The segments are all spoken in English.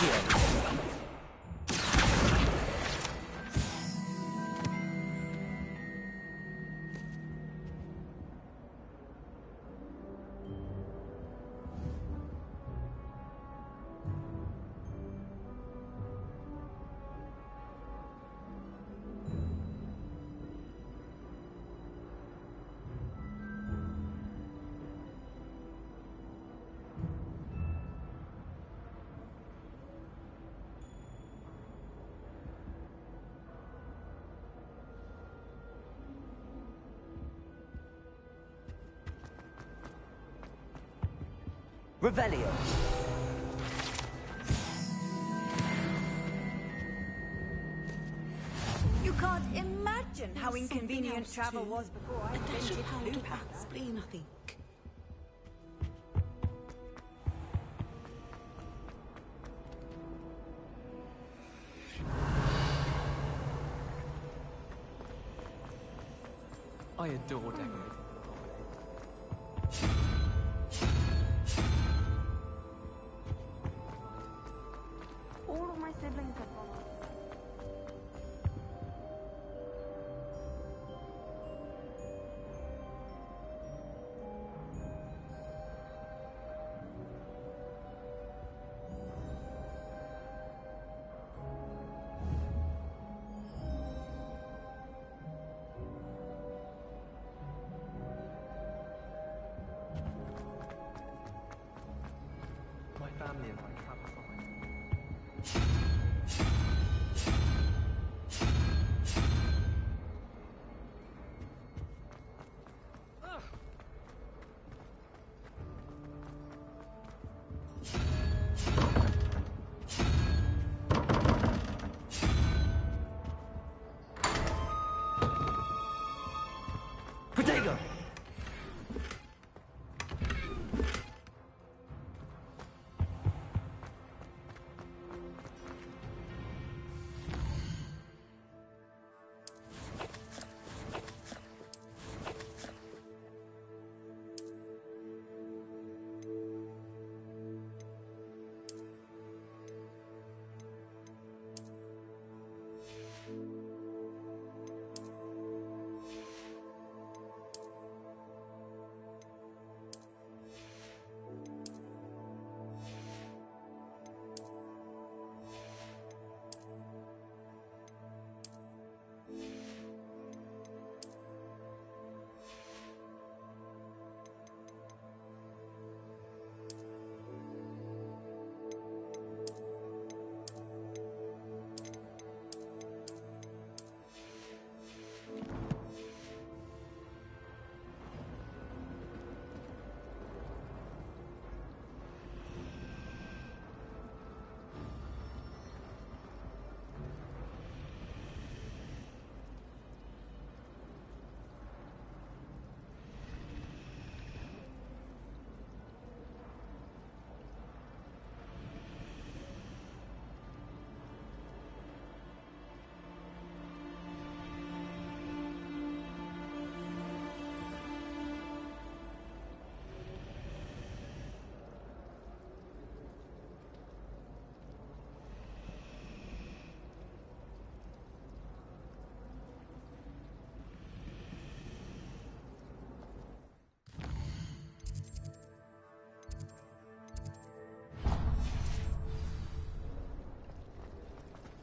Accio. Revelio. You can't imagine how inconvenient travel was before I invented blue powder. Spleen, I think. I adore decorating. All of my siblings have gone up. My family and I travel fine. Protego!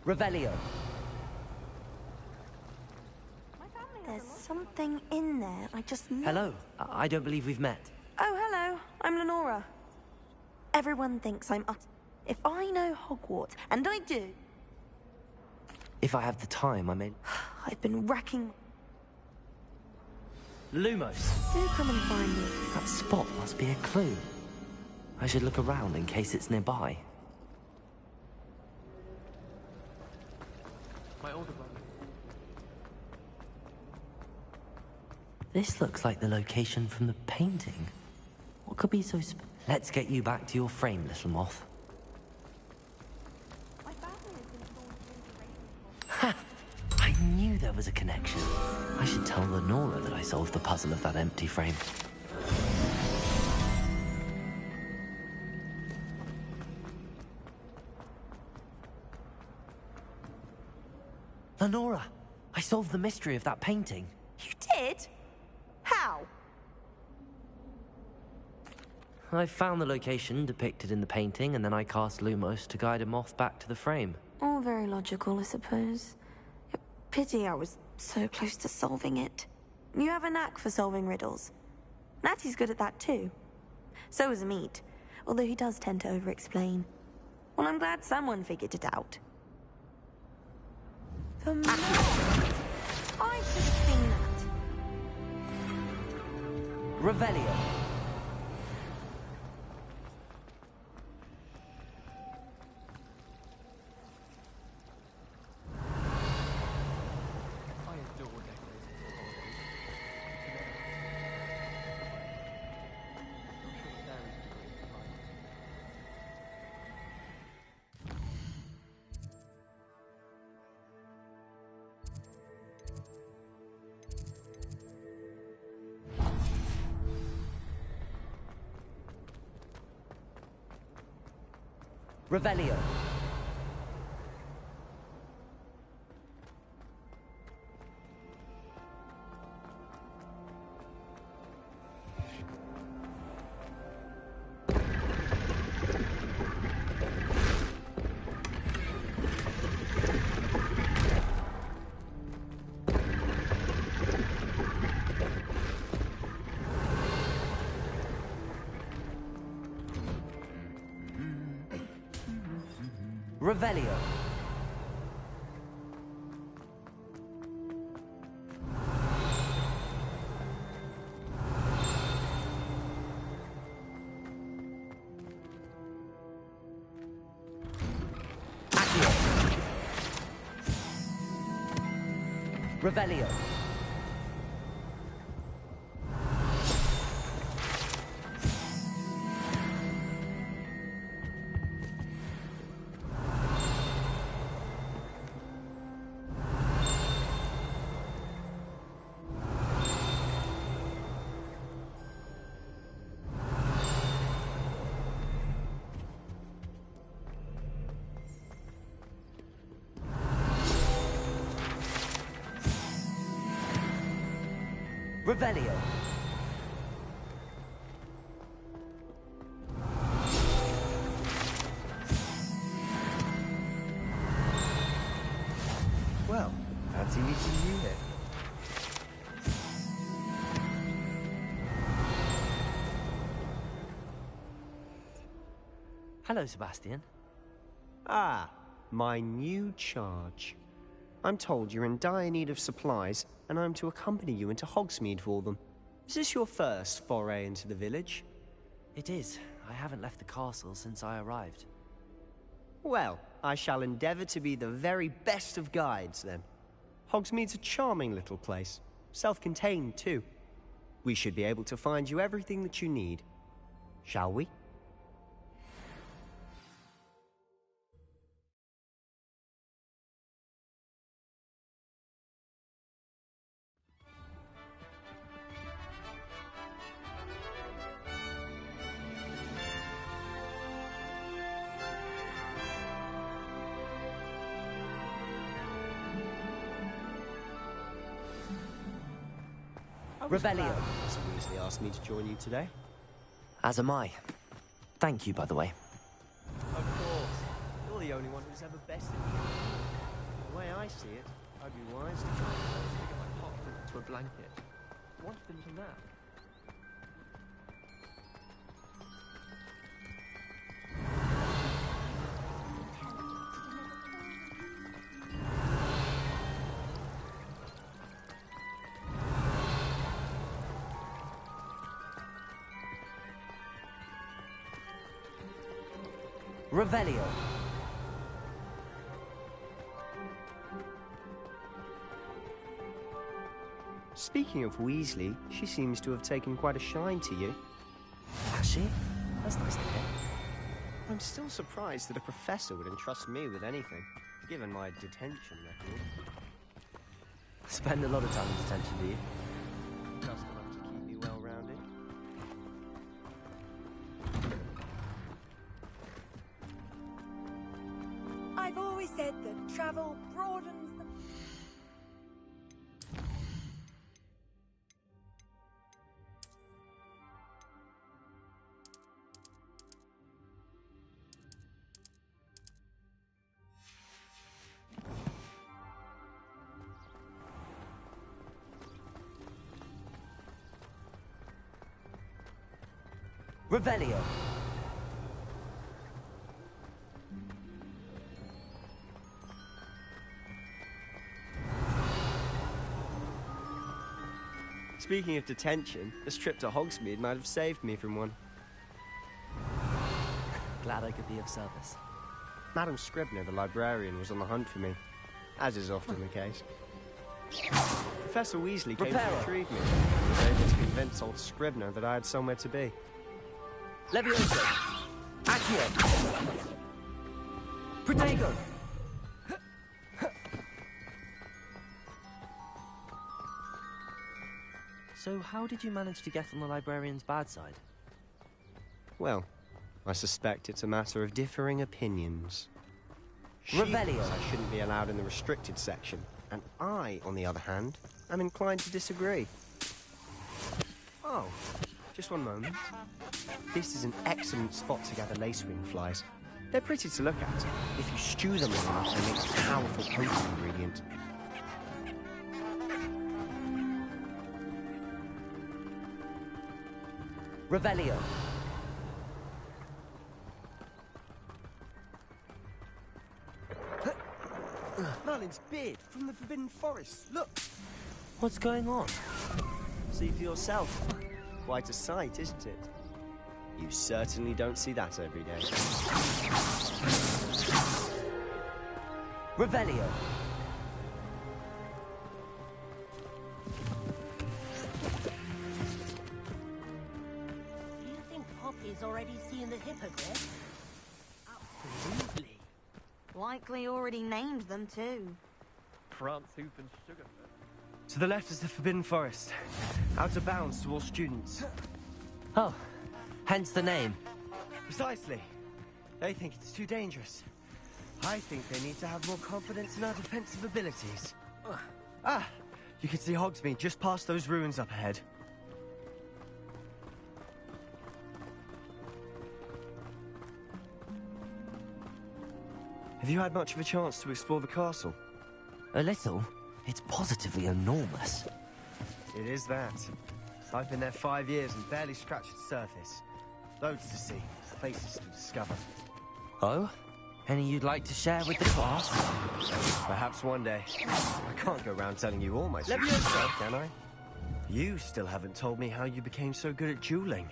Revelio. There's something in there. I just know. Hello. I don't believe we've met. Oh, hello. I'm Lenora. Everyone thinks I'm If I know Hogwarts, and I do, If I have the time, I may... I've been racking. Lumos. Do come and find me. That spot must be a clue. I should look around in case it's nearby. My older brother. This looks like the location from the painting. What could be so Let's get you back to your frame, little moth. My family has been torn into Ha! I knew there was a connection. I should tell Lenora that I solved the puzzle of that empty frame. Lenora, I solved the mystery of that painting. You did? How? I found the location depicted in the painting, and then I cast Lumos to guide a moth back to the frame. All very logical, I suppose. Pity I was so close to solving it. You have a knack for solving riddles. Natty's good at that too. So is Amit, although he does tend to over-explain. Well, I'm glad someone figured it out. The moth! I should have seen that. Revelio. I adore decorating for holidays. I'm sure it varies a degree of time. Revelio. Revelio. Accio. Revelio. Revelio. Well, fancy meeting you here. Hello, Sebastian. Ah, my new charge. I'm told you're in dire need of supplies, and I'm to accompany you into Hogsmeade for them. Is this your first foray into the village? It is. I haven't left the castle since I arrived. Well, I shall endeavor to be the very best of guides, then. Hogsmeade's a charming little place. Self-contained, too. We should be able to find you everything that you need. Shall we? Revelio. Mr. Weasley asked me to join you today. As am I. Thank you, by the way. Of course. You're the only one who's ever bested me. The way I see it, I'd be wise to try and To get my pot into a blanket. What's been from that? Revelio. Speaking of Weasley, she seems to have taken quite a shine to you. Has she? That's nice to hear. I'm still surprised that a professor would entrust me with anything, given my detention record. Spend a lot of time in detention, do you? Just enough to keep me well-rounded. I've always said that travel broadens the... Revelio. Speaking of detention, this trip to Hogsmeade might have saved me from one. Glad I could be of service. Madam Scribner, the librarian, was on the hunt for me, as is often the case. Professor Weasley came to retrieve me and was able to convince old Scribner that I had somewhere to be. Levioso. Accio. Protego. So how did you manage to get on the librarian's bad side? Well, I suspect it's a matter of differing opinions. She Revelio. thinks I shouldn't be allowed in the restricted section, and I, on the other hand, am inclined to disagree. Oh, just one moment. This is an excellent spot to gather lacewing flies. They're pretty to look at. If you stew them long enough, they make a powerful potion ingredient. Revelio. Merlin's beard from the Forbidden Forest. Look! What's going on? See for yourself. Quite a sight, isn't it? You certainly don't see that every day. Revelio. Do you think Poppy's already seen the hippogriff? Absolutely. Likely already named them too. France, Hoop and Sugar. To the left is the Forbidden Forest. Out of bounds to all students. Oh, hence the name. Precisely. They think it's too dangerous. I think they need to have more confidence in our defensive abilities. Ah, you can see Hogsmeade just past those ruins up ahead. Have you had much of a chance to explore the castle? A little. It's positively enormous. It is that. I've been there 5 years and barely scratched the surface. Loads to see, places to discover. Oh? Any you'd like to share with the class? Perhaps one day. I can't go around telling you all my secrets, can I? You still haven't told me how you became so good at dueling.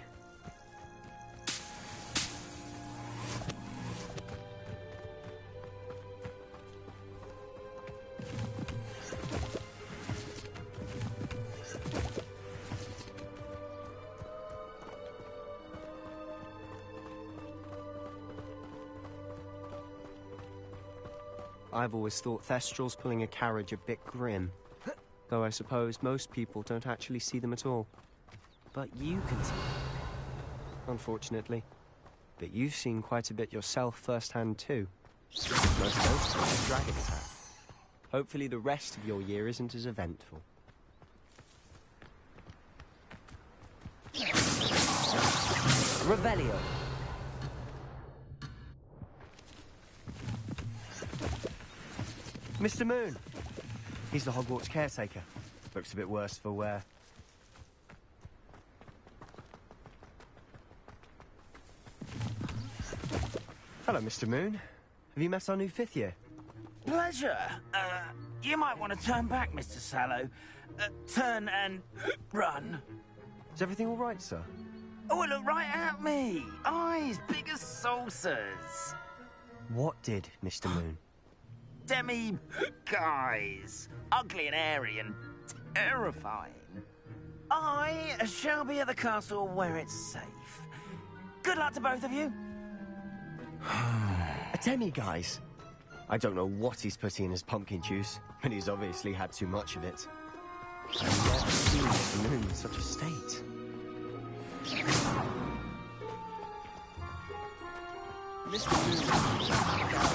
I've always thought Thestrals pulling a carriage a bit grim. Though I suppose most people don't actually see them at all. But you can see. Unfortunately. But you've seen quite a bit yourself firsthand too. Most notably the dragon attack. Hopefully the rest of your year isn't as eventful. Revelio. Mr. Moon! He's the Hogwarts caretaker. Looks a bit worse for wear. Hello, Mr. Moon. Have you met our new 5th year? Pleasure. You might want to turn back, Mr. Sallow. Turn and run. Is everything all right, sir? Oh, look right at me. Eyes big as saucers. What did, Mr. Moon? Demi guys. Ugly and airy and terrifying. I shall be at the castle where it's safe. Good luck to both of you. A demi-guise? I don't know what he's putting in his pumpkin juice, but he's obviously had too much of it. I've never seen Mr. Moon in such a state. Mr. Moon.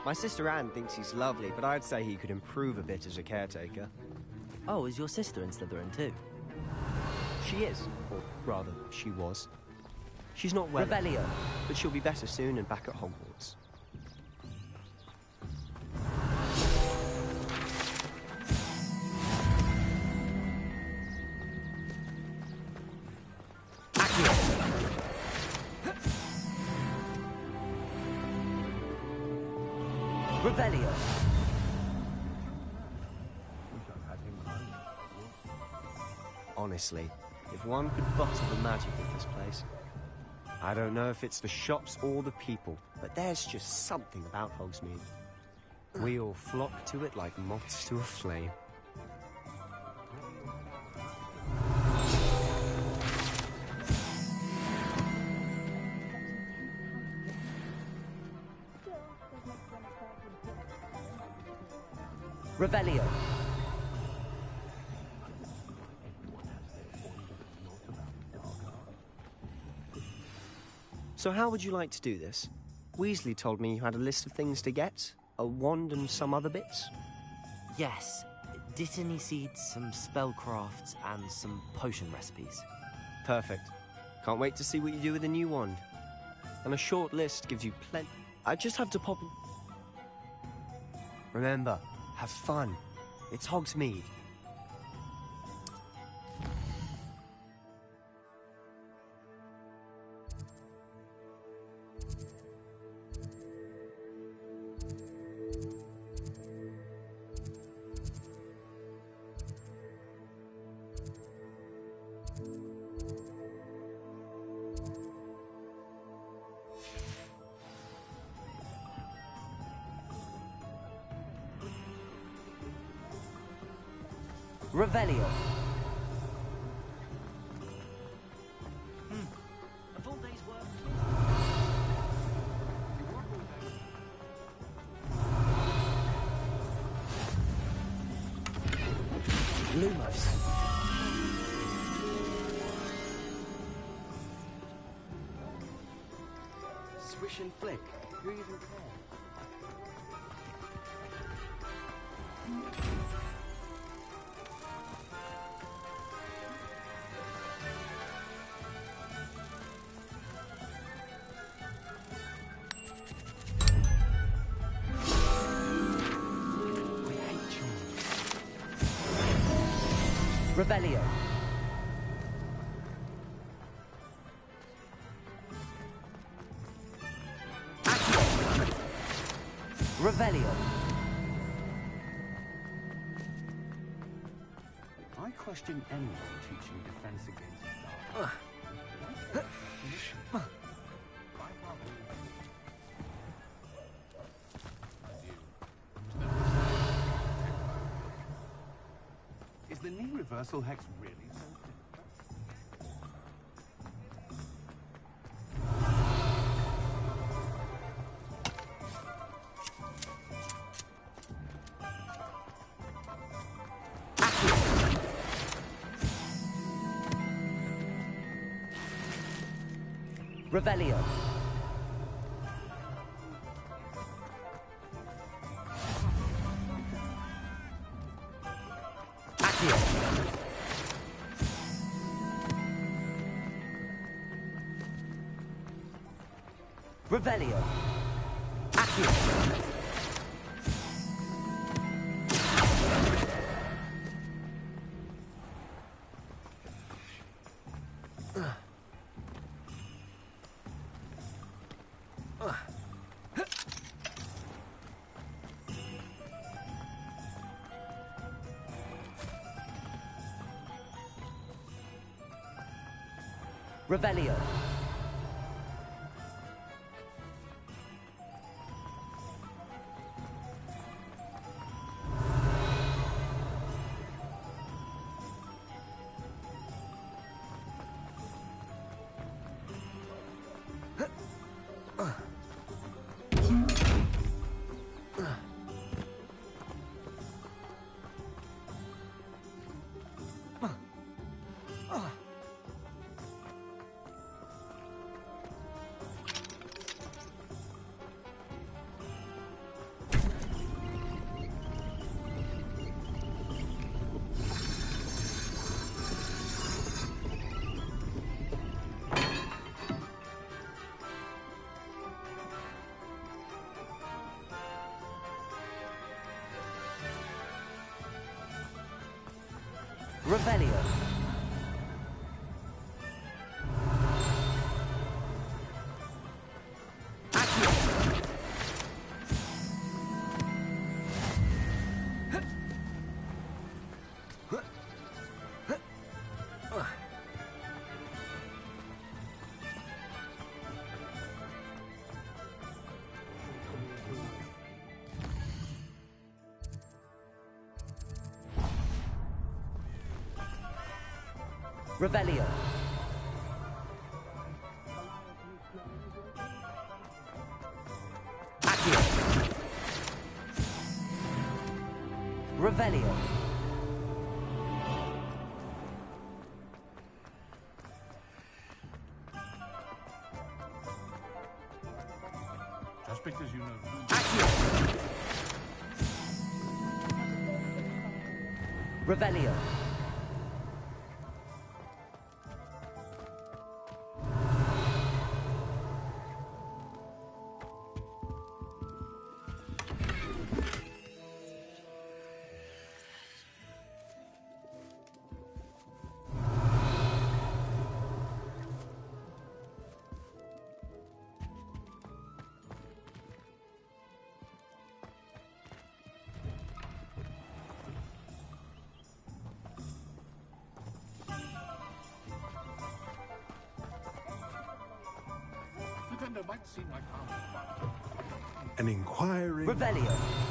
My sister Anne thinks he's lovely, but I'd say he could improve a bit as a caretaker. Oh, is your sister in Slytherin too? She is, or rather, she was. She's not well, Revelio. but she'll be better soon and back at Hogwarts. Revelio. Honestly, if one could butter the magic of this place. I don't know if it's the shops or the people, but there's just something about Hogsmeade. We all flock to it like moths to a flame. Revelio. So how would you like to do this? Weasley told me you had a list of things to get, a wand and some other bits. Yes. Dittany seeds, some spellcrafts, and some potion recipes. Perfect. Can't wait to see what you do with the new wand. And a short list gives you plenty. I just have to pop... Remember, have fun. It's Hogsmeade. Revelio. A full day's work. Lumos. Swish and flick. Who even cares? Revelio. Accio. Revelio. I question anyone teaching defense against dark. Is the knee reversal hex really so difficult? Revelio. Accio. Revelio. Accio. Revelio. Revelio. Accio. Revelio. Accio. Revelio. Just because you know. Accio. Revelio. Defender might seem like An inquiring... Revelio.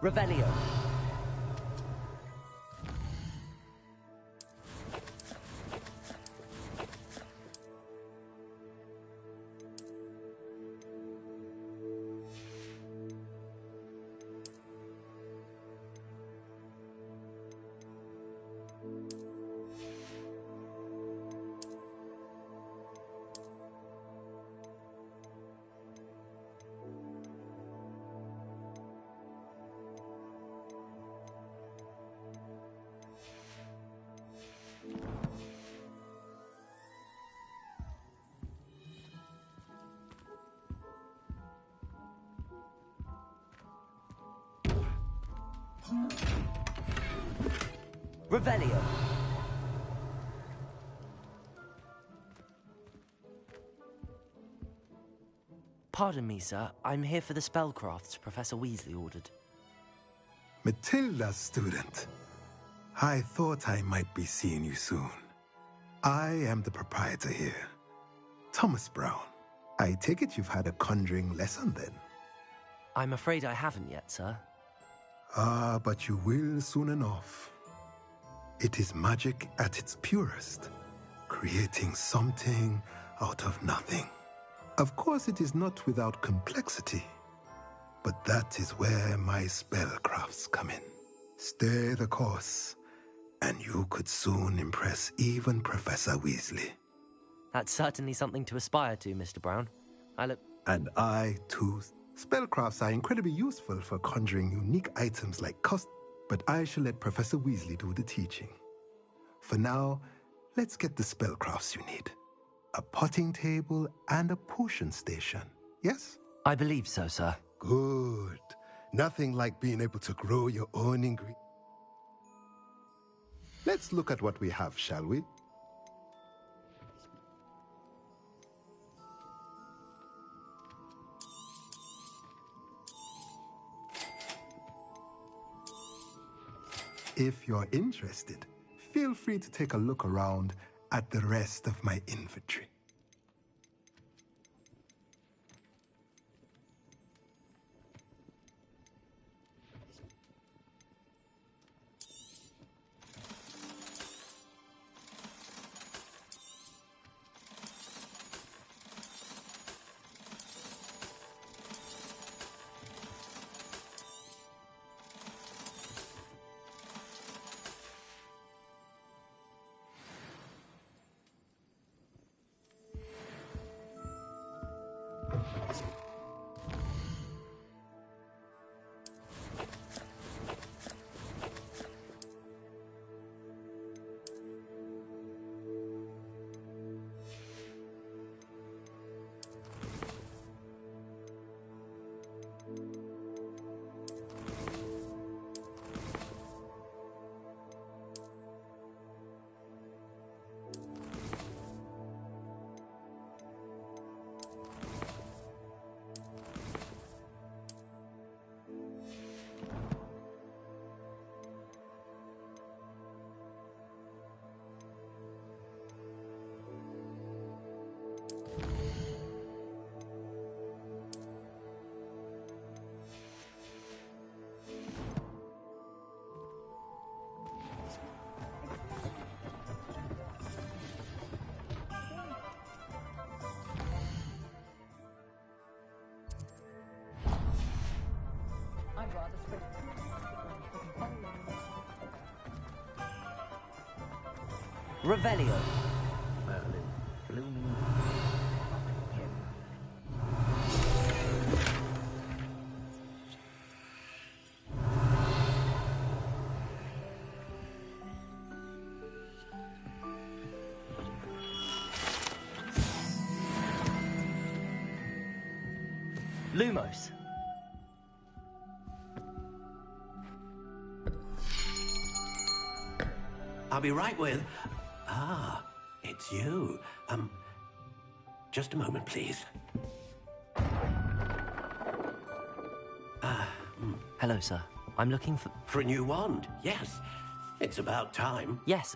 Revelio. Revelio. Pardon me, sir. I'm here for the spellcrafts Professor Weasley ordered. Matilda's student. I thought I might be seeing you soon. I am the proprietor here, Thomas Brown. I take it you've had a conjuring lesson then? I'm afraid I haven't yet, sir. Ah, but you will soon enough. It is magic at its purest, creating something out of nothing. Of course, it is not without complexity, but that is where my spellcrafts come in. Stay the course, and you could soon impress even Professor Weasley. That's certainly something to aspire to, Mr. Brown. And I, too. Spellcrafts are incredibly useful for conjuring unique items like but I shall let Professor Weasley do the teaching. For now, let's get the spellcrafts you need. A potting table and a potion station, yes? I believe so, sir. Good. Nothing like being able to grow your own ingredients. Let's look at what we have, shall we? If you're interested, feel free to take a look around at the rest of my inventory. Revelio. Merlin. Blooming. Lumos. I'll be right with... Ah, it's you. Just a moment, please. Hello, sir. I'm looking for... For a new wand, yes. It's about time. Yes,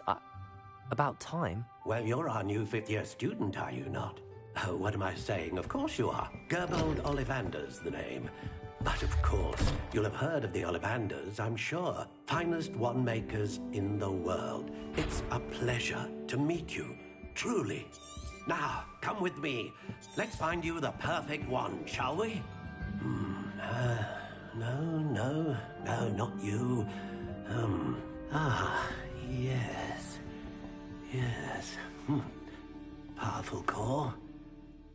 about time? Well, you're our new fifth-year student, are you not? Oh, what am I saying? Of course you are. Gerbold Ollivander's the name. But of course, you'll have heard of the Ollivanders, I'm sure. Finest wand makers in the world. It's a pleasure to meet you, truly. Now, come with me. Let's find you the perfect wand, shall we? No, not you. Yes. Powerful core.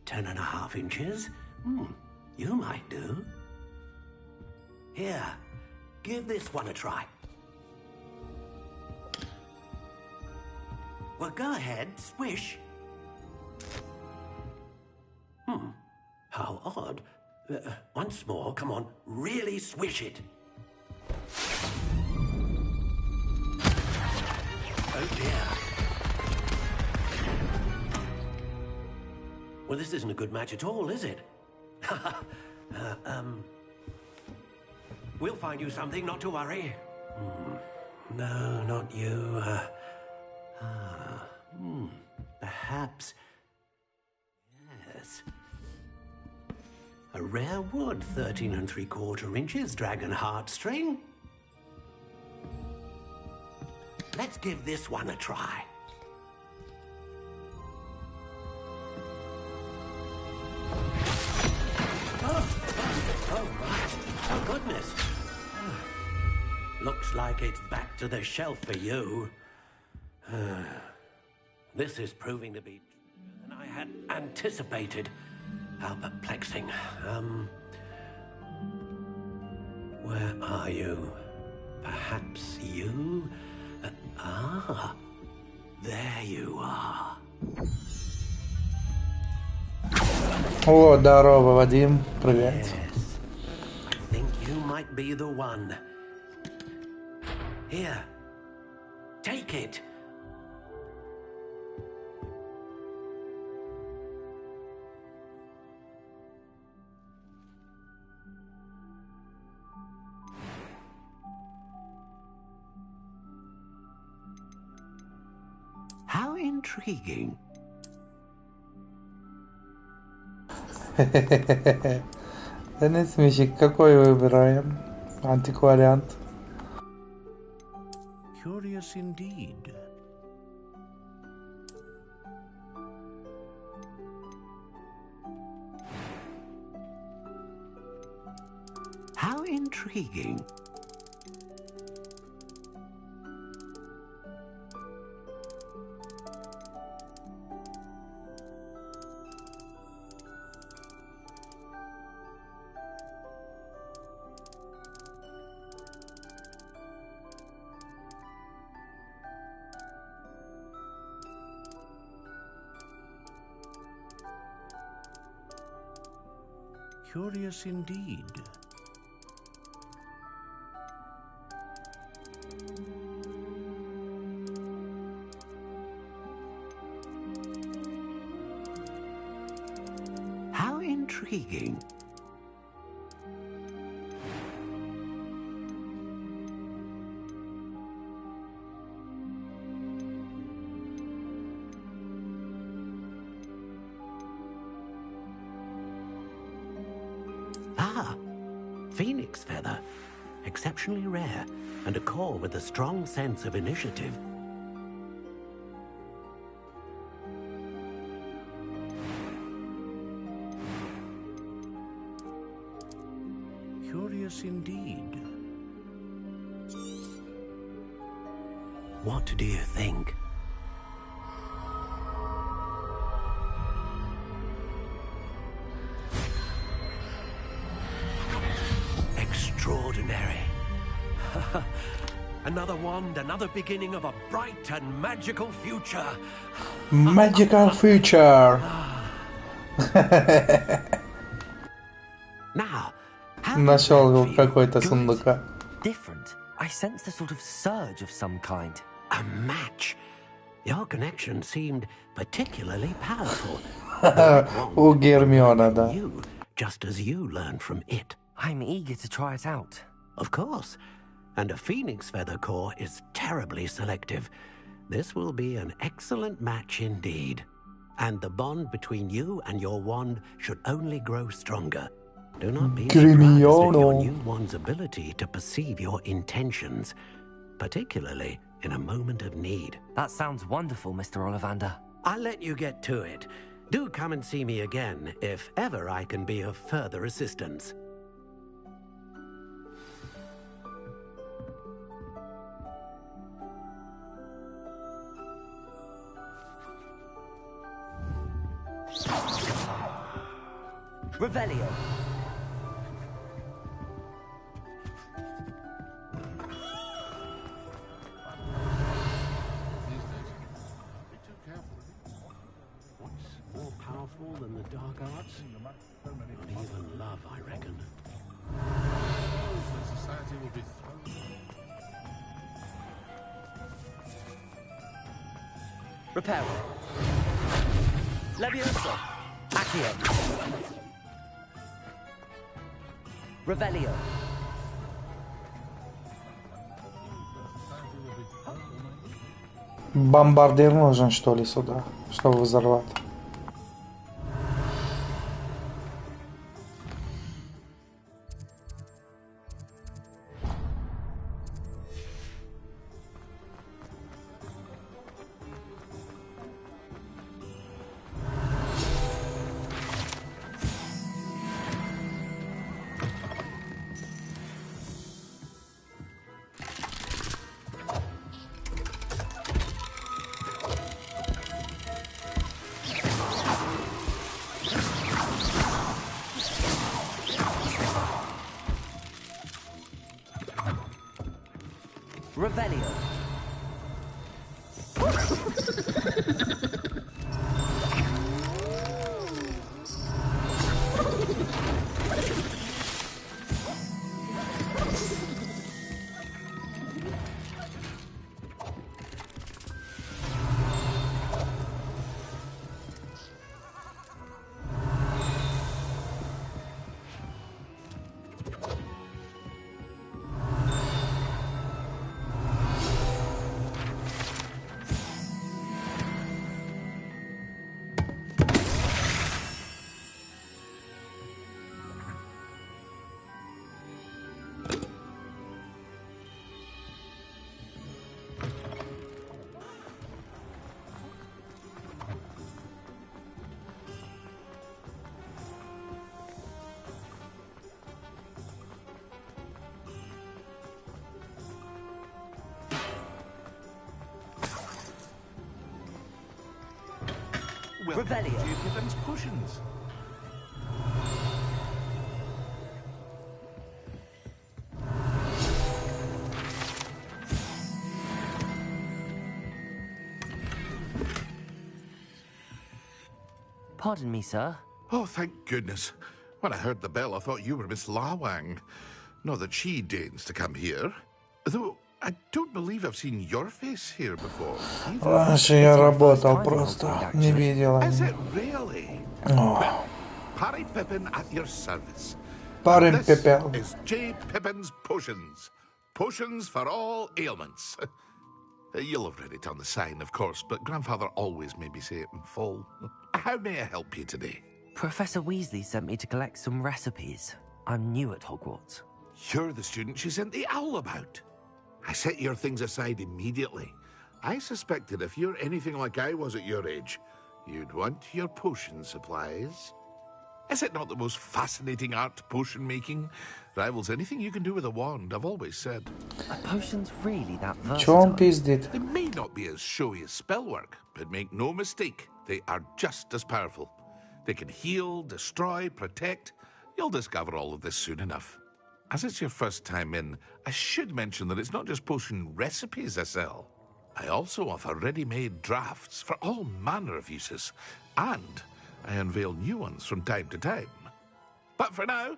10.5 inches. You might do. Here, give this one a try. Well, go ahead, swish. How odd. Once more, come on, really swish it. Oh dear. Well, this isn't a good match at all, is it? We'll find you something, not to worry. No, not you. Perhaps... Yes. A rare wood, 13 3/4 inches, dragon heartstring. Let's give this one a try. Oh, my. Oh, goodness. Looks like it's back to the shelf for you. This is proving to be trickier than I had anticipated. How perplexing. Where are you? Perhaps you? There you are. О, здорово, Вадим. Привет. Yes. I think you might be the one. Here. Take it. How intriguing. Да не смешик, какой выбираем? Антиквариант. Curious indeed. How intriguing. Curious indeed. How intriguing. Phoenix feather, exceptionally rare, and a core with a strong sense of initiative. Curious indeed. What do you think? extraordinary. Another wand, another beginning of a bright and magical future. Magical future. Now, Нашел какой-то сундука. Different. I sensed a sort of surge of some kind. A match. Your connection seemed particularly powerful. У Гермиона, да. You, just as you learned from it. I'm eager to try it out. Of course. And a phoenix feather core is terribly selective. This will be an excellent match indeed. And the bond between you and your wand should only grow stronger. Do not be surprised at your new wand's ability to perceive your intentions, particularly in a moment of need. That sounds wonderful, Mr. Ollivander. I'll let you get to it. Do come and see me again if ever I can be of further assistance. Revelio. More powerful than the dark arts? Not even love, I reckon. Society will be thrown. Reparo. Levioso. Accio. Revelio. Бомбардир нужен, что ли, сюда, чтобы взорвать? Revelio. Revelio. Pippin's potions. Pardon me, sir. Oh, thank goodness. When I heard the bell, I thought you were Miss Lawang. Not that she deigns to come here. Though I don't believe I've seen your face here before. Раньше я работал просто, не видела. Is it really? Well, Parry Pippin at your service. Парень This Пепел. is J. Pippin's Potions. Potions for all ailments. You'll have read it on the sign, of course, but Grandfather always made me say it in full. How may I help you today? Professor Weasley sent me to collect some recipes. I'm new at Hogwarts. You're the student she sent the owl about. I set your things aside immediately. I suspected if you're anything like I was at your age, you'd want your potion supplies. Is it not the most fascinating art, potion making? Rivals anything you can do with a wand, I've always said. Are potions really that Чё он versatile? пиздит? They may not be as showy as spellwork, but make no mistake, they are just as powerful. They can heal, destroy, protect. You'll discover all of this soon enough. As it's your first time in, I should mention that it's not just potion recipes I sell. I also offer ready-made drafts for all manner of uses, and I unveil new ones from time to time. But for now,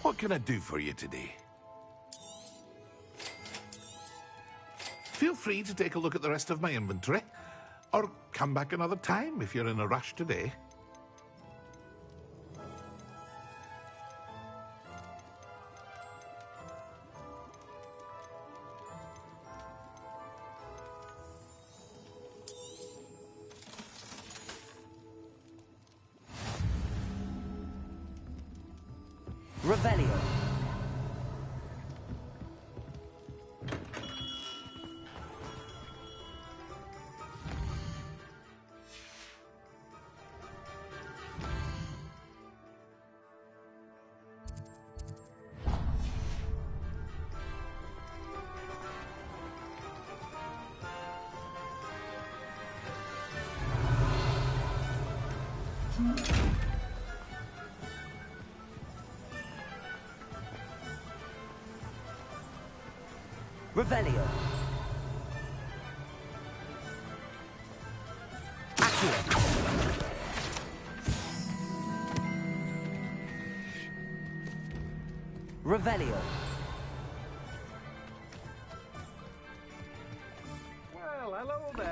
what can I do for you today? Feel free to take a look at the rest of my inventory, or come back another time if you're in a rush today. Revelio. Revelio. Accio. Revelio.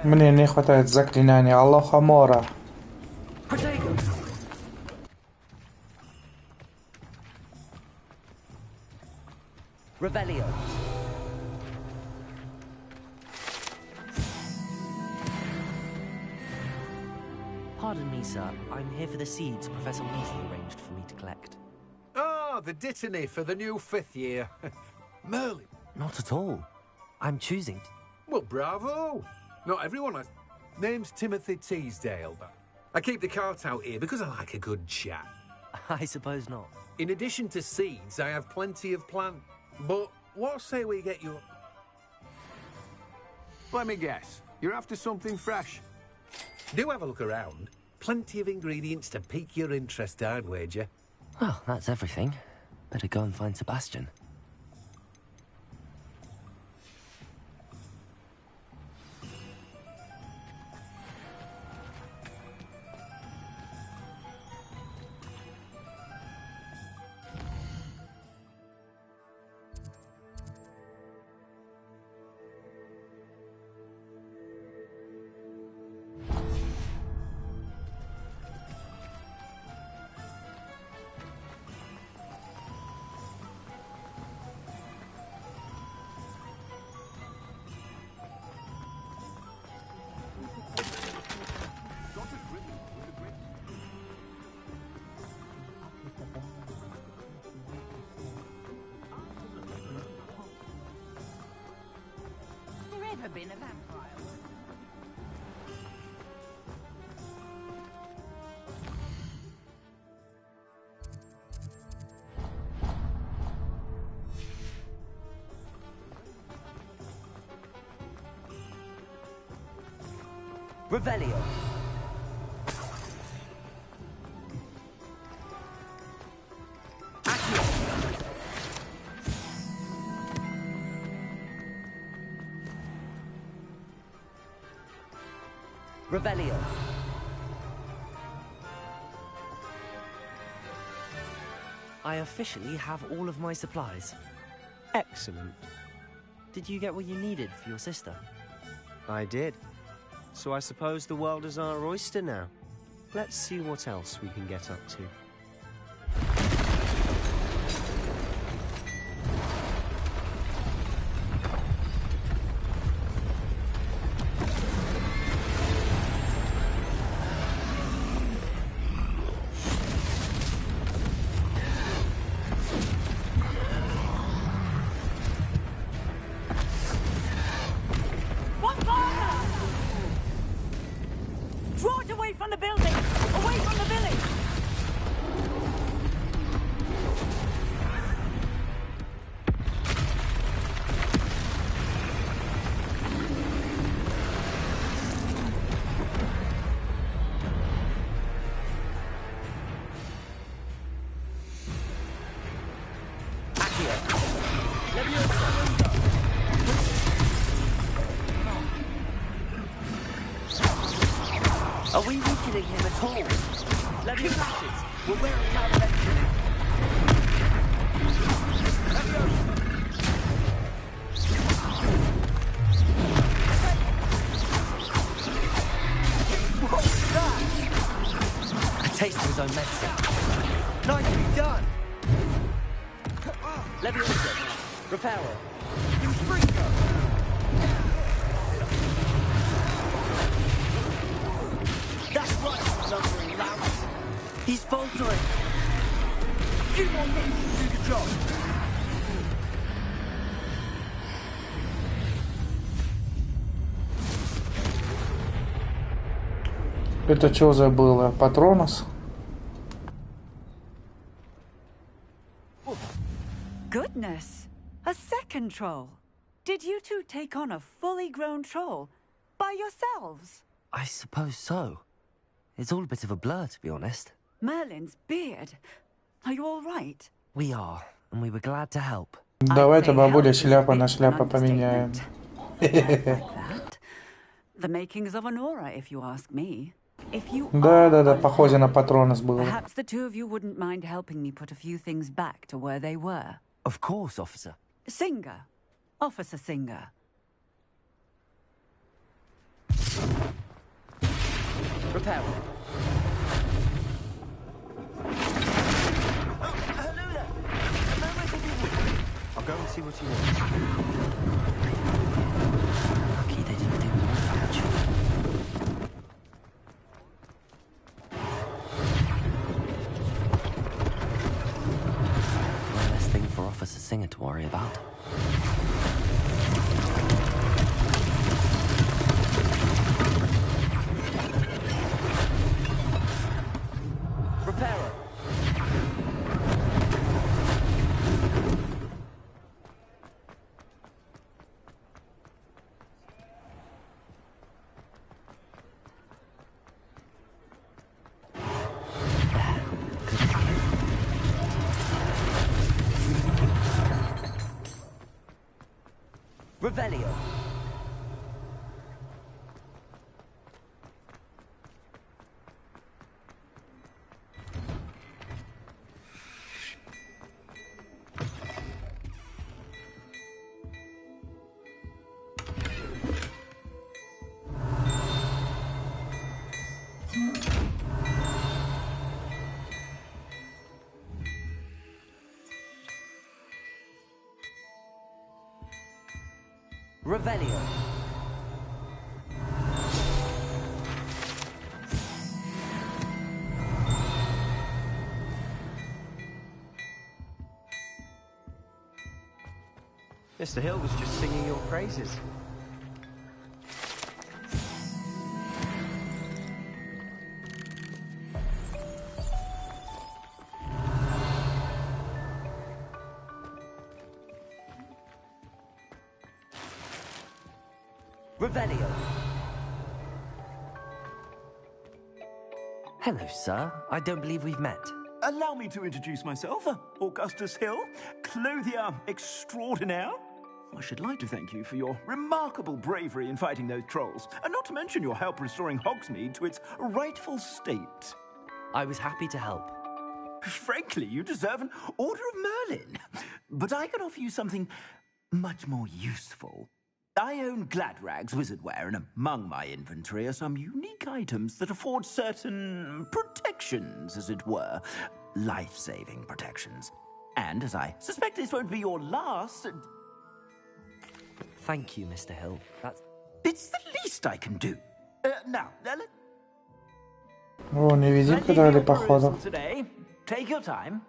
Мне не хватает заклинания Алоха Мора. Protego. Revelio. Pardon me, sir. I'm here for the seeds Professor Weasley arranged for me to collect. Ah, the dittany for the new 5th year. Merlin. Not at all. I'm choosing. Well, bravo. Not everyone has. Name's Timothy Teasdale, but I keep the cart out here because I like a good chat. I suppose not. In addition to seeds, I have plenty of plant. But what say we get you... Let me guess. You're after something fresh. Do have a look around. Plenty of ingredients to pique your interest, I'd wager. Well, that's everything. Better go and find Sebastian. Ever been a vampire? Revelio. Revelio. I officially have all of my supplies. Excellent. Did you get what you needed for your sister? I did. So I suppose the world is our oyster now. Let's see what else we can get up to. Draw it away from the building! Away from the village! Are we weakening him at all? Leviosa's. We'll wear him down eventually. What was that? A taste of his own medicine. Nicely done. Leviosa. Reparo. That's right, lumbering louse. He's faltering. Few more minutes to do the job. Это что за было? Патронус? Goodness! A second troll. Did you two take on a fully grown troll by yourselves? I suppose so. It's all a bit of a blur, to be honest. Merlin's beard. Are you all right? We are, and we were glad to help. Давайте, бабуля, шляпа на шляпа поменяем. The makings of an aura, if you ask me. If you Да, похоже на Патронус было. perhaps the two of you wouldn't mind helping me put a few things back to where they were. Of course, officer. Singer. Officer Singer. Repair. I'll go and see what you want. Lucky they didn't do more damage. One less thing for Officer Singer to worry about. Repairer. Revelio. Revelio. Mr. Hill was just singing your praises. Revelio. Hello, sir. I don't believe we've met. Allow me to introduce myself, Augustus Hill, clothier extraordinaire. I should like to thank you for your remarkable bravery in fighting those trolls, and not to mention your help restoring Hogsmeade to its rightful state. I was happy to help. Frankly, you deserve an Order of Merlin. But I can offer you something much more useful. I own Gladrag's wizardware, and among my inventory are some unique items that afford certain protections, as it were. Life-saving protections. And as I suspect this won't be your last... Thank you, Mr. Hill. That's... It's the least I can do. Now, О, невидимка дали, походу. today. Take your time.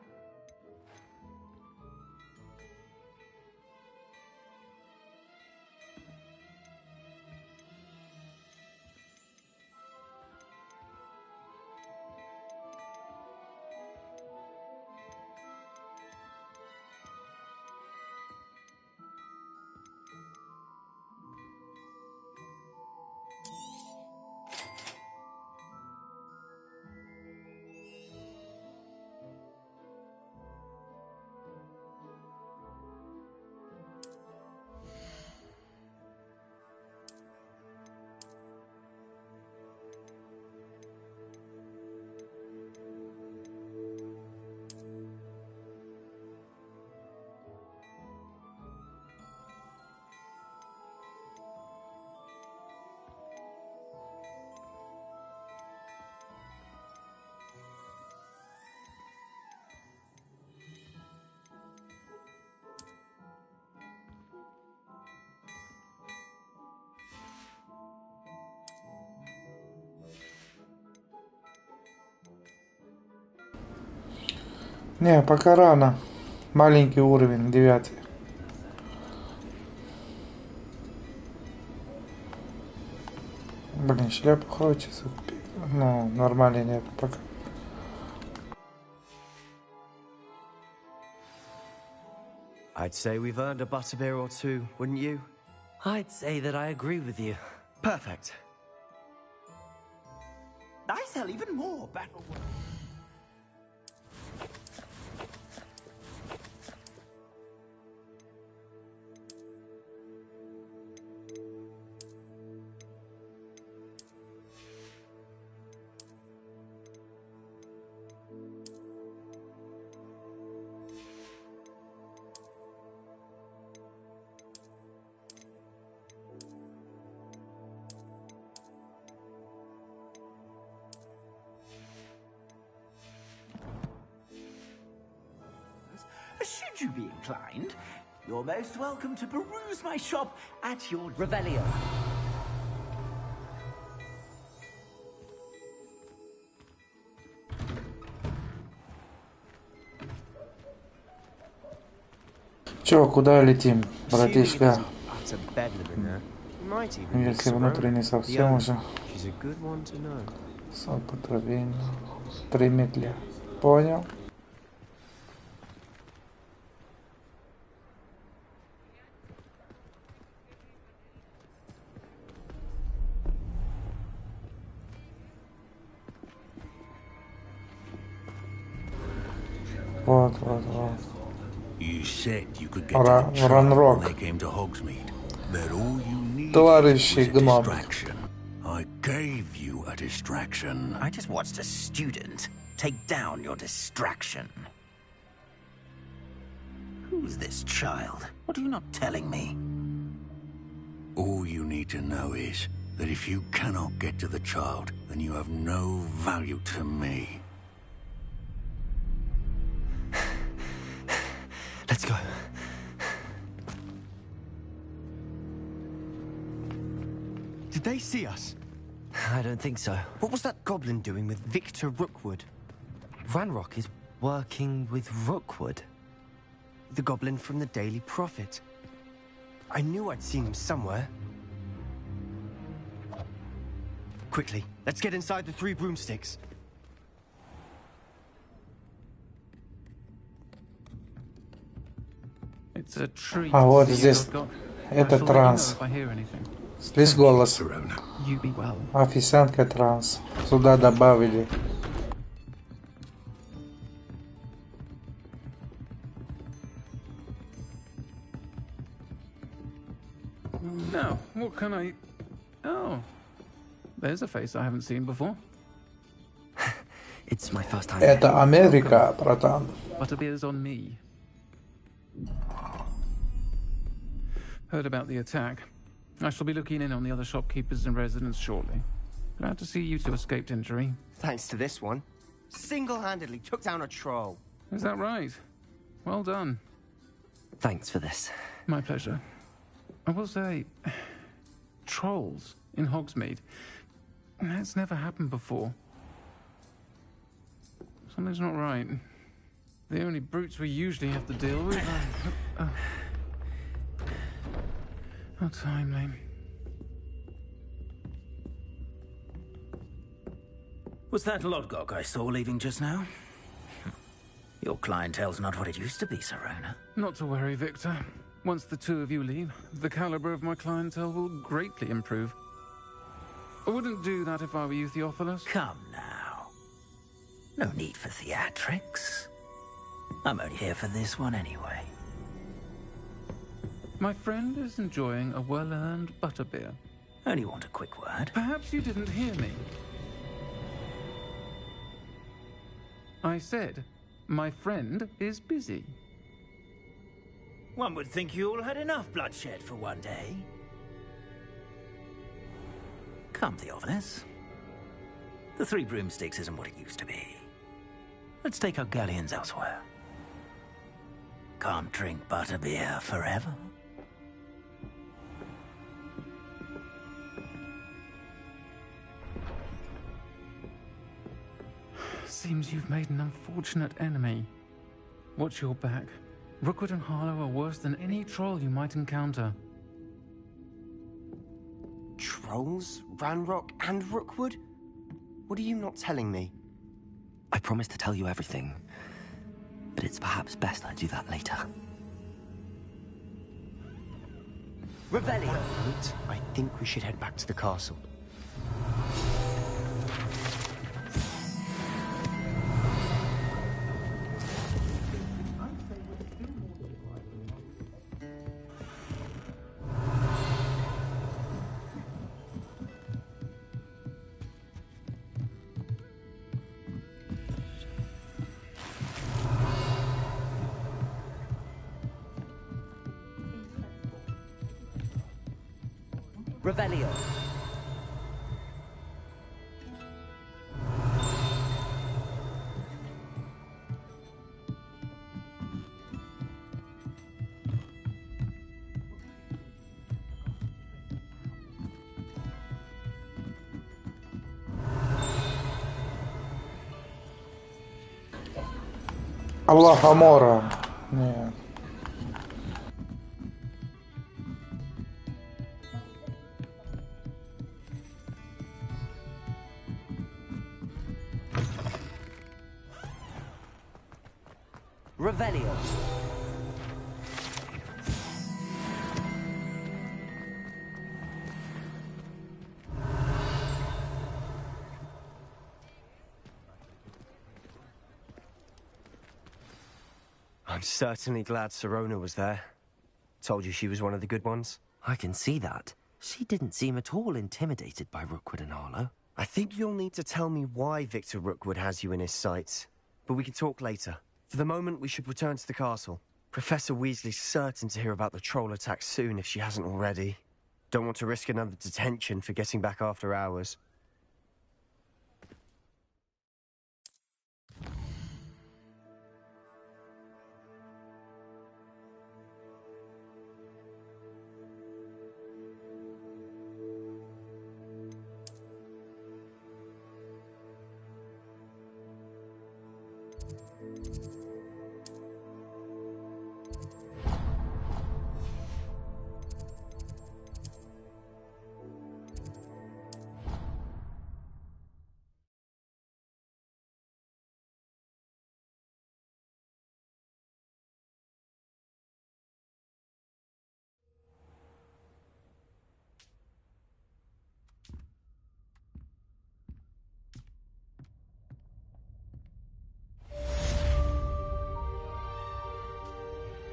Не, пока рано. Маленький уровень, 9. Блин, шляпу хочется купить. Ну, нормально нет пока. I'd say we've earned a butterbeer or two, wouldn't you? I'd say that I agree with you. Perfect. I sell even more battle. Should you be inclined, you're most welcome to peruse my shop at your Revelio. Чё, куда летим, братишка? Utter bedlam in there. Might even be Если внутри не совсем уже. She's a good one to know. Сопотровение. Примет. Понял? Вот. You said you could get to the trial when they came to Hogsmeade. That all you needed was a distraction. I gave you a distraction. I just watched a student take down your distraction. Who's this child? What are you not telling me? All you need to know is that if you cannot get to the child, then you have no value to me. Let's go. Did they see us? I don't think so. What was that goblin doing with Victor Rookwood? Ranrock is working with Rookwood. The goblin from the Daily Prophet. I knew I'd seen him somewhere. Quickly, let's get inside the 3 broomsticks. А вот здесь. Это транс. Здесь голос. Официантка транс. Сюда добавили. Now, what can I... Oh, there's a face I haven't seen before. It's my first time. Это Америка, братан. Butterbeer's on me. Heard about the attack. I shall be looking in on the other shopkeepers and residents shortly. Glad to see you two escaped injury. Thanks to this one. Single-handedly took down a troll. Is that right? Well done. Thanks for this. My pleasure. I will say, trolls in Hogsmeade. That's never happened before. Something's not right. The only brutes we usually have to deal with are... How timely. Was that Lodgok I saw leaving just now? Your clientele's not what it used to be, Serona. Not to worry, Victor. Once the two of you leave, the caliber of my clientele will greatly improve. I wouldn't do that if I were you, Theophilus. Come now. No need for theatrics. I'm only here for this one anyway. My friend is enjoying a well-earned butterbeer. Only want a quick word. Perhaps you didn't hear me. I said, my friend is busy. One would think you all had enough bloodshed for one day. Come, Theophilus. The 3 broomsticks isn't what it used to be. Let's take our galleons elsewhere. Can't drink butterbeer forever. Seems you've made an unfortunate enemy. Watch your back. Rookwood and Harlow are worse than any troll you might encounter. Trolls? Ranrock and Rookwood? What are you not telling me? I promised to tell you everything, but it's perhaps best I do that later. Revelio! I think we should head back to the castle. Revelio. Аллах Амора. Нет. Revelio. I'm certainly glad Sirona was there. Told you she was one of the good ones. I can see that. She didn't seem at all intimidated by Rookwood and Harlow. I think you'll need to tell me why Victor Rookwood has you in his sights. But we can talk later. For the moment, we should return to the castle. Professor Weasley's certain to hear about the troll attack soon if she hasn't already. Don't want to risk another detention for getting back after hours.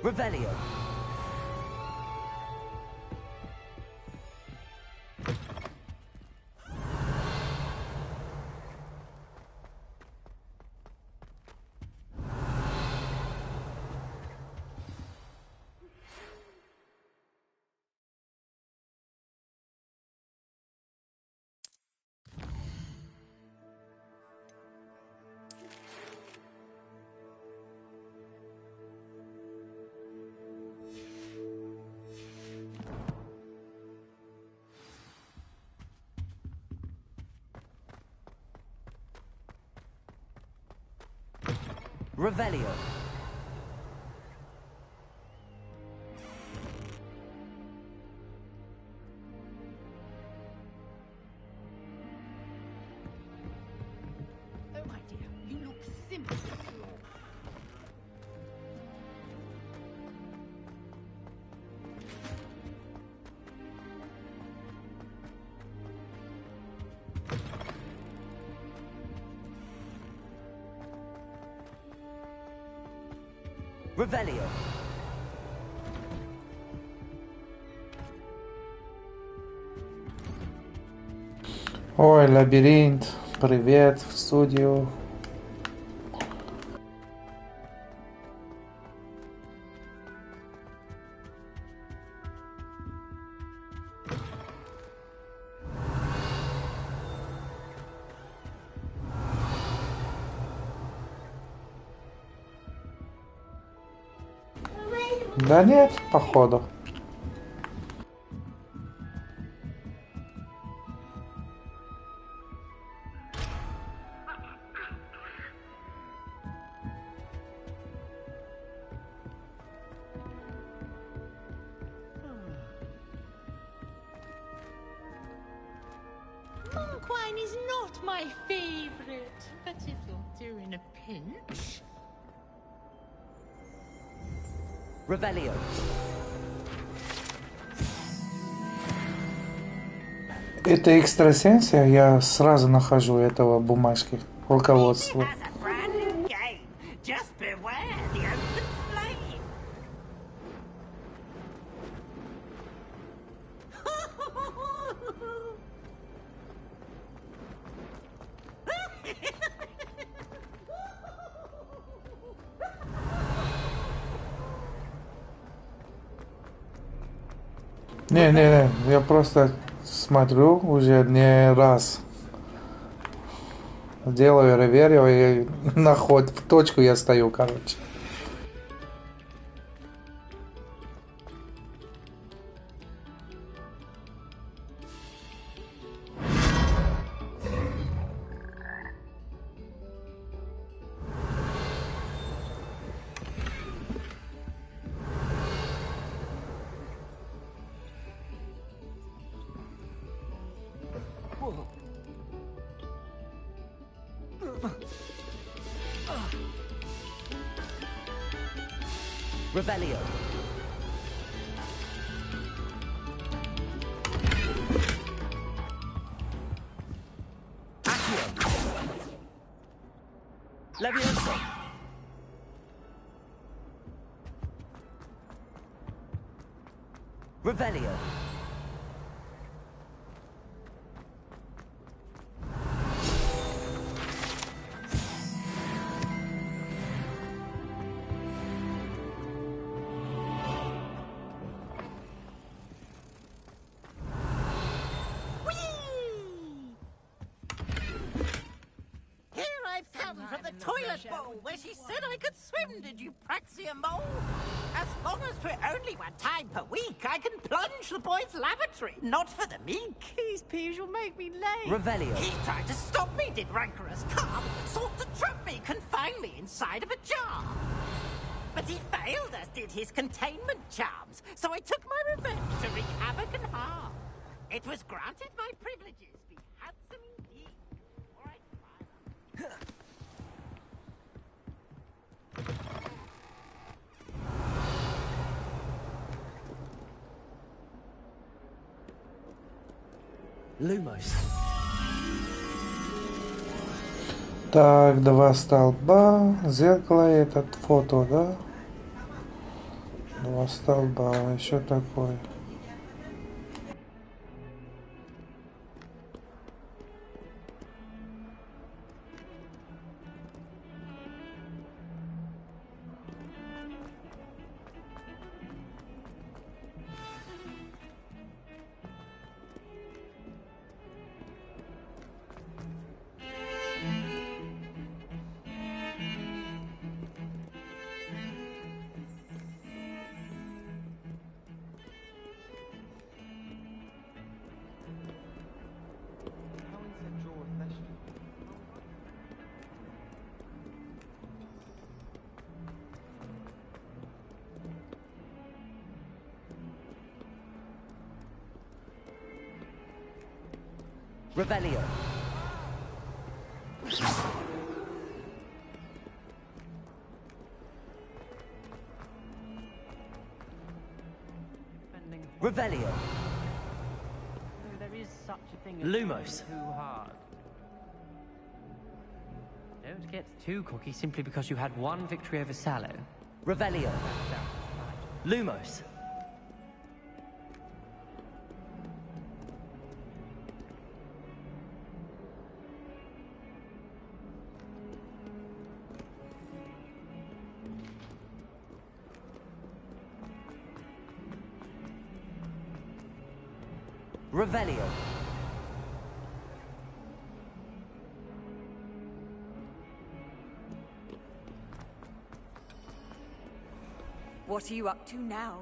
Revelio. Revelio. Oh, my dear, you look simply Revelio. Ой, лабиринт. Привет в студию. Да нет, походу. Wine is not my favorite, but it'll do in a pinch. Revelio. Это экстрасенсия, я сразу нахожу этого бумажки, руководство. Не, я просто смотрю уже не раз. Делаю реверю и в точку я стою, короче. Revelio. Accio. Levioso. Revelio. Where she said I could swim, did you praxia mole? As long as 'twere only one time per week, I can plunge the boy's lavatory, not for the meek. These peas will make me late. Revelio. He tried to stop me, did rancorous calm, sought to trap me, confine me inside of a jar. But he failed, as did his containment charms, so I took my revenge to wreak havoc and harm. It was granted my privileges, be handsome indeed, or I'd fire. Lumos. Так, два столба, зеркало, этот фото, да? Два столба, еще такой. Revelio. Revelio. There is such a thing as Lumos. too hard. Don't get too cocky simply because you had one victory over Sallow. Revelio. Lumos. Revelio. What are you up to now?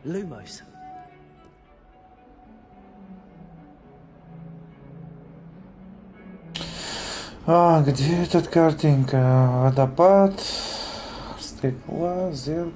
Lumos. А, где эта картинка? Водопад, стекла, зеркало.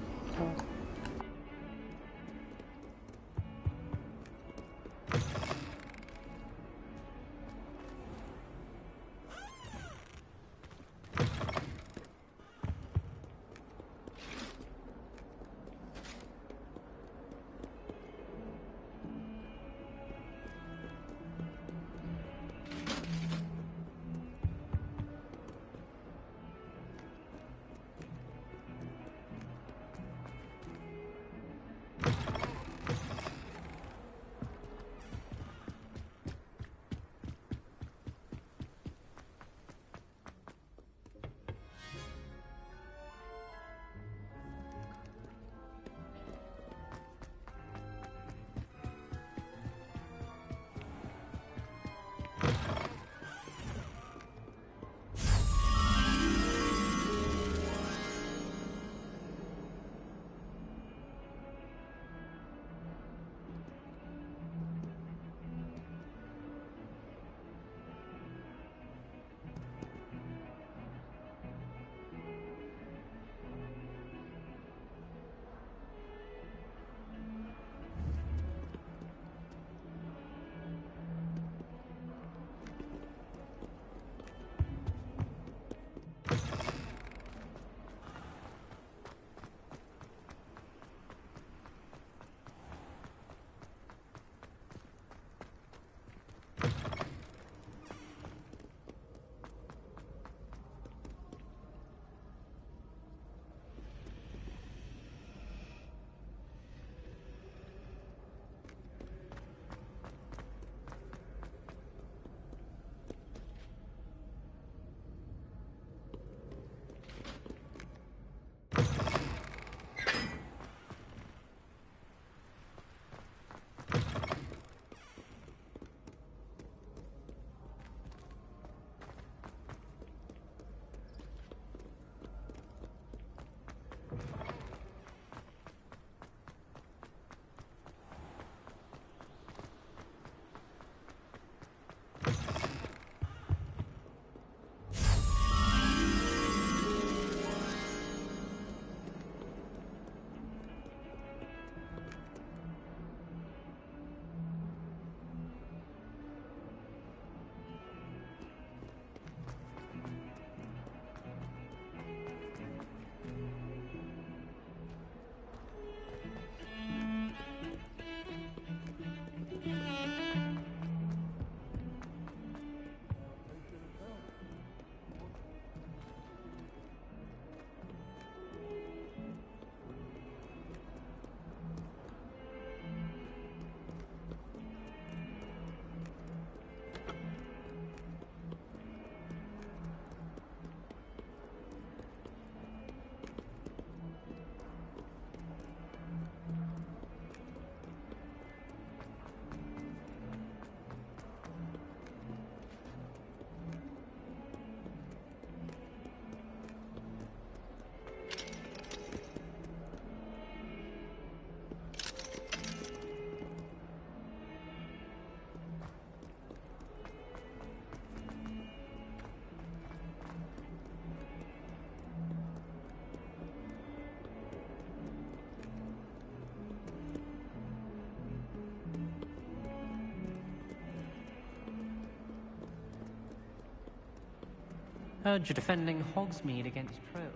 Heard you're defending Hogsmeade against Troke.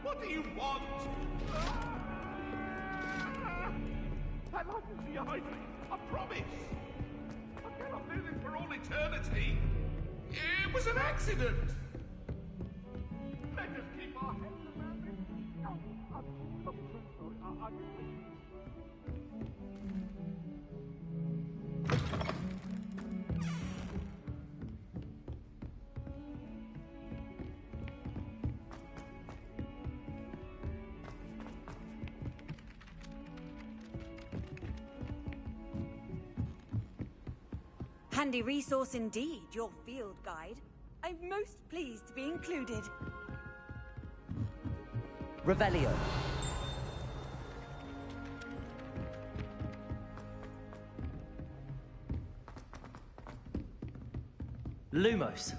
What do you want? That light is behind me. I promise. I cannot do this for all eternity. It was an accident. Let us keep our heads around it. No, I'm so sorry. Handy resource indeed, your field guide. I'm most pleased to be included. Revelio. Lumos.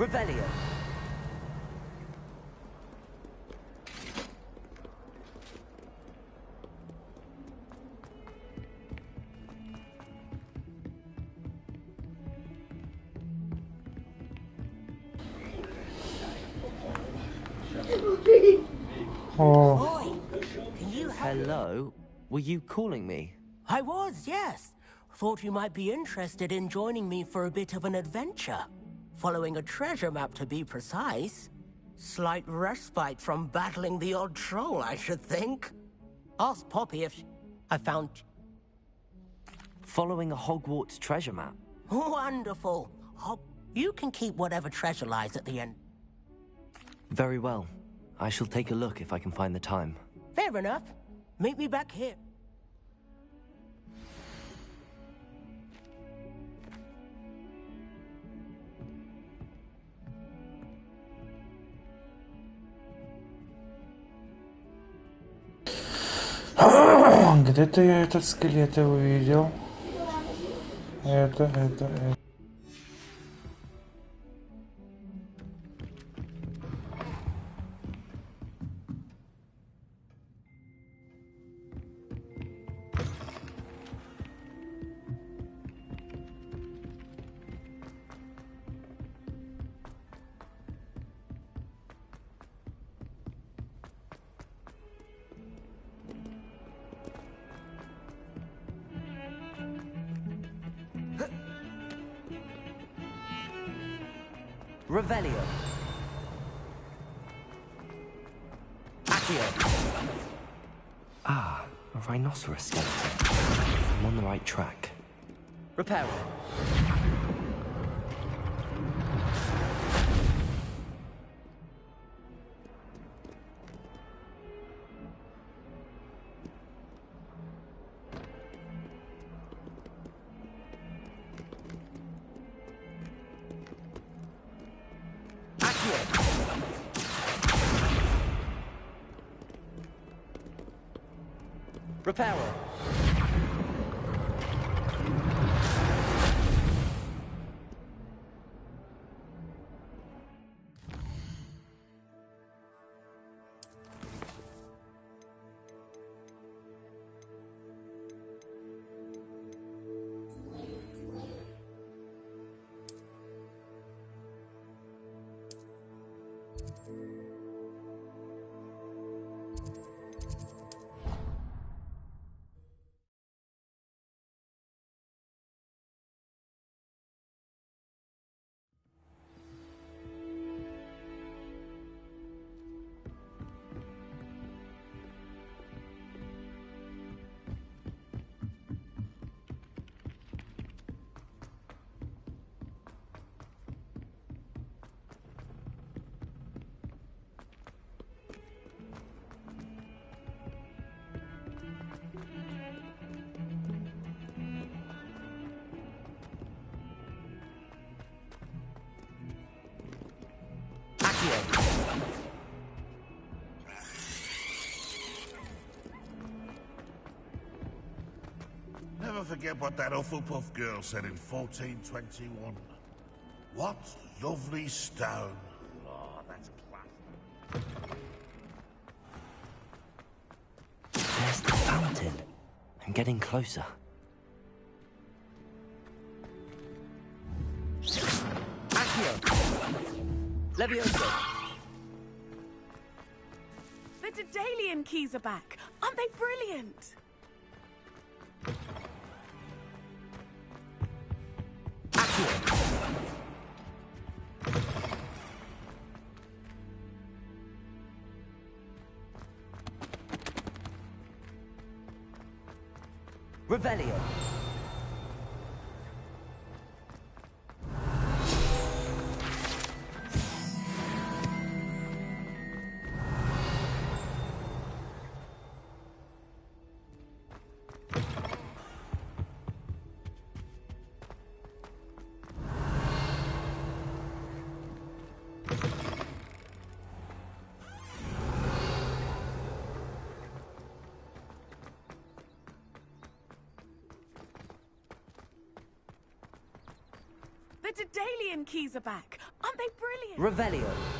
Revelio. Oh. Can you Hello? Were you calling me? I was, yes. Thought you might be interested in joining me for a bit of an adventure. Following a treasure map, to be precise. Slight respite from battling the odd troll, I should think. Ask Poppy if I found... Following a Hogwarts treasure map? Wonderful. You can keep whatever treasure lies at the end. Very well. I shall take a look if I can find the time. Fair enough. Meet me back here. Где-то я этот скелет увидел. Это. Revelio. Accio. Ah, a rhinoceros skeleton. I'm on the right track. Reparo. Reparo. never forget what that Hufflepuff girl said in 1421. What lovely stone. Oh, that's class. There's the fountain. I'm getting closer. Accio! Levioso! The Daedalian keys are back. Aren't they brilliant? Revelio. The Daedalian keys are back. Aren't they brilliant? Revelio.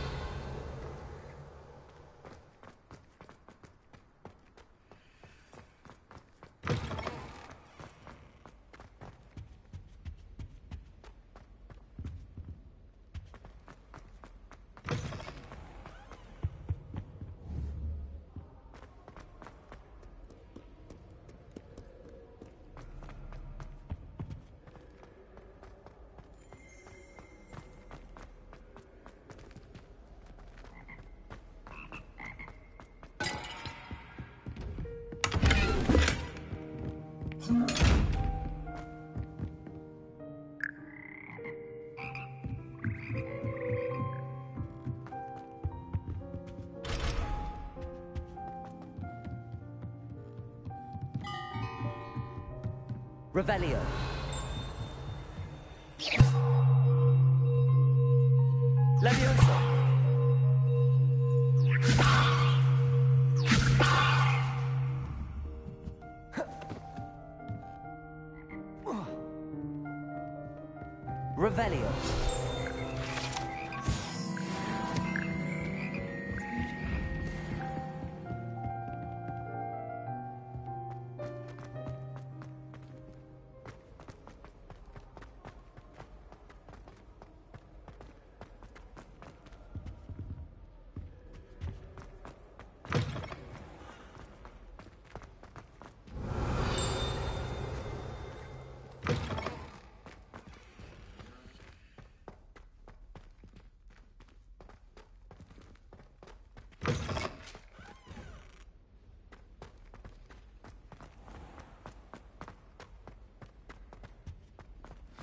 Revelio. Levioso. Revelio.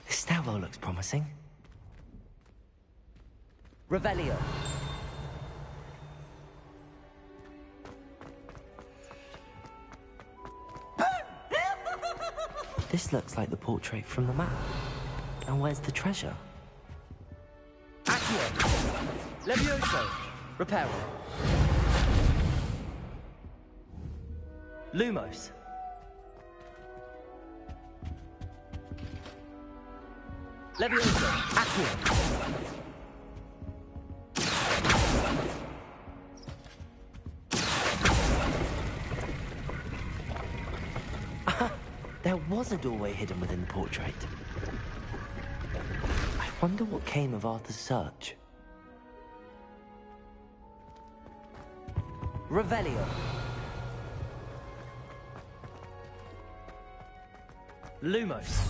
This stairwell looks promising. Revelio. This looks like the portrait from the map. And where's the treasure? Accio. Levioso. Reparo. Lumos. Levioso. Accio. There was a doorway hidden within the portrait. I wonder what came of Arthur's search. Revelio. Lumos.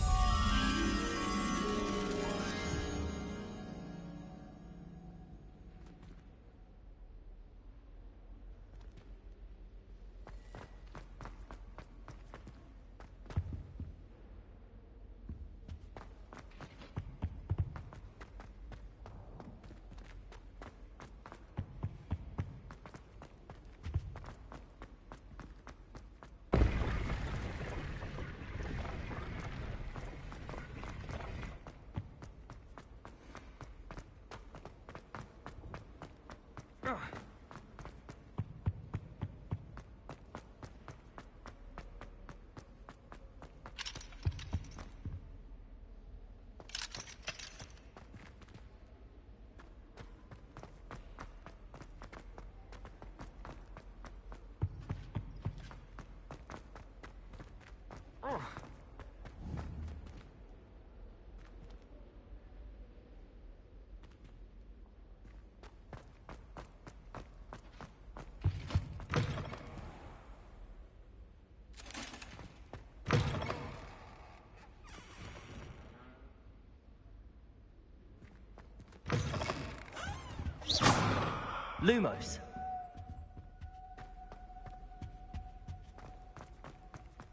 Lumos.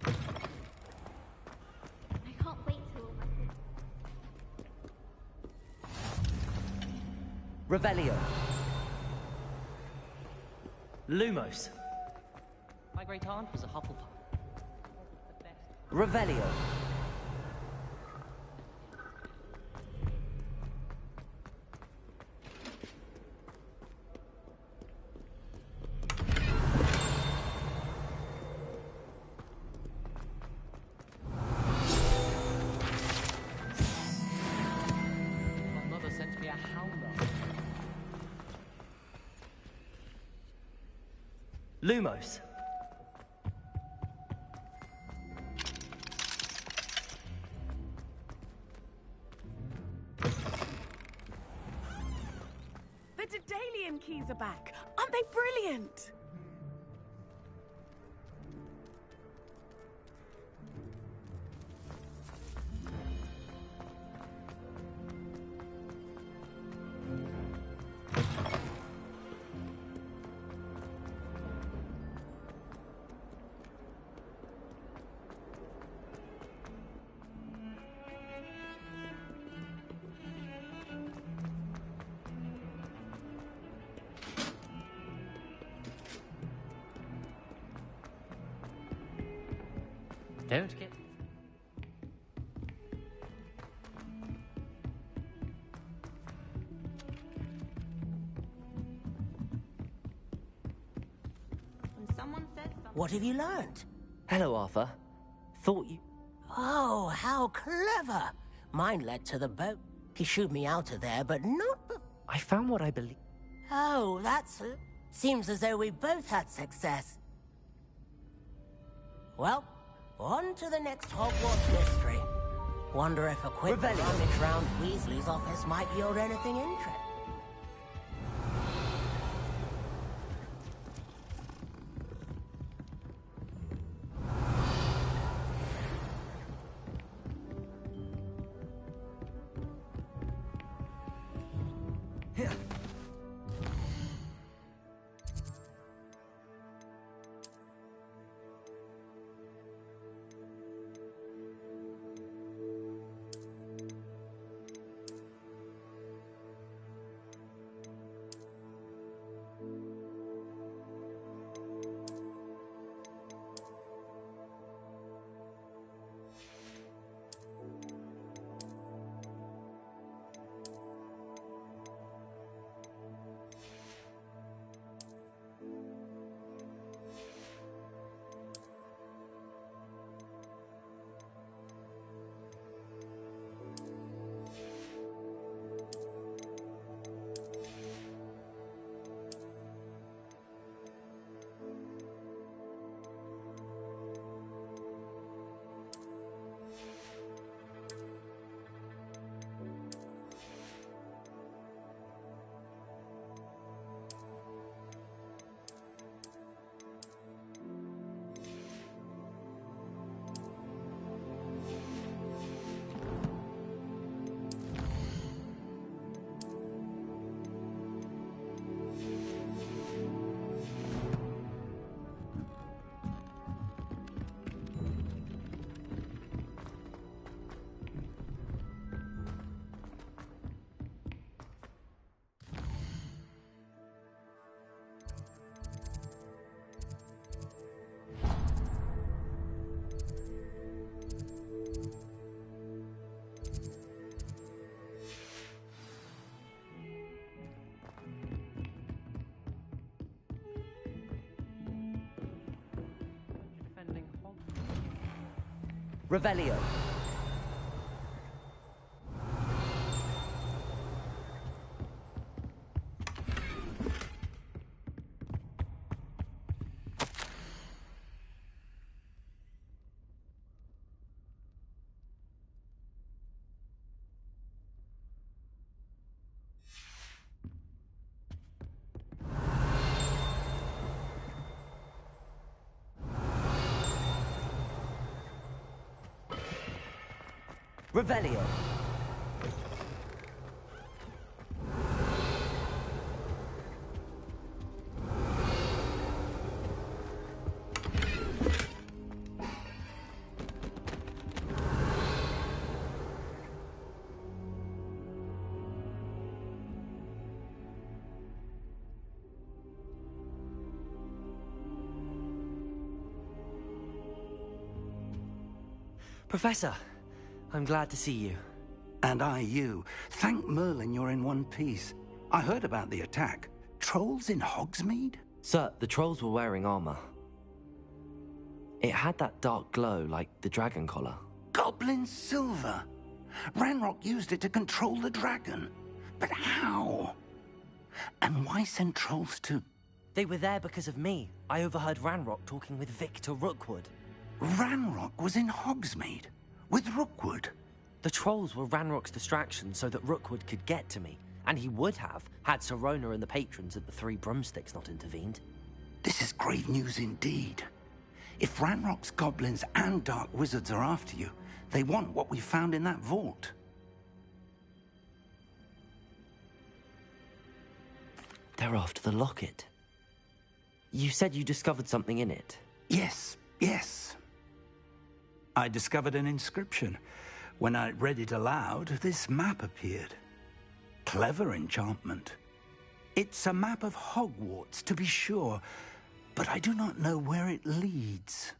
I can't wait till Revelio. Lumos. My great aunt was a Hufflepuff. Revelio. My mother sent me a howler. Lumos. The Dedalian keys are back. Aren't they brilliant? Don't get... When someone says something... What have you learned? Hello, Arthur. Thought you... Oh, how clever! Mine led to the boat. He shooed me out of there, but not... I found what I believe... Oh, that's... Seems as though we both had success. Well, on to the next Hogwarts mystery. Wonder if a quick rummage round Weasley's office might yield anything interesting. Revelio. Revelio. Professor, I'm glad to see you. And I you. Thank Merlin you're in one piece. I heard about the attack. Trolls in Hogsmeade? Sir, the trolls were wearing armor. It had that dark glow like the dragon collar. Goblin silver. Ranrock used it to control the dragon. But how? And why send trolls to... They were there because of me. I overheard Ranrock talking with Victor Rookwood. Ranrock was in Hogsmeade? With Rookwood? The trolls were Ranrock's distraction so that Rookwood could get to me. And he would have, had Sirona and the patrons at the Three Broomsticks not intervened. This is grave news indeed. If Ranrock's goblins and dark wizards are after you, they want what we found in that vault. They're after the locket. You said you discovered something in it. Yes, yes. I discovered an inscription. When I read it aloud, this map appeared. Clever enchantment. It's a map of Hogwarts, to be sure, but I do not know where it leads.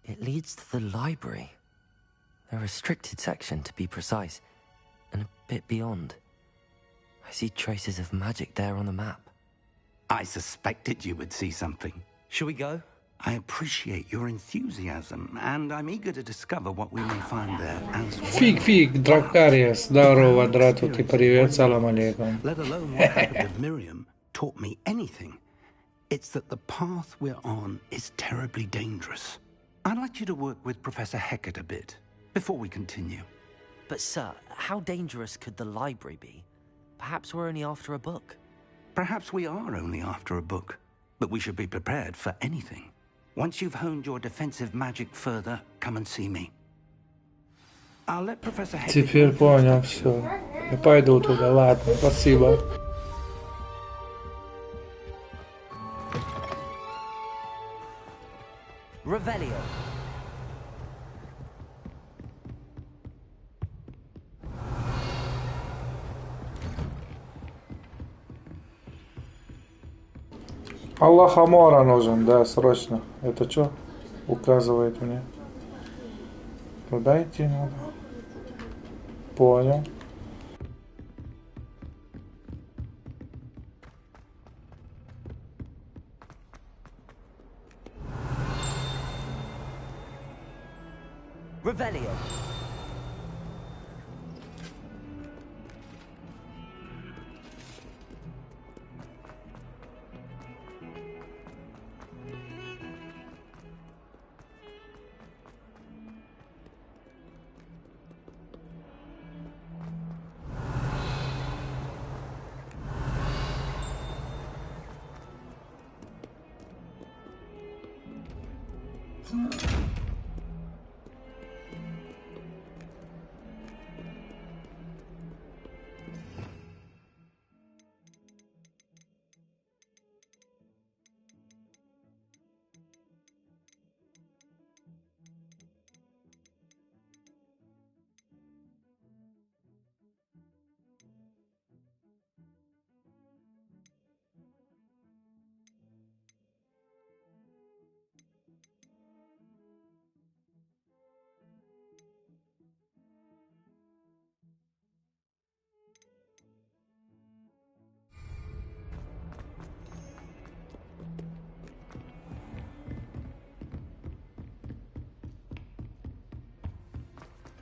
It leads to the library. A restricted section, to be precise, and a bit beyond. I see traces of magic there on the map. I suspected you would see something. Shall we go? I appreciate your enthusiasm, and I'm eager to discover what we may find there as well. Фиг, Дракария, здорово, дратути, привет, салам алейкум. Let alone what happened to Miriam taught me anything. It's that the path we're on is terribly dangerous. I'd like you to work with Professor Hecat a bit, before we continue. But sir, how dangerous could the library be? Perhaps we're only after a book. Perhaps we are only after a book, but we should be prepared for anything. Once you've honed your defensive magic further, come and see me. I'll let Professor Hecat... Теперь понял, все. Я пойду туда, ладно, спасибо. Revelio. Аллахамора нужен, да, срочно. Это что? Указывает мне. Куда идти надо? Понял. Revelio.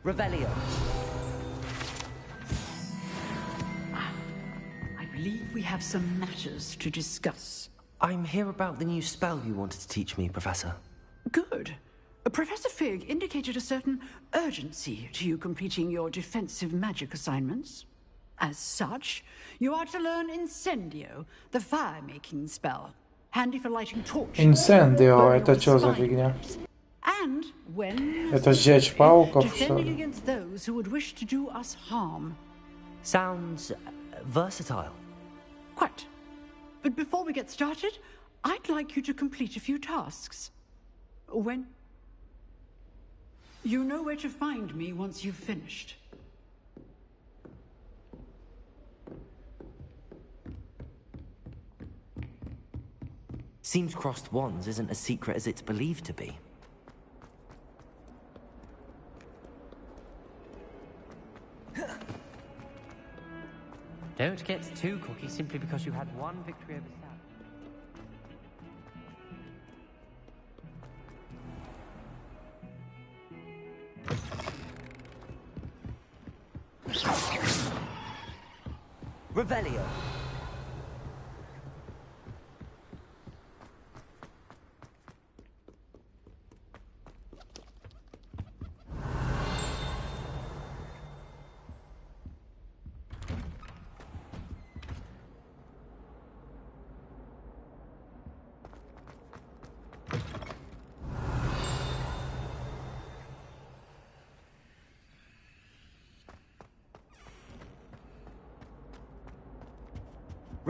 Revelio. I believe we have some matters to discuss. I'm here about the new spell you wanted to teach me, Professor. Good. Professor Fig indicated a certain urgency to you completing your defensive magic assignments. As such, you are to learn Incendio, the fire-making spell. Handy for lighting torches. Incendio, это что за фигня? And when Это сжечь пауков, что defending ли? against those who would wish to do us harm. Sounds versatile. Quite. But before we get started, I'd like you to complete a few tasks. When... You know where to find me once you've finished. Seems crossed wands isn't as secret as it's believed to be. Don't get too cocky simply because you had one victory over South. Revelio.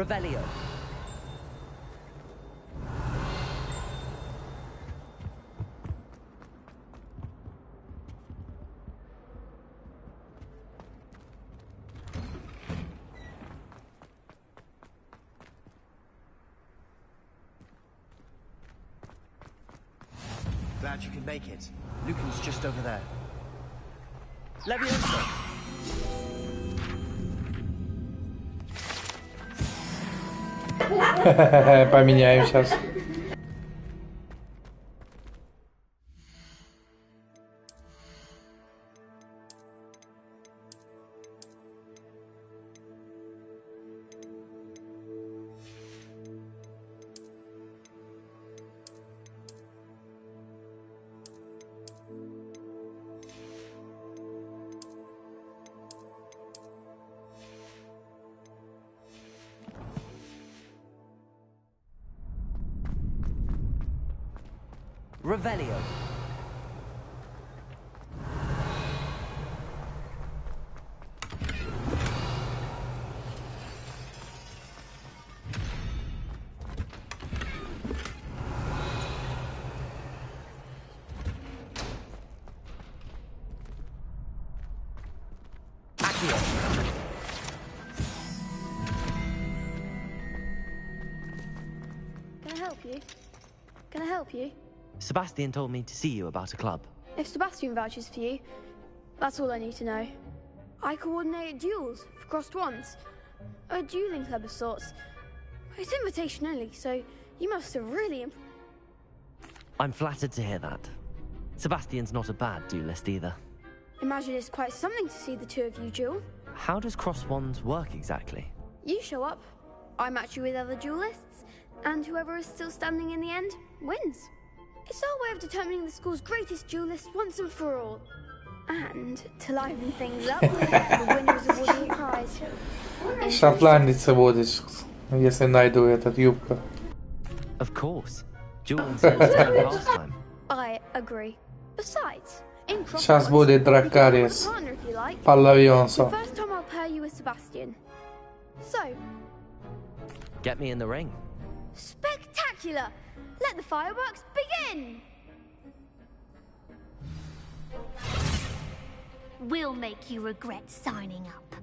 Revelio. Glad you could make it. Lucan's just over there. Leviosa! Поменяем сейчас. Revelio. Can I help you? Can I help you? Sebastian told me to see you about a club. If Sebastian vouches for you, that's all I need to know. I coordinate duels for crossed ones. A dueling club of sorts. It's invitation only, so you must have really I'm flattered to hear that. Sebastian's not a bad duelist either. Imagine it's quite something to see the two of you duel. How does cross wands work exactly? You show up, I match you with other duelists, and whoever is still standing in the end wins. It's our way of determining the school's greatest duelist once and for all. And to liven things up, the winner is awarded a prize. Шотландец будет, если найду этот юбка. Of course. Dueling's an entertaining pastime. I agree. Besides, in Сейчас будет Драккариус. Паллавионсо. First time I'll pair you with Sebastian. So, Get me in the ring. spectacular! Let the fireworks begin! We'll make you regret signing up.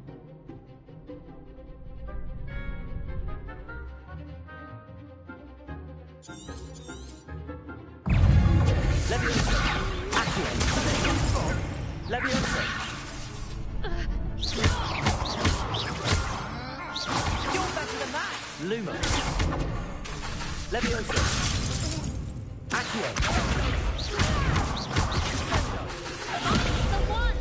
Leviosa. Accio. Leviosa. You're better than that. Luma. Leviosa. Accio. Come on.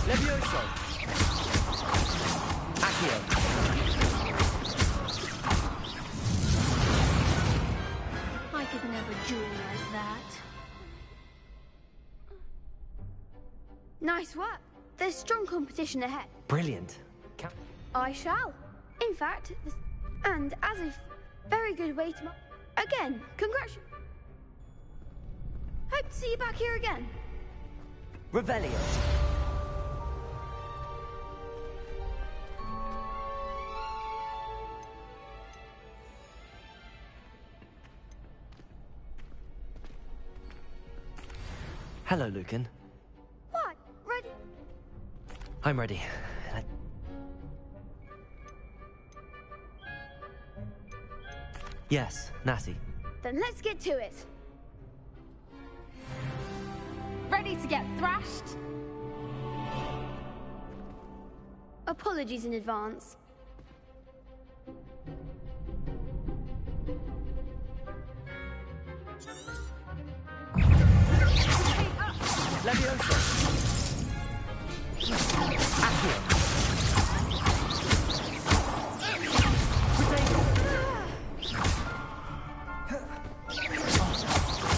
Leviosa. Accio. I could never duel like that. Nice work. There's strong competition ahead. Brilliant. I shall. In fact, and as a very good way to... Again, congratulations. Hope to see you back here again. Revelio. Hello, Lucan. What? Ready? I'm ready. Yes, Natty. Then let's get to it. Ready to get thrashed? Apologies in advance. Leviosa! Accio!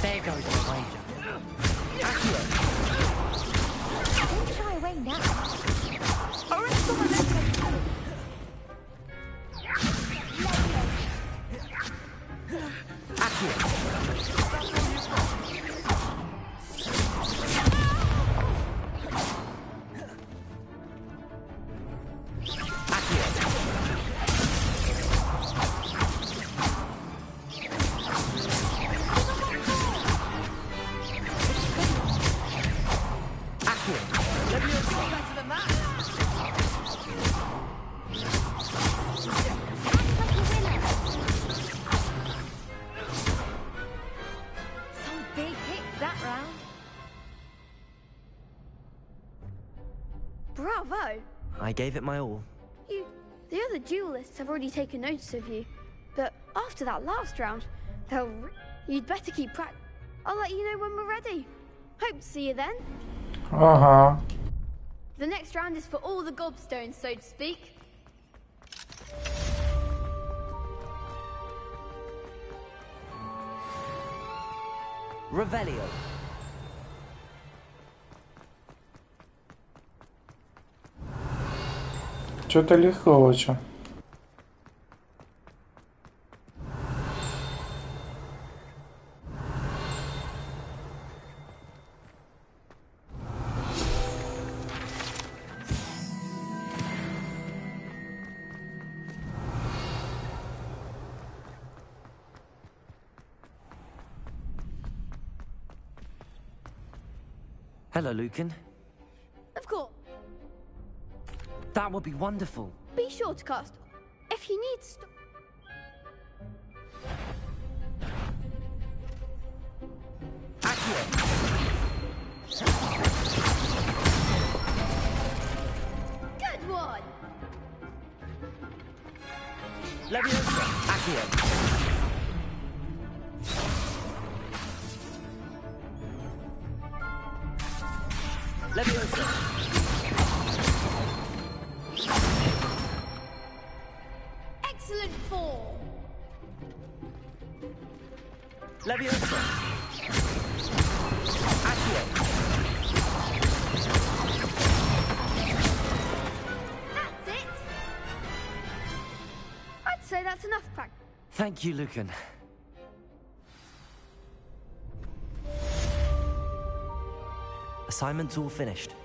There goes the wager. Accio! Don't shy away now. Bravo! I gave it my all. The other duelists have already taken notice of you, but after that last round, you'd better keep practice. I'll let you know when we're ready. Hope to see you then. Ага. The next round is for all the gobstones, so to speak. Revelio. Что-то легко очень. Hello, Lucan. Of course. That would be wonderful. Be sure to cast. If you need Good one. Leviosa. Accio. Leviosa. Excellent form. Leviosa. Accio. That's it. I'd say that's enough practice. Thank you, Lucan. Assignment's all finished.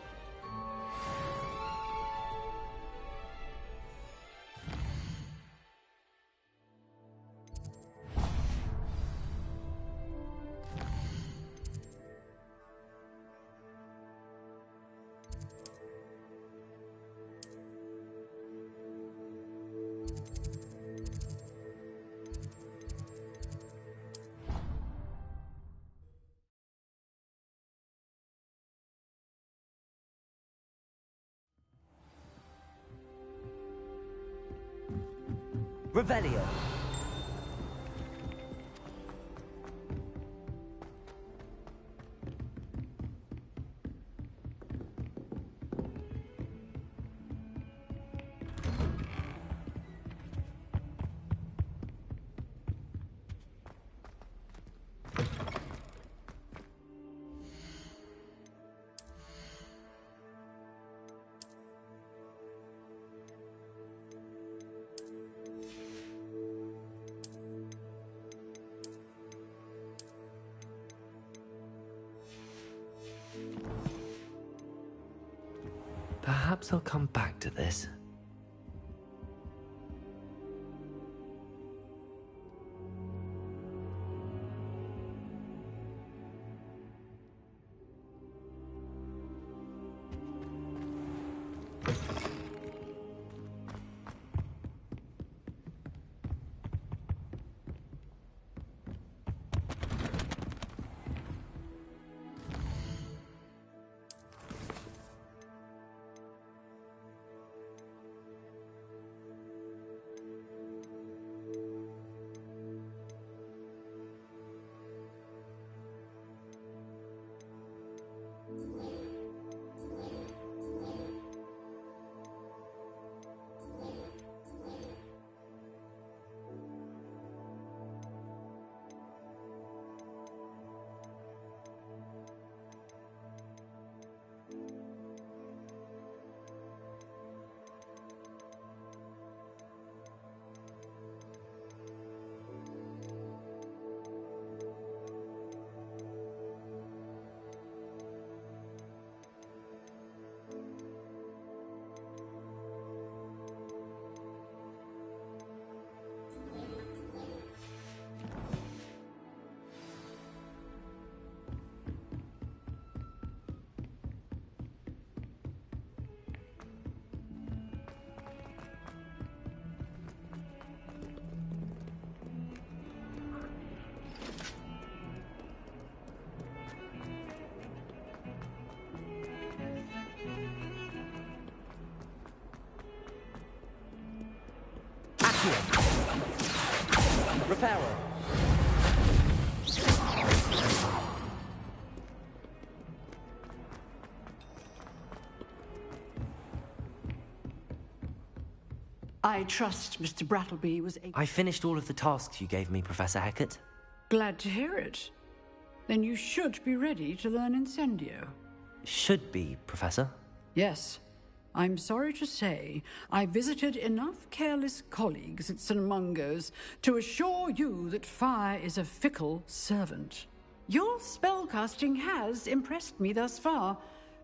Revelio. Perhaps I'll come back to this. Accio. Reparo. I trust Mr. Brattleby was able... I finished all of the tasks you gave me, Professor Hecat. Glad to hear it. Then you should be ready to learn Incendio. Should be, Professor. Yes. I'm sorry to say, I visited enough careless colleagues at St. Mungo's to assure you that fire is a fickle servant. Your spellcasting has impressed me thus far,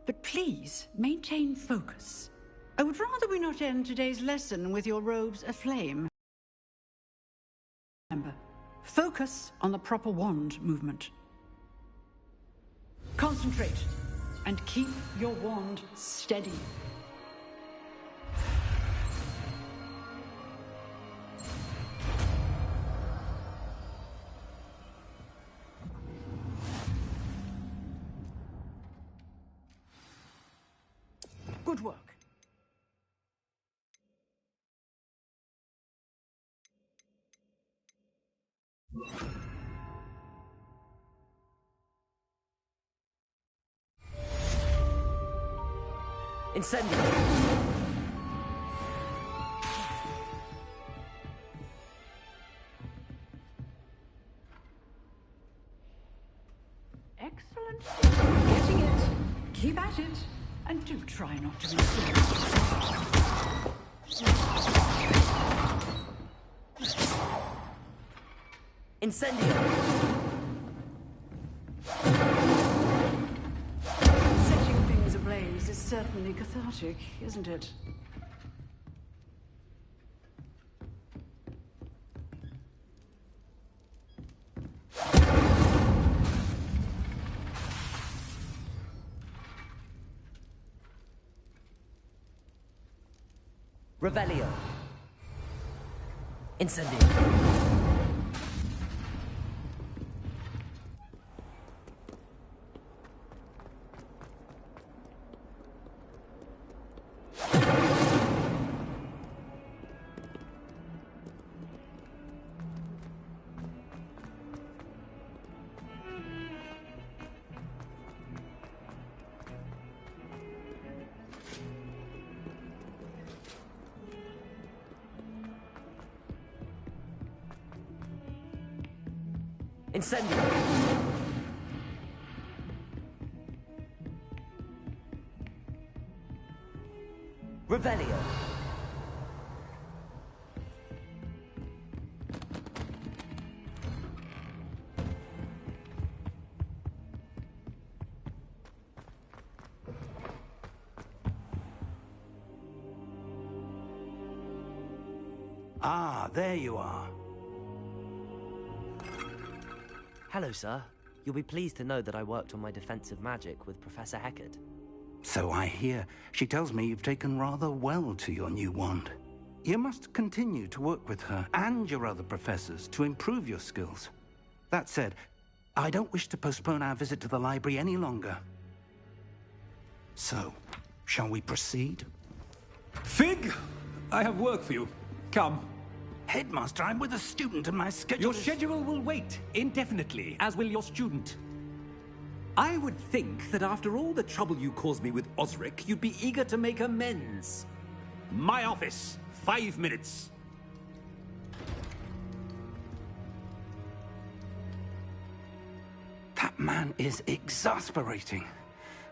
but please maintain focus. I would rather we not end today's lesson with your robes aflame. Remember, focus on the proper wand movement. Concentrate and keep your wand steady. Good work. Incendio. Excellent. Getting it. Keep at it. And do try not to insult. Incendio. Setting things ablaze is certainly cathartic, isn't it? Revelio. Incendio. Incendio. Revelio. Ah, there you are. Hello, sir. You'll be pleased to know that I worked on my defensive magic with Professor Hecat. So I hear. She tells me you've taken rather well to your new wand. You must continue to work with her and your other professors to improve your skills. That said, I don't wish to postpone our visit to the library any longer. So, shall we proceed? Fig! I have work for you. Come. Headmaster, I'm with a student and my schedule Your schedule will wait indefinitely, as will your student. I would think that after all the trouble you caused me with Osric, you'd be eager to make amends. My office, 5 minutes. That man is exasperating.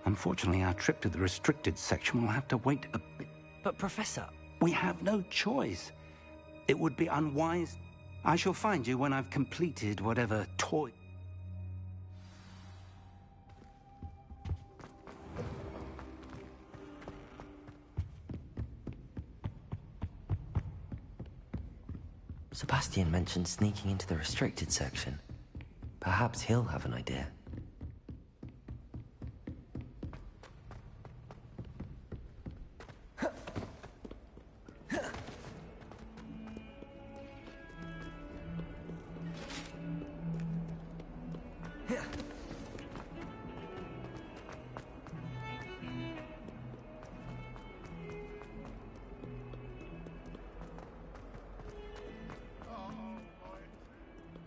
Unfortunately, our trip to the restricted section will have to wait a bit. But, Professor... We have no choice. It would be unwise. I shall find you when I've completed whatever toy... Sebastian mentioned sneaking into the restricted section. Perhaps he'll have an idea.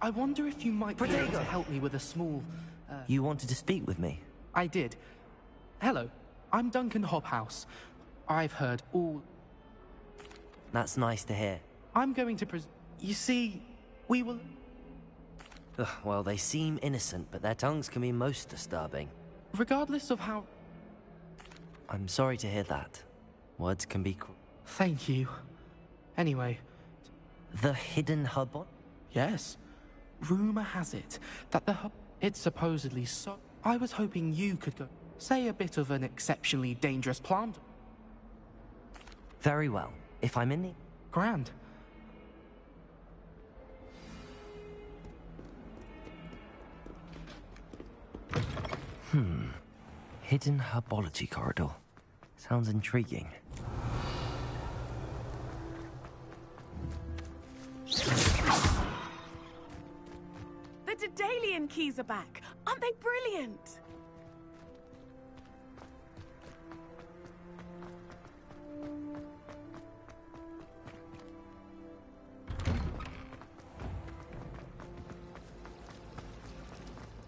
I wonder if you might be able to help me with a small... You wanted to speak with me? I did. Hello, I'm Duncan Hobhouse. I've heard all... That's nice to hear. I'm going to You see, we will... Ugh, well, they seem innocent, but their tongues can be most disturbing. Regardless of how... I'm sorry to hear that. Words can be... Thank you. Anyway... The hidden hub? Yes. Rumor has it that the hub... It's supposedly so... I was hoping you could go... Say a bit of an exceptionally dangerous plant. Very well. If I'm in the... Grand. Hidden herbology corridor. Sounds intriguing. The Dedalian keys are back. Aren't they brilliant?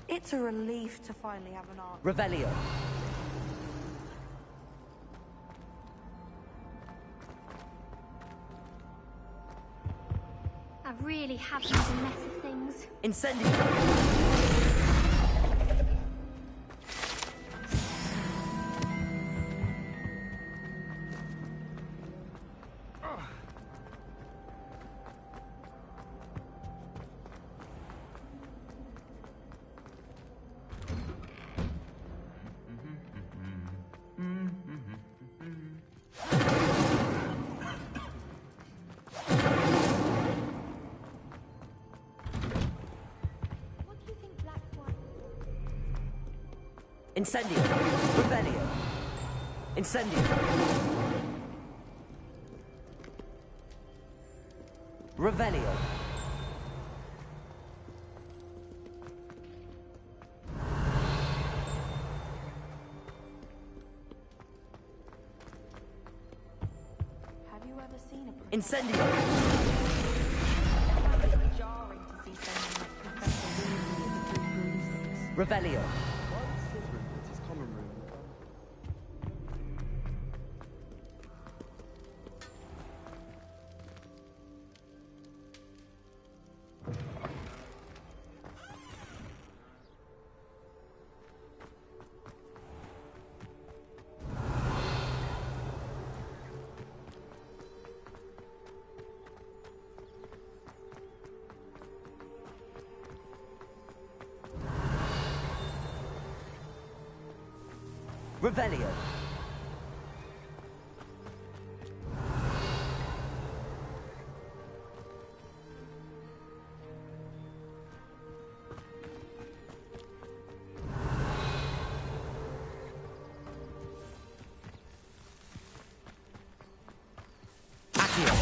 It's a relief to finally have an art. Revelio. I really have made a mess of things. Incendio. Incendio. Revelio. Incendio. Revelio. Have you ever seen a... Incendio. It's jarring to see someone like Professor Weasley at the Three Broomsticks. Revelio. Revelio. Accio.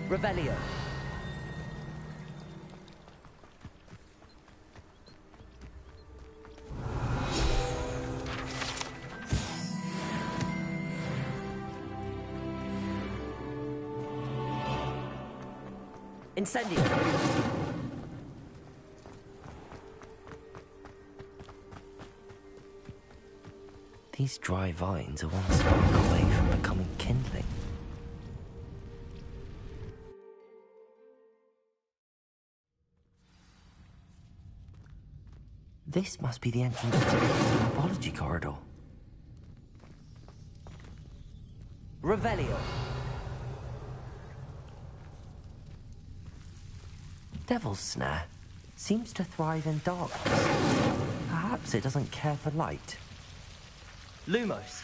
Revelio. Incendio. These dry vines are one spark away from becoming kindling. This must be the entrance to the herbology corridor. Revelio. Devil's Snare seems to thrive in darkness. Perhaps it doesn't care for light. Lumos.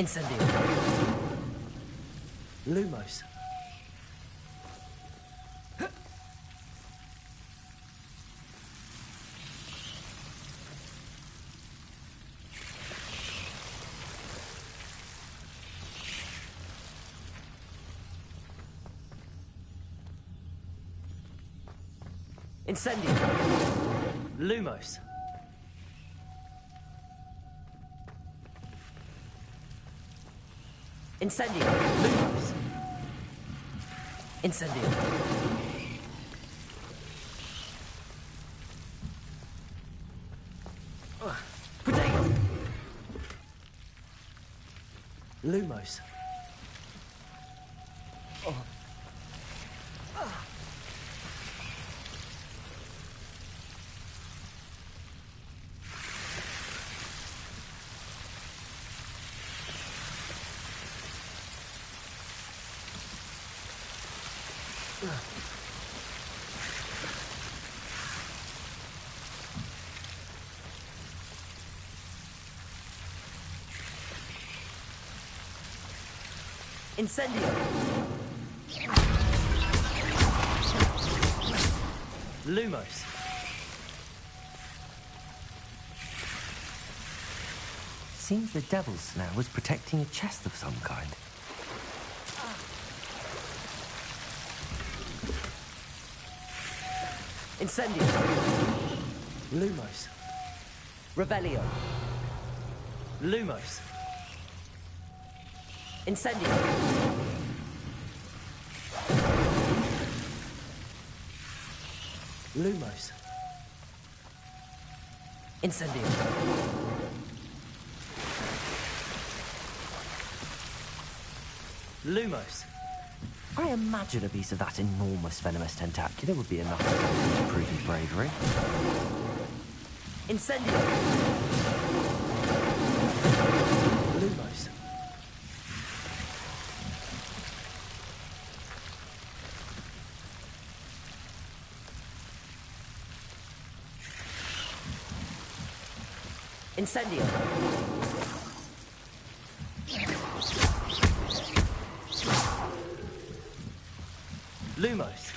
Incendio. Lumos. Incendio. Lumos. Incendio. Lumos. Incendio. Potato. Lumos. Oh. Incendio. Lumos. Seems the devil's snare was protecting a chest of some kind. Incendio. Lumos. Revelio. Lumos. Incendio. Lumos. Incendio. Lumos. I imagine a piece of that enormous venomous tentacula would be enough to prove his bravery. Incendio. Lumos. Incendio. Lumos.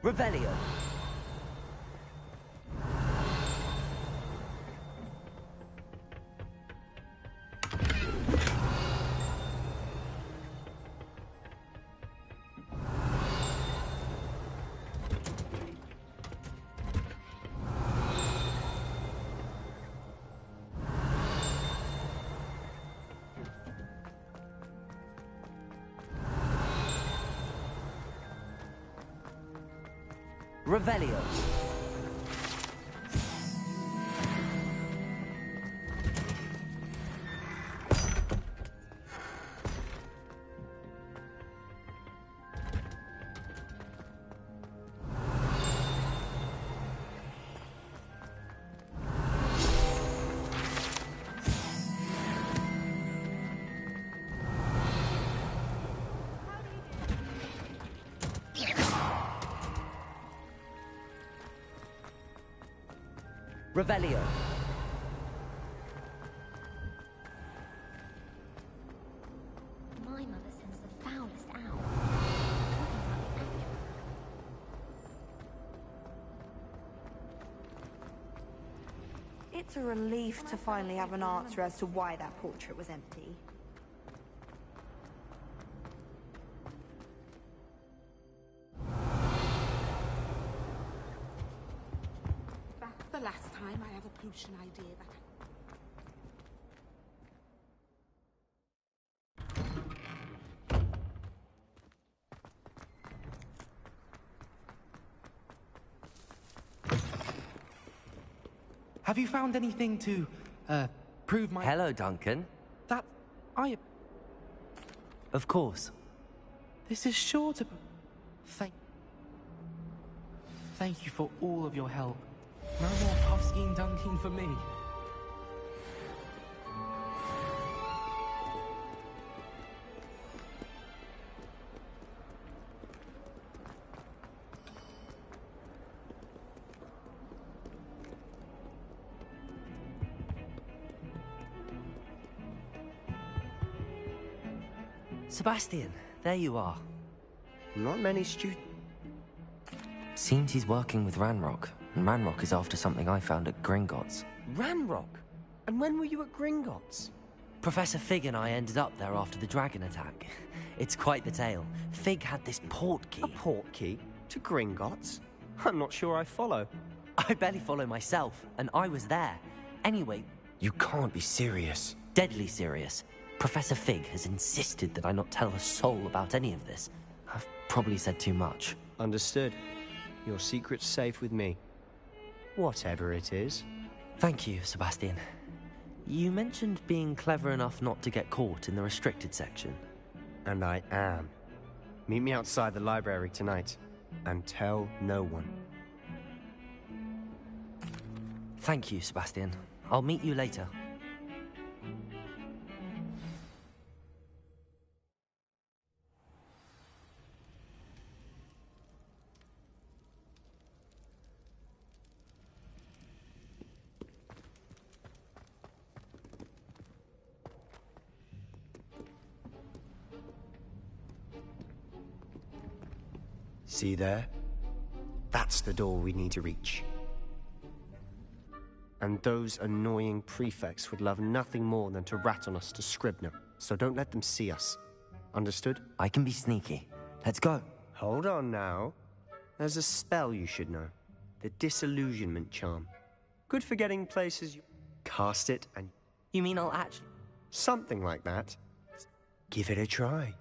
Revelio. Revelio. Revelio. My mother sends the foulest out. It's a relief to finally have an answer as to why that portrait was empty. That's the last time I have a potion idea back. Have you found anything to, prove my... Hello, Duncan. That... I... Of course. This is sure to... Thank you for all of your help. No more puff-skiing dunking for me. Sebastian, there you are. Not many students. Seems he's working with Ranrock, and Ranrock is after something I found at Gringotts. Ranrock? And when were you at Gringotts? Professor Fig and I ended up there after the dragon attack. It's quite the tale. Fig had this port key. A port key? To Gringotts? I'm not sure I follow. I barely follow myself, and I was there. Anyway... You can't be serious. Deadly serious. Professor Fig has insisted that I not tell a soul about any of this. I've probably said too much. Understood. Your secret's safe with me. Whatever it is. Thank you, Sebastian. You mentioned being clever enough not to get caught in the restricted section. And I am. Meet me outside the library tonight. And tell no one. Thank you, Sebastian. I'll meet you later. See there? That's the door we need to reach. And those annoying prefects would love nothing more than to rat on us to Scribner, so don't let them see us. Understood? I can be sneaky. Let's go. Hold on now. There's a spell you should know. The Disillusionment Charm. Good for getting places you... Cast it and... You mean I'll actually... Something like that. Give it a try.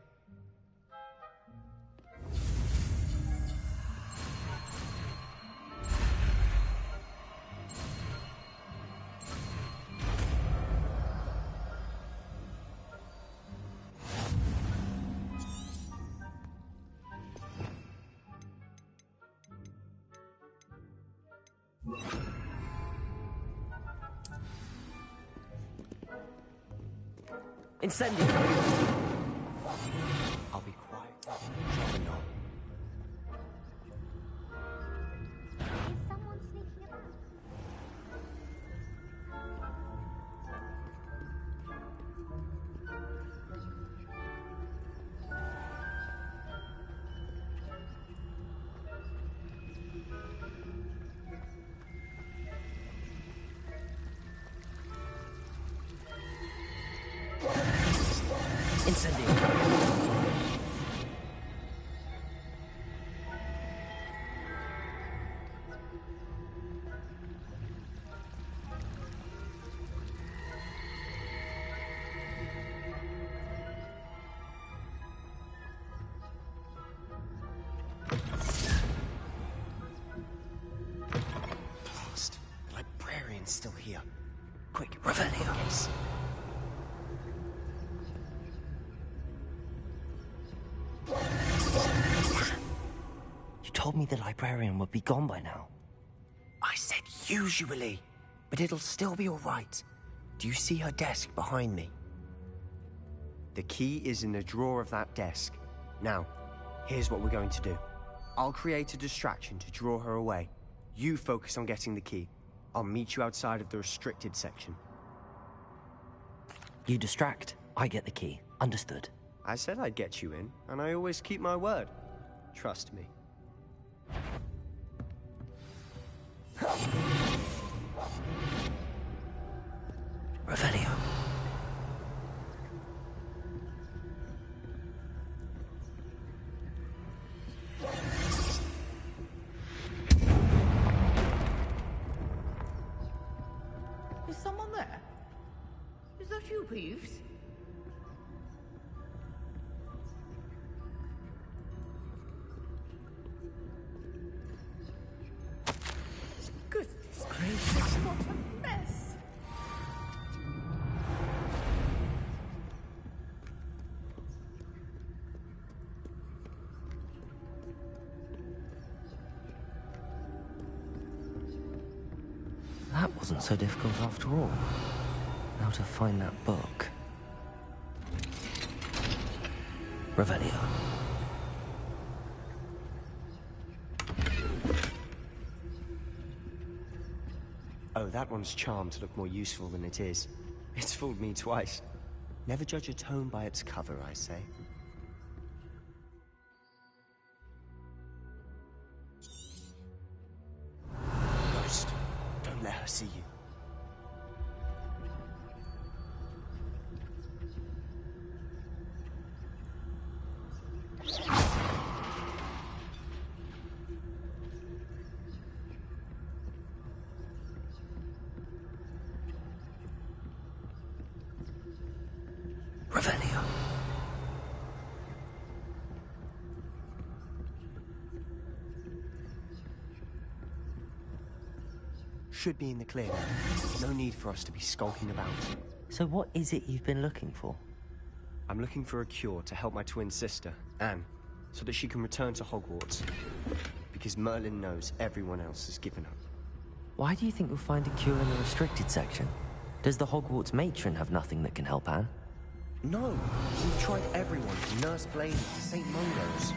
Incendio! I'll be quiet. Drop a knob. Is someone sneaking about? Incendio! Blast. The librarian's still here. Quick, Revelio! Yes. You told me the librarian would be gone by now. I said usually, but it'll still be all right. Do you see her desk behind me? The key is in the drawer of that desk. Now, here's what we're going to do. I'll create a distraction to draw her away. You focus on getting the key. I'll meet you outside of the restricted section. You distract, I get the key. Understood. I said I'd get you in, and I always keep my word. Trust me. Revelio. Is someone there? Is that you, Peeves? Goodness gracious, what a That wasn't so difficult after all. How to find that book. Revelio. Oh, that one's charmed to look more useful than it is. It's fooled me twice. Never judge a tome by its cover, I say. Ghost, don't let her see you. Revelio. Should be in the clear. No need for us to be skulking about. So what is it you've been looking for? I'm looking for a cure to help my twin sister, Anne, so that she can return to Hogwarts. Because Merlin knows everyone else has given up. Why do you think you'll find a cure in the restricted section? Does the Hogwarts matron have nothing that can help Anne? No, we've tried everyone from Nurse Blaine to St. Mungo's.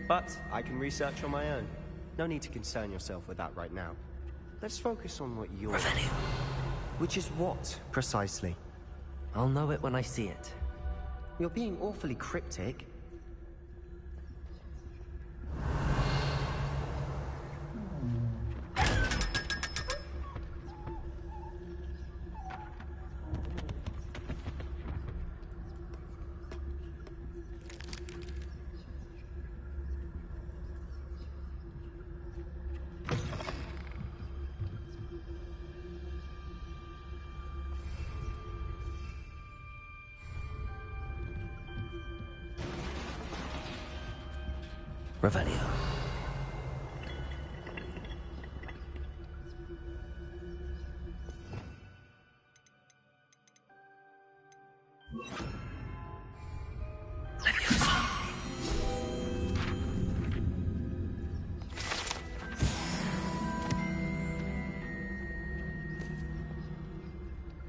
But I can research on my own. No need to concern yourself with that right now. Let's focus on what you're... Revelio. Which is what, precisely? I'll know it when I see it. You're being awfully cryptic. Revelio.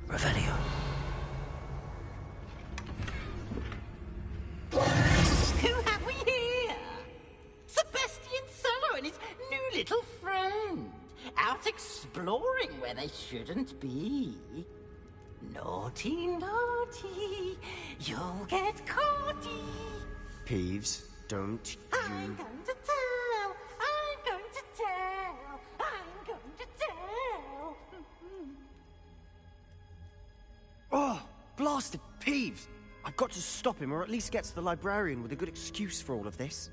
Revelio. Who have we here? Sebastian Solo and his new little friend. Out exploring where they shouldn't be. Naughty, naughty. You'll get caughty. Peeves, don't I'm going to tell. I'm going to tell. I'm going to tell. Oh, blasted Peeves! I've got to stop him, or at least get to the librarian with a good excuse for all of this.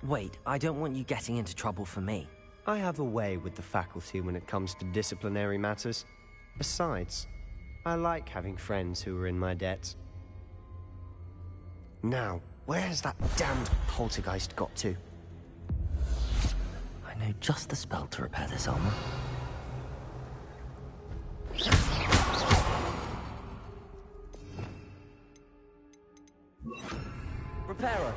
Wait, I don't want you getting into trouble for me. I have a way with the faculty when it comes to disciplinary matters. Besides, I like having friends who are in my debt. Now, where's that damned poltergeist got to? I know just the spell to repair this armor. Repairer!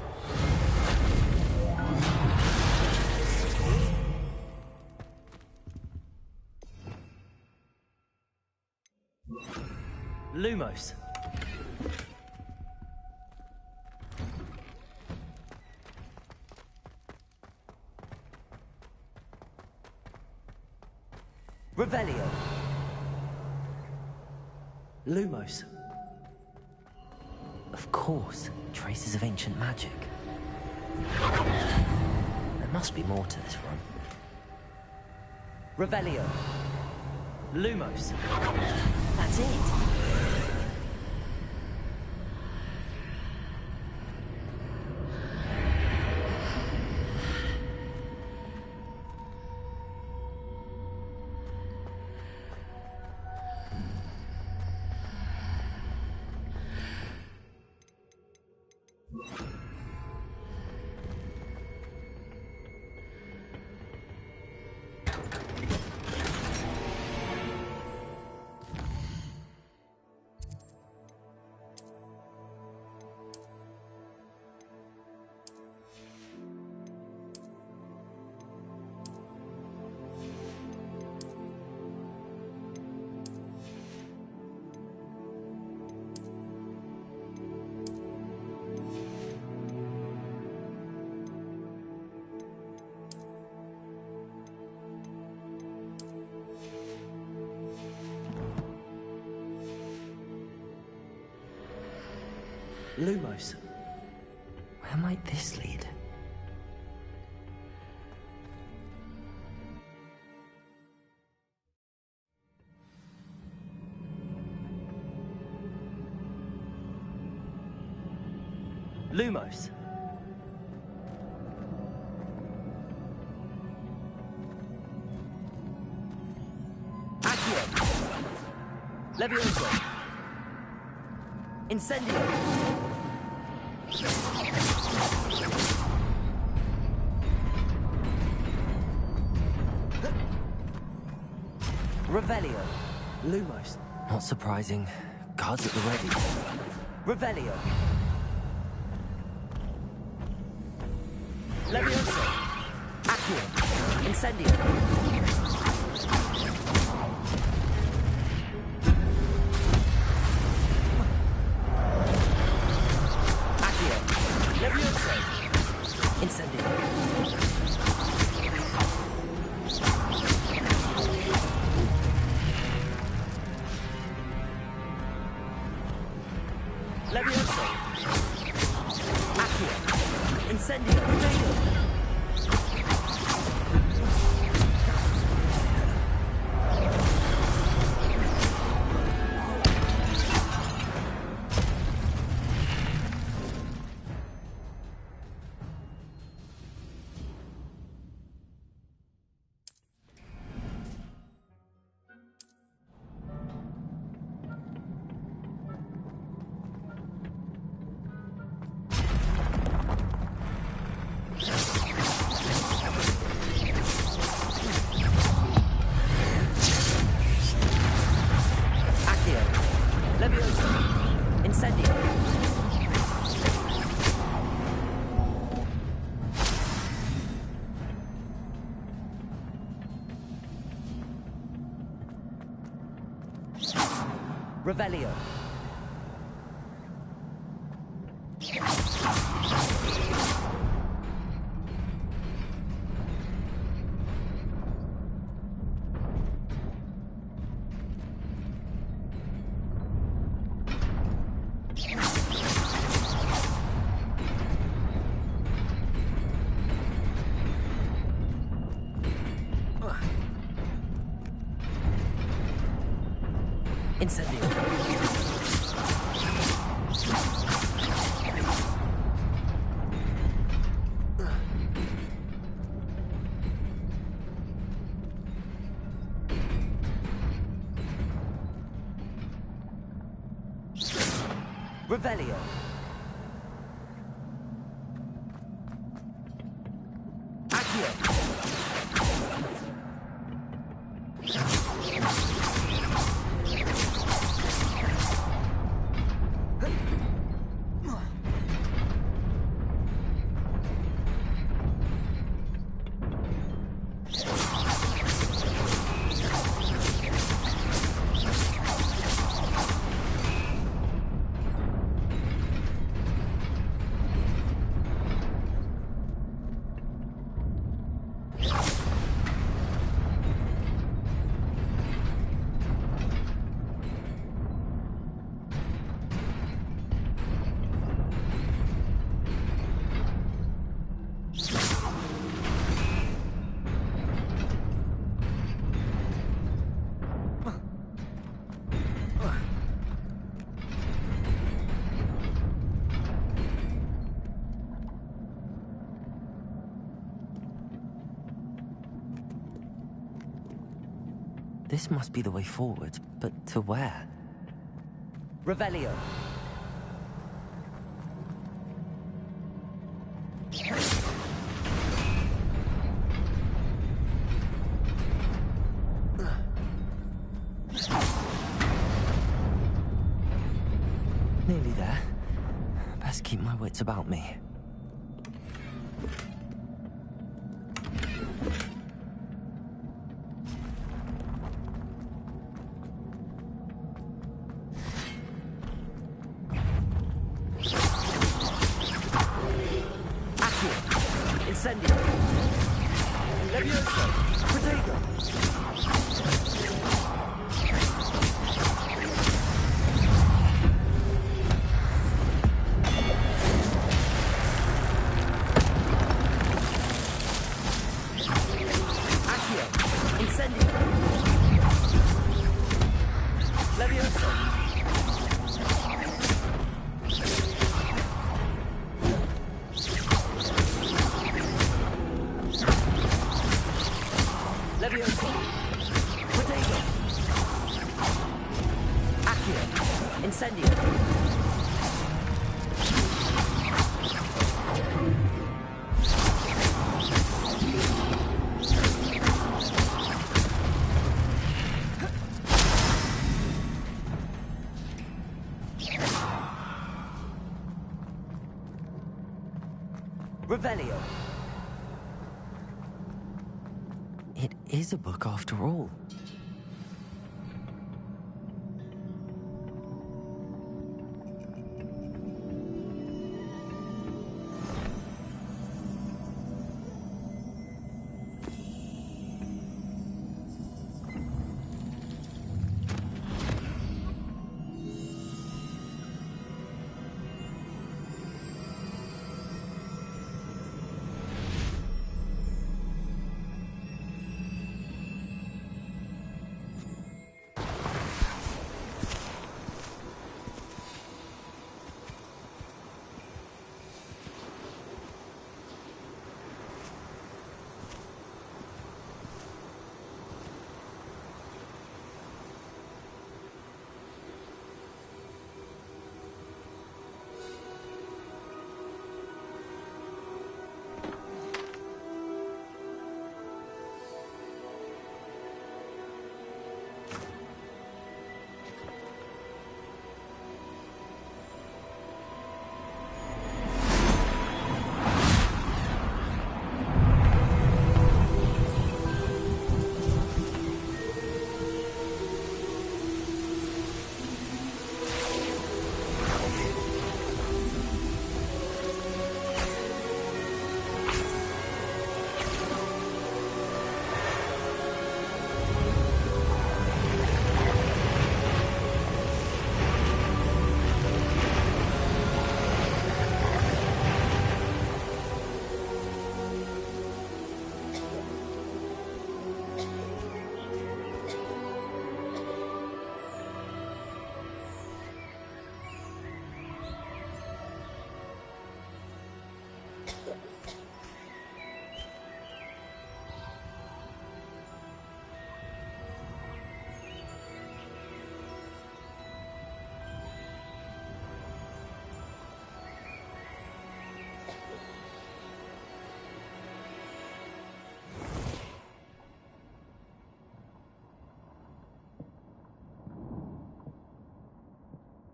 Lumos. Revelio. Lumos. Of course, traces of ancient magic. There must be more to this run. Revelio. Lumos. That's it. Lumos. Where might this lead? Lumos. Accio. Levioso. Incendio. Revelio. Lumos. Not surprising. Guards at the ready. Revelio. Levioso. Accio. Incendio. Accio. Levioso. Incendio. Levioso. Accio. Incendio. Potato. Revelio. Incendio. Revelio. Accio. This must be the way forward, but to where? Revelio. Nearly there. Best keep my wits about me. Incendio. Levioso. Potato. Incendio. Revelio. It is a book after all.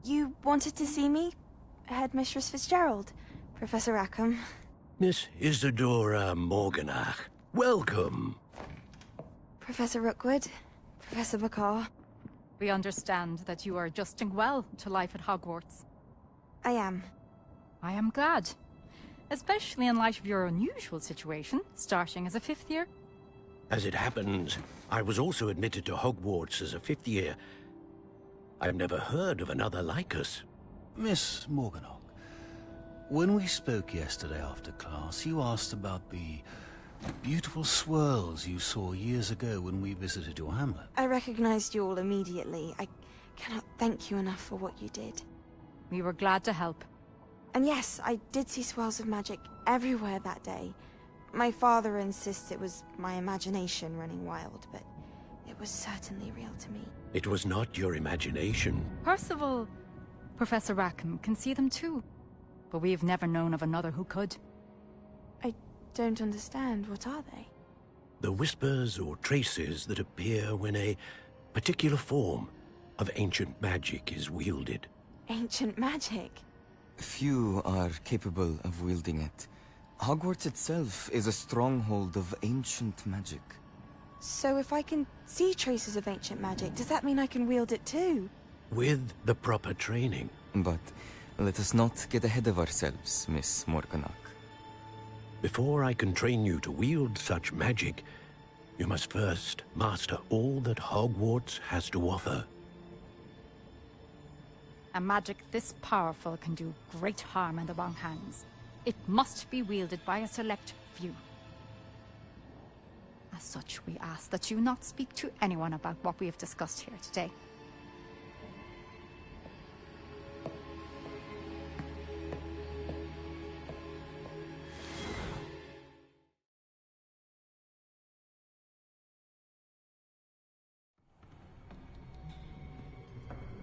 You wanted to see me? Headmistress Fitzgerald, Professor Rackham. Miss Isadora Morganach, welcome. Professor Rookwood, Professor Bakar. We understand that you are adjusting well to life at Hogwarts. I am. I am glad. Especially in light of your unusual situation, starting as a 5th year. As it happens, I was also admitted to Hogwarts as a 5th year. I've never heard of another like us. Miss Morganach, when we spoke yesterday after class, you asked about the beautiful swirls you saw years ago when we visited your hamlet. I recognized you all immediately. I cannot thank you enough for what you did. We were glad to help. And yes, I did see swirls of magic everywhere that day. My father insists it was my imagination running wild, but it was certainly real to me. It was not your imagination. Percival, Professor Rackham can see them too. But we've never known of another who could. I don't understand. What are they? The whispers or traces that appear when a particular form of ancient magic is wielded. Ancient magic? Few are capable of wielding it. Hogwarts itself is a stronghold of ancient magic. So if I can see traces of ancient magic, does that mean I can wield it too? With the proper training. But let us not get ahead of ourselves, Miss Morganach. Before I can train you to wield such magic, you must first master all that Hogwarts has to offer. A magic this powerful can do great harm in the wrong hands. It must be wielded by a select few. As such, we ask that you not speak to anyone about what we have discussed here today.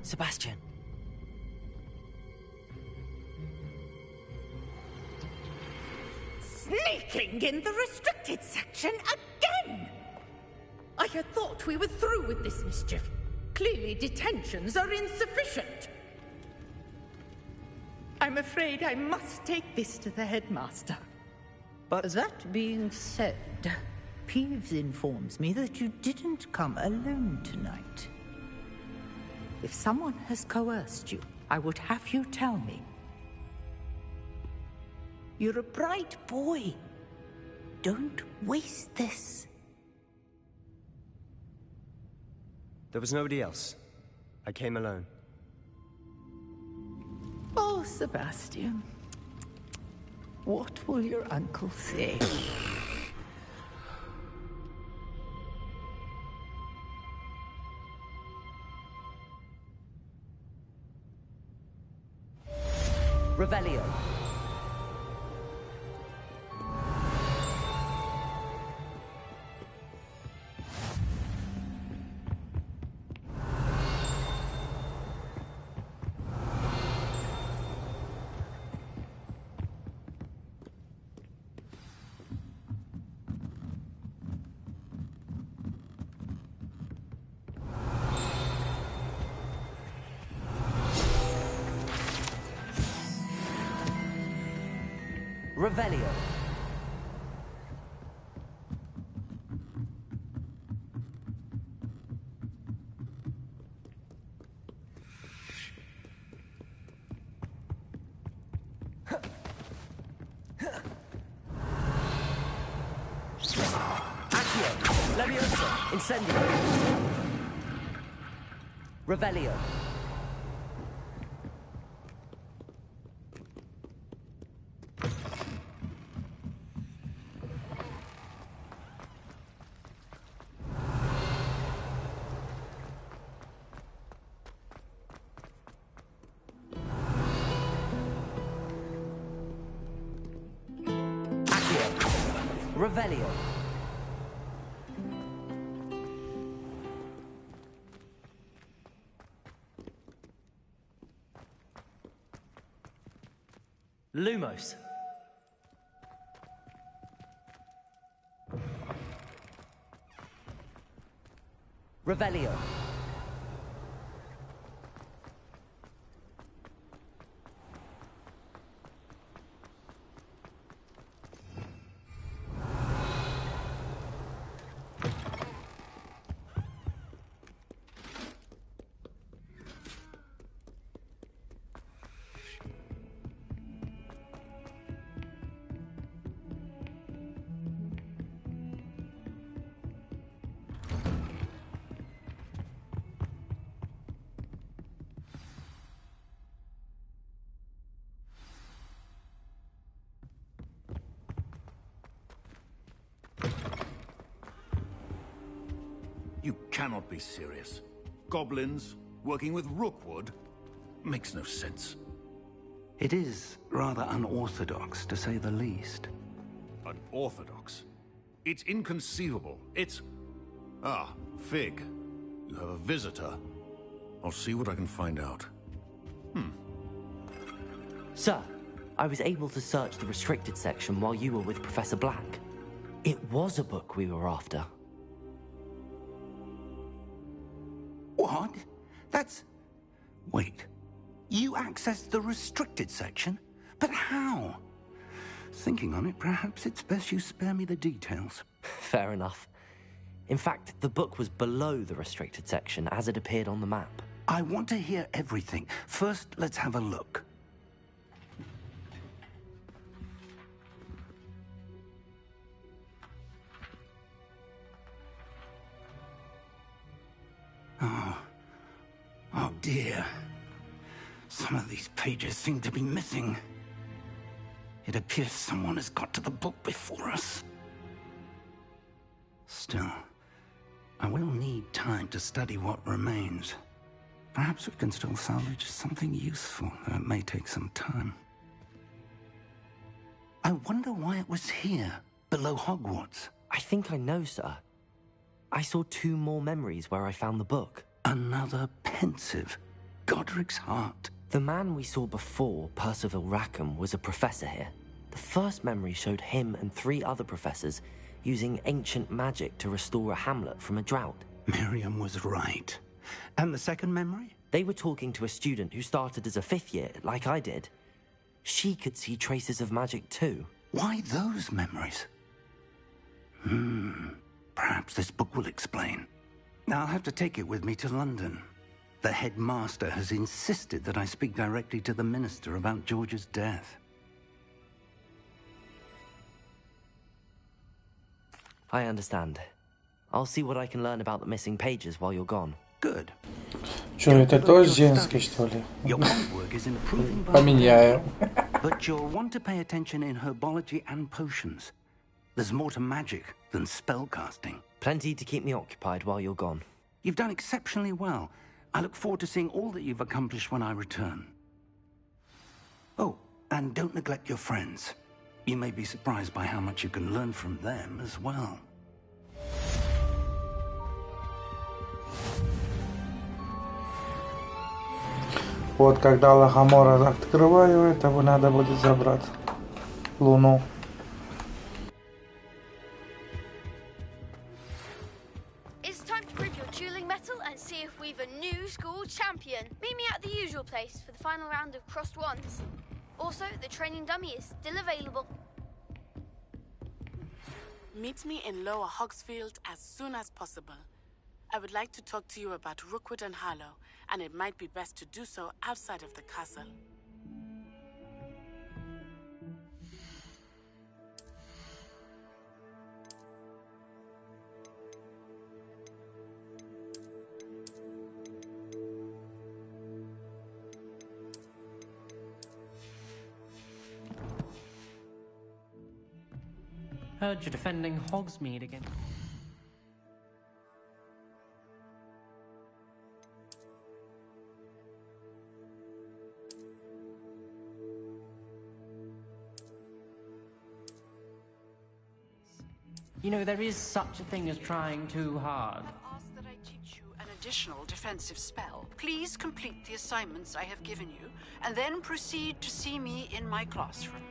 Sebastian, Sneaking in the restricted section again! I had thought we were through with this mischief. Clearly detentions are insufficient. I'm afraid I must take this to the headmaster. But that being said, Peeves informs me that you didn't come alone tonight. If someone has coerced you, I would have you tell me. You're a bright boy. Don't waste this. There was nobody else. I came alone. Oh, Sebastian. What will your uncle say? Revelio. Revelio. Accio. Leviosa. Incendio. Revelio. Revelio. Lumos. Revelio. You cannot be serious. Goblins working with Rookwood? Makes no sense. It is rather unorthodox, to say the least. Unorthodox? It's inconceivable. It's... Ah, Fig. You have a visitor. I'll see what I can find out. Sir, I was able to search the restricted section while you were with Professor Black. It was a book we were after. What? That's... Wait. You accessed the restricted section? But how? Thinking on it, perhaps it's best you spare me the details. Fair enough. In fact, the book was below the restricted section as it appeared on the map. I want to hear everything. First, let's have a look. Oh dear. Some of these pages seem to be missing. It appears someone has got to the book before us. Still, I will need time to study what remains. Perhaps we can still salvage something useful, though it may take some time. I wonder why it was here, below Hogwarts. I think I know, sir. I saw 2 more memories where I found the book. Another pensive. Godric's heart. The man we saw before, Percival Rackham, was a professor here. The first memory showed him and 3 other professors using ancient magic to restore a hamlet from a drought. Miriam was right. And the second memory? They were talking to a student who started as a 5th year, like I did. She could see traces of magic too. Why those memories? Perhaps this book will explain. I'll have to take it with me to London. The headmaster has insisted that I speak directly to the minister about George's death. I understand. I'll see what I can learn about the missing pages while you're gone. Good. Чё, это тоже женский, что ли? Поменяю. But you'll want to pay attention in herbology and potions. There's more to magic than spellcasting. Plenty to keep me occupied while you're gone. You've done exceptionally well. I look forward to seeing all that you've accomplished when I return. Oh, and don't neglect your friends. You may be surprised by how much you can learn from them as well. Вот когда Лохомора открываю, этого надо будет забрать. Луну. It's time to prove your dueling mettle and see if we've a new school champion. Meet me at the usual place for the final round of crossed wands. Also, the training dummy is still available. Meet me in Lower Hogsfield as soon as possible. I would like to talk to you about Rookwood and Harlow, and it might be best to do so outside of the castle. Heard you're defending Hogsmeade again. You know, there is such a thing as trying too hard. I've asked that I teach you an additional defensive spell. Please complete the assignments I have given you, and then proceed to see me in my classroom.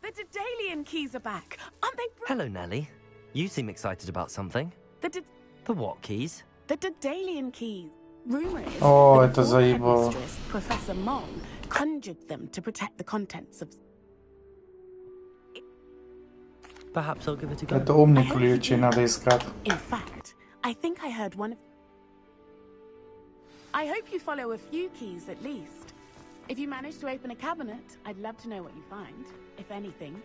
The Dedalian keys are back. Aren't they Hello, Nellie. You seem excited about something. The what keys? The Dedalian keys. Rumor is О, that это the former заебало. headmistress, Professor Mong, conjured them to protect the contents of... Perhaps I'll give it a go. Это умный ключ, и надо искать. In fact, I think I heard one of... I hope you follow a few keys at least. If you manage to open a cabinet, I'd love to know what you find, if anything.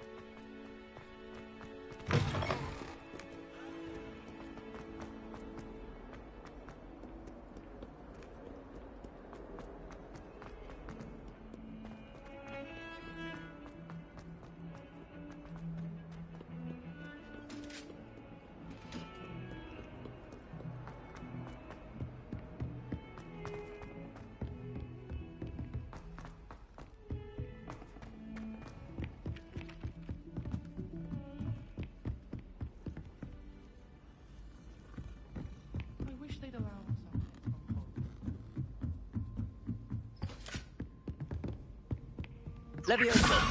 Leviosa.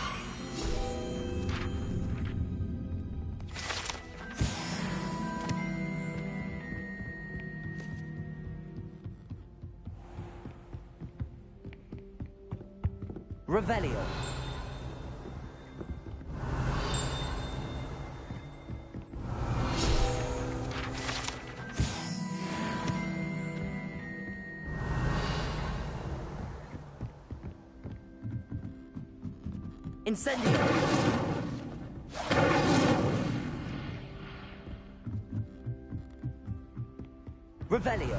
Revelio. Incendio. Revelio.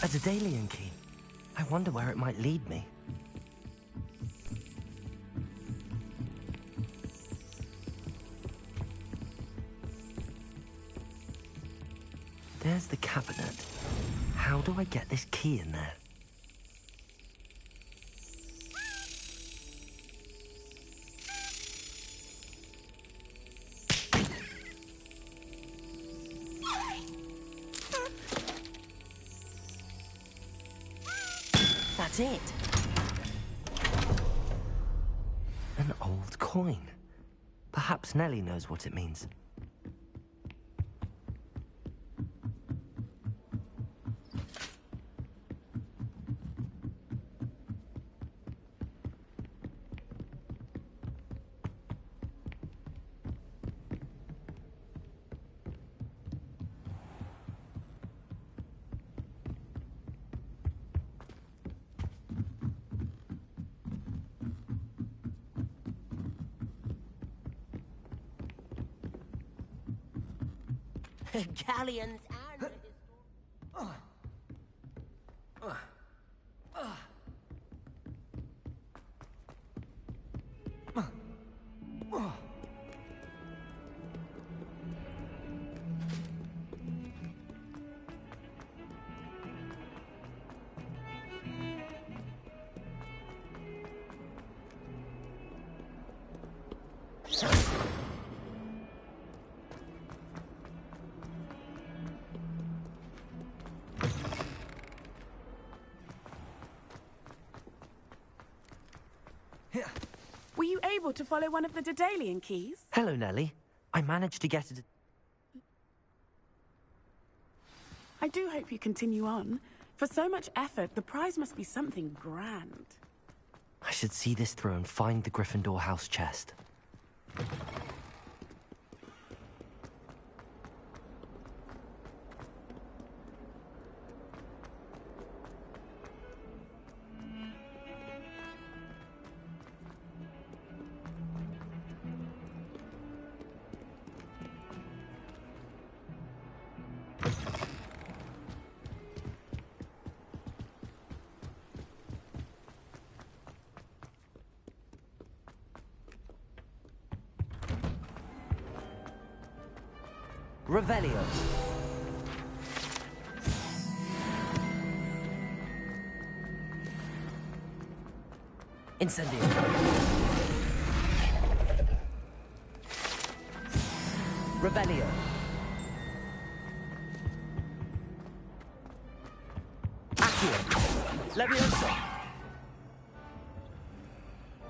A Daedalian key. I wonder where it might lead me. There's the cabinet. How do I get this key in there? That's it. An old coin. Perhaps Nellie knows what it means. Galleons and... Were you able to follow one of the Daedalian keys? Hello, Nellie. I managed to get it. I do hope you continue on. For so much effort, the prize must be something grand. I should see this through and find the Gryffindor house chest. Revelio. Incendio. Revelio. Accio. Leviosa.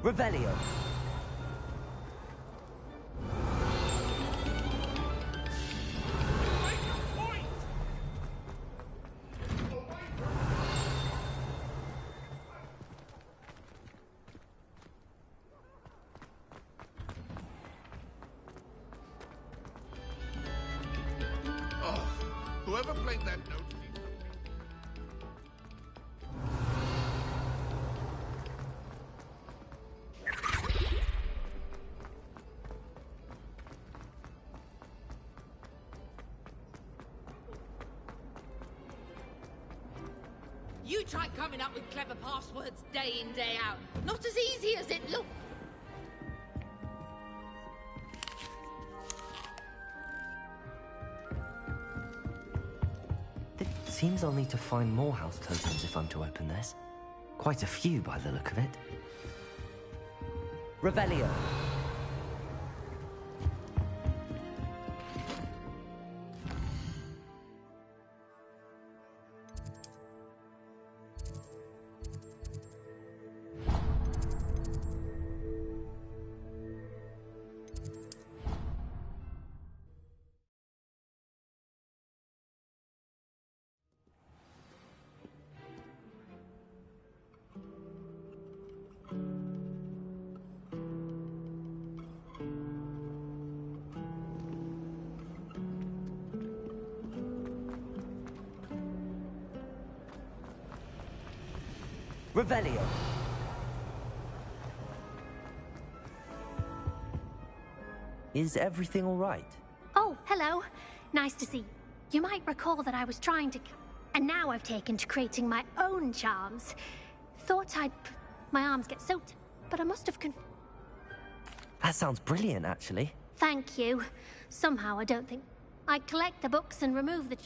Revelio. Whoever played that note. You try coming up with clever passwords day in, day out. Not as easy as it looks. Seems I'll need to find more house tokens if I'm to open this. Quite a few by the look of it. Revelio. Revelio. Is everything all right? Oh, hello. Nice to see you. You might recall that I was trying to... And now I've taken to creating my own charms. Thought I'd... my arms get soaked, but I must have That sounds brilliant, actually. Thank you. Somehow I don't think... I collect the books and remove the...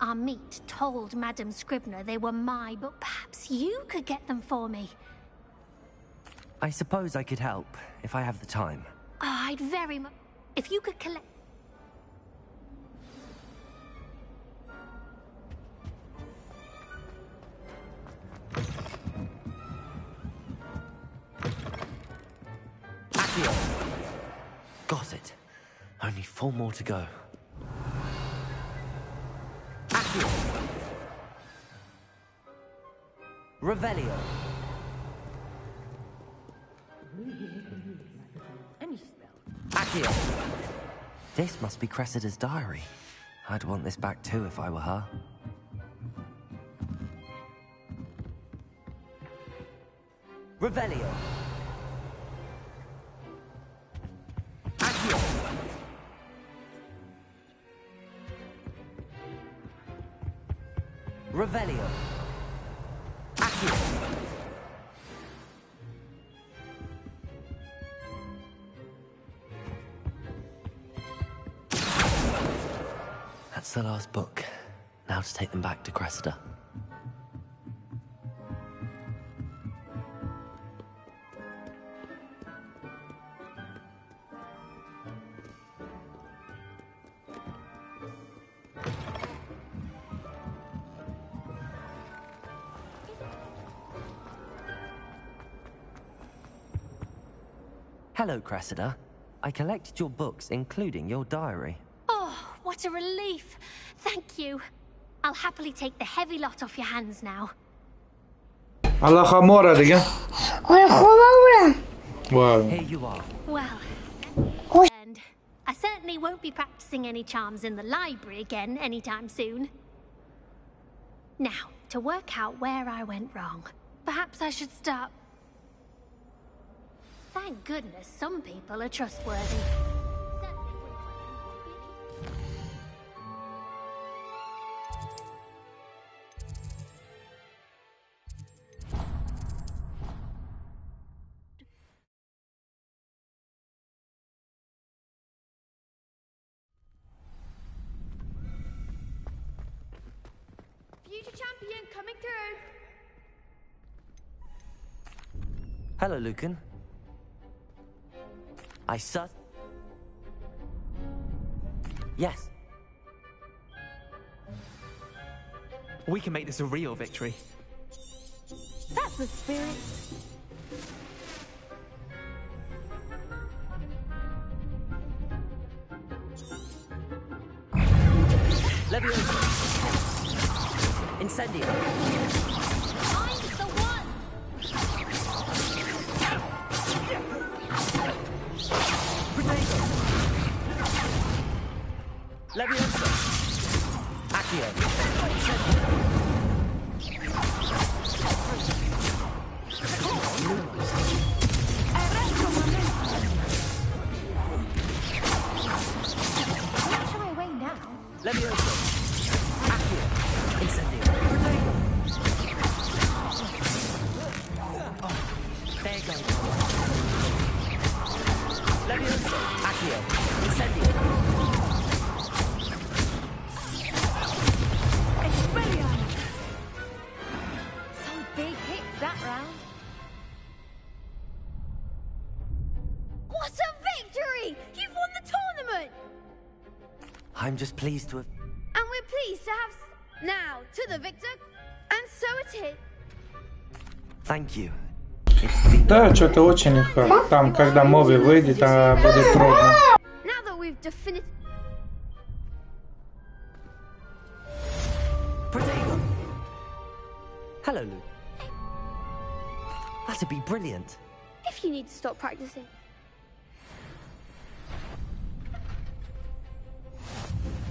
Amit told Madame Scribner they were my book. Perhaps you could get them for me. I suppose I could help, if I have the time. Oh, I'd very much... If you could collect... Got it. Only 4 more to go. Revelio. Accio. This must be Cressida's diary. I'd want this back too if I were her. Revelio. Accio. Revelio. Accio. That's the last book. Now to take them back to Cressida. Hello, Cressida. I collected your books, including your diary. Oh, what a relief. Thank you. I'll happily take the heavy lot off your hands now. Alhamora diga. Wow. Here you are. Well, and I certainly won't be practicing any charms in the library again anytime soon. Now, to work out where I went wrong. Perhaps I should start... Thank goodness some people are trustworthy. Future champion coming through. Hello, Lucan. Yes. We can make this a real victory. That's the spirit. Leviosa. Incendio. I'm the one! Protego. Leviosa. Accio. Not shy away now. Leviosa. Accio. Incendio. Protego. There goes. Leviosa. Accio. Incendio. Some big hits that round. What a victory! You've won the tournament! I'm just pleased to have... And we're pleased to have... Now, to the victor, and so it is. Thank you. Да, что-то очень легко. Там, когда Моби выйдет, будет трудно. Now that we've definitively... Protego. Hello, Luke. That'd be brilliant. If you need to stop practicing.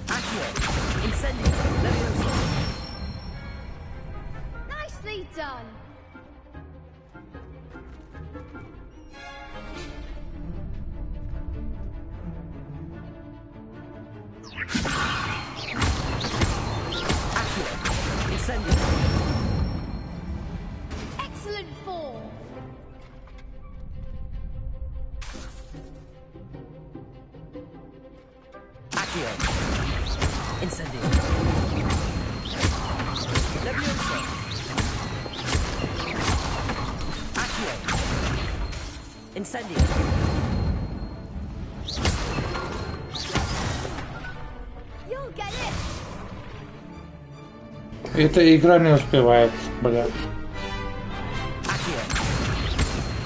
Accio. Incendio. Leviosa. Nicely done. Accio. Incendio. Excellent form. Accio. Incendio. Leviosa. Accio. Incendio. You'll get it. Эта игра не успевает, бля. Accio.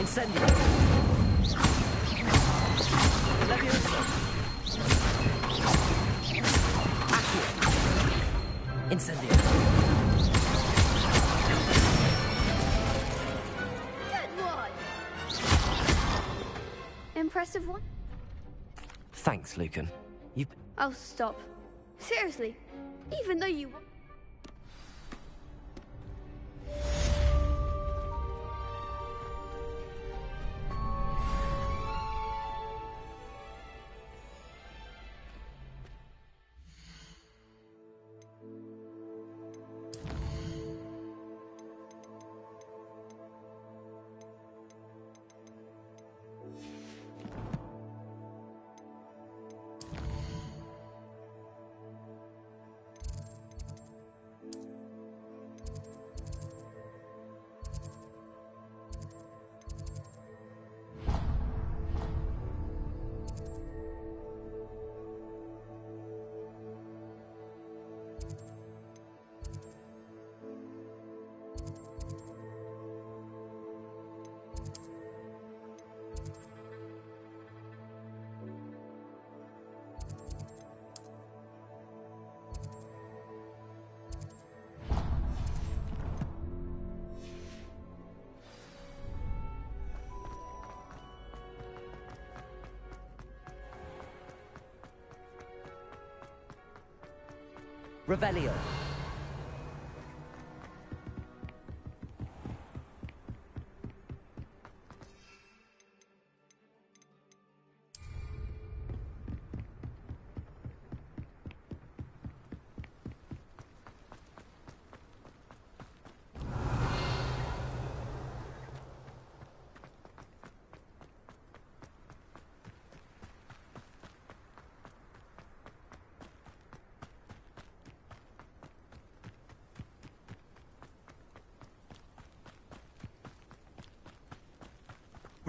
Incendio. Leviosa. Accio. Incendio. Good one. Impressive one. Thanks, Lucan. You... Oh, stop. Seriously, even though you... Revelio.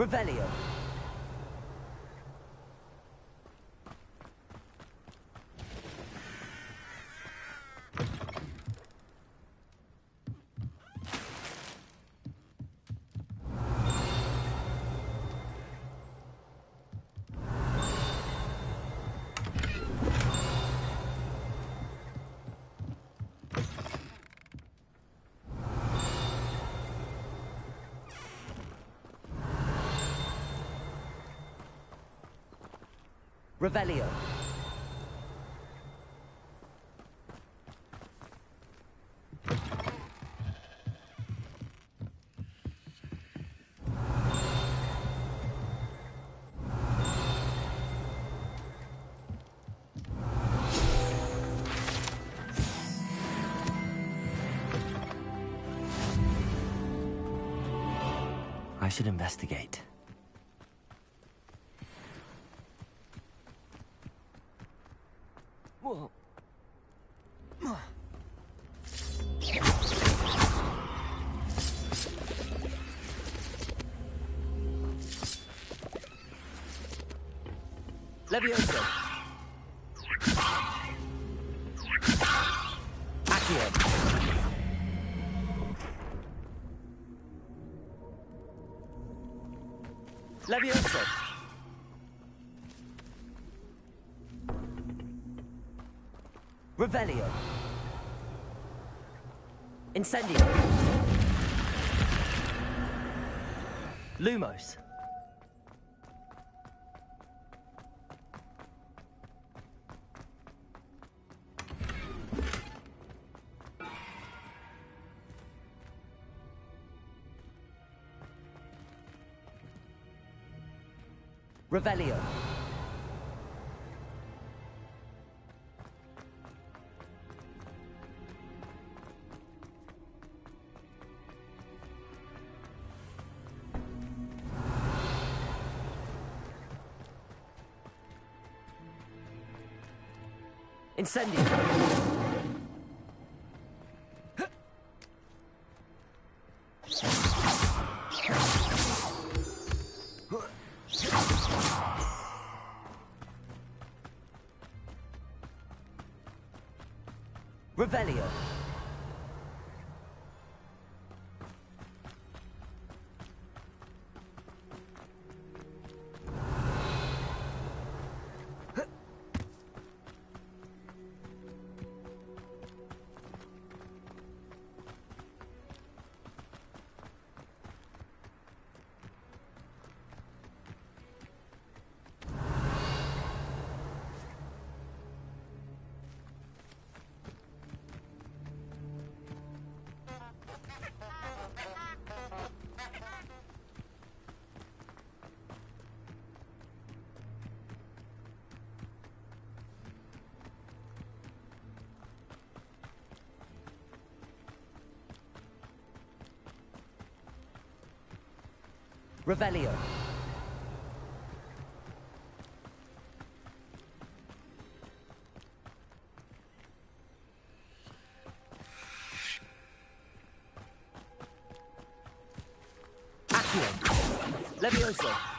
Revelio. Revelio. I should investigate. Leviosa. Accio. Leviosa. Revelio. Incendio. Lumos. Revelio. Incendio! Revelio! Revelio. Accio. Levioso.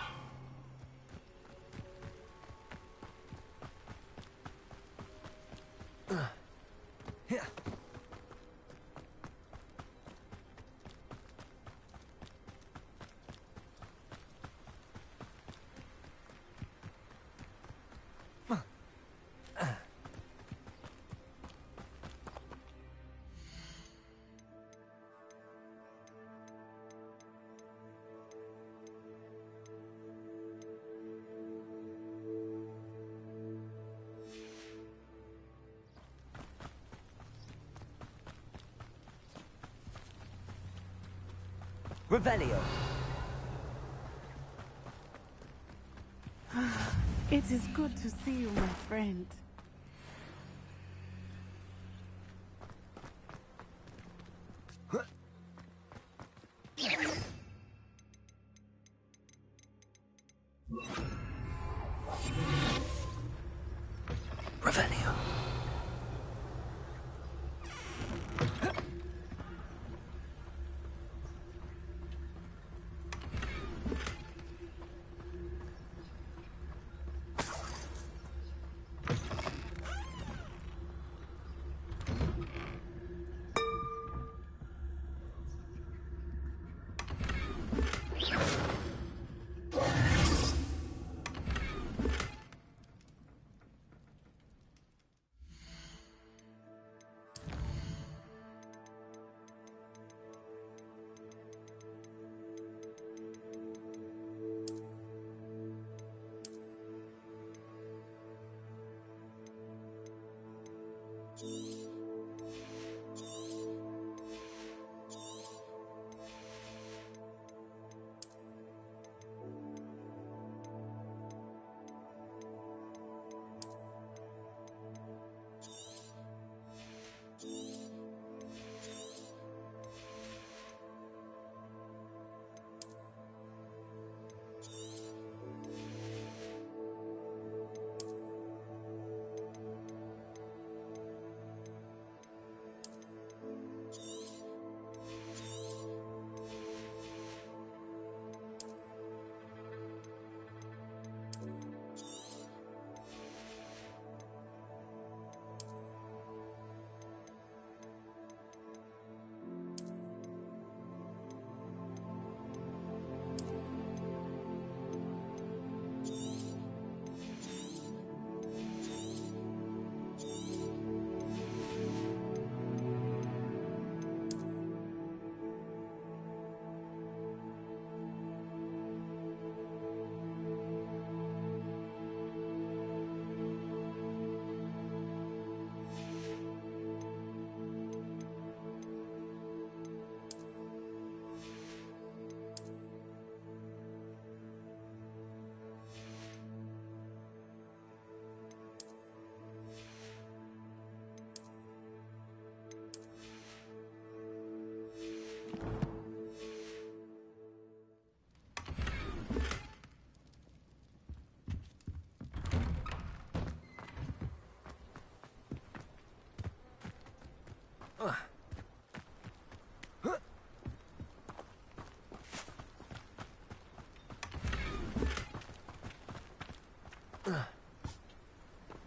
Revelio. It is good to see you, my friend. Revelio.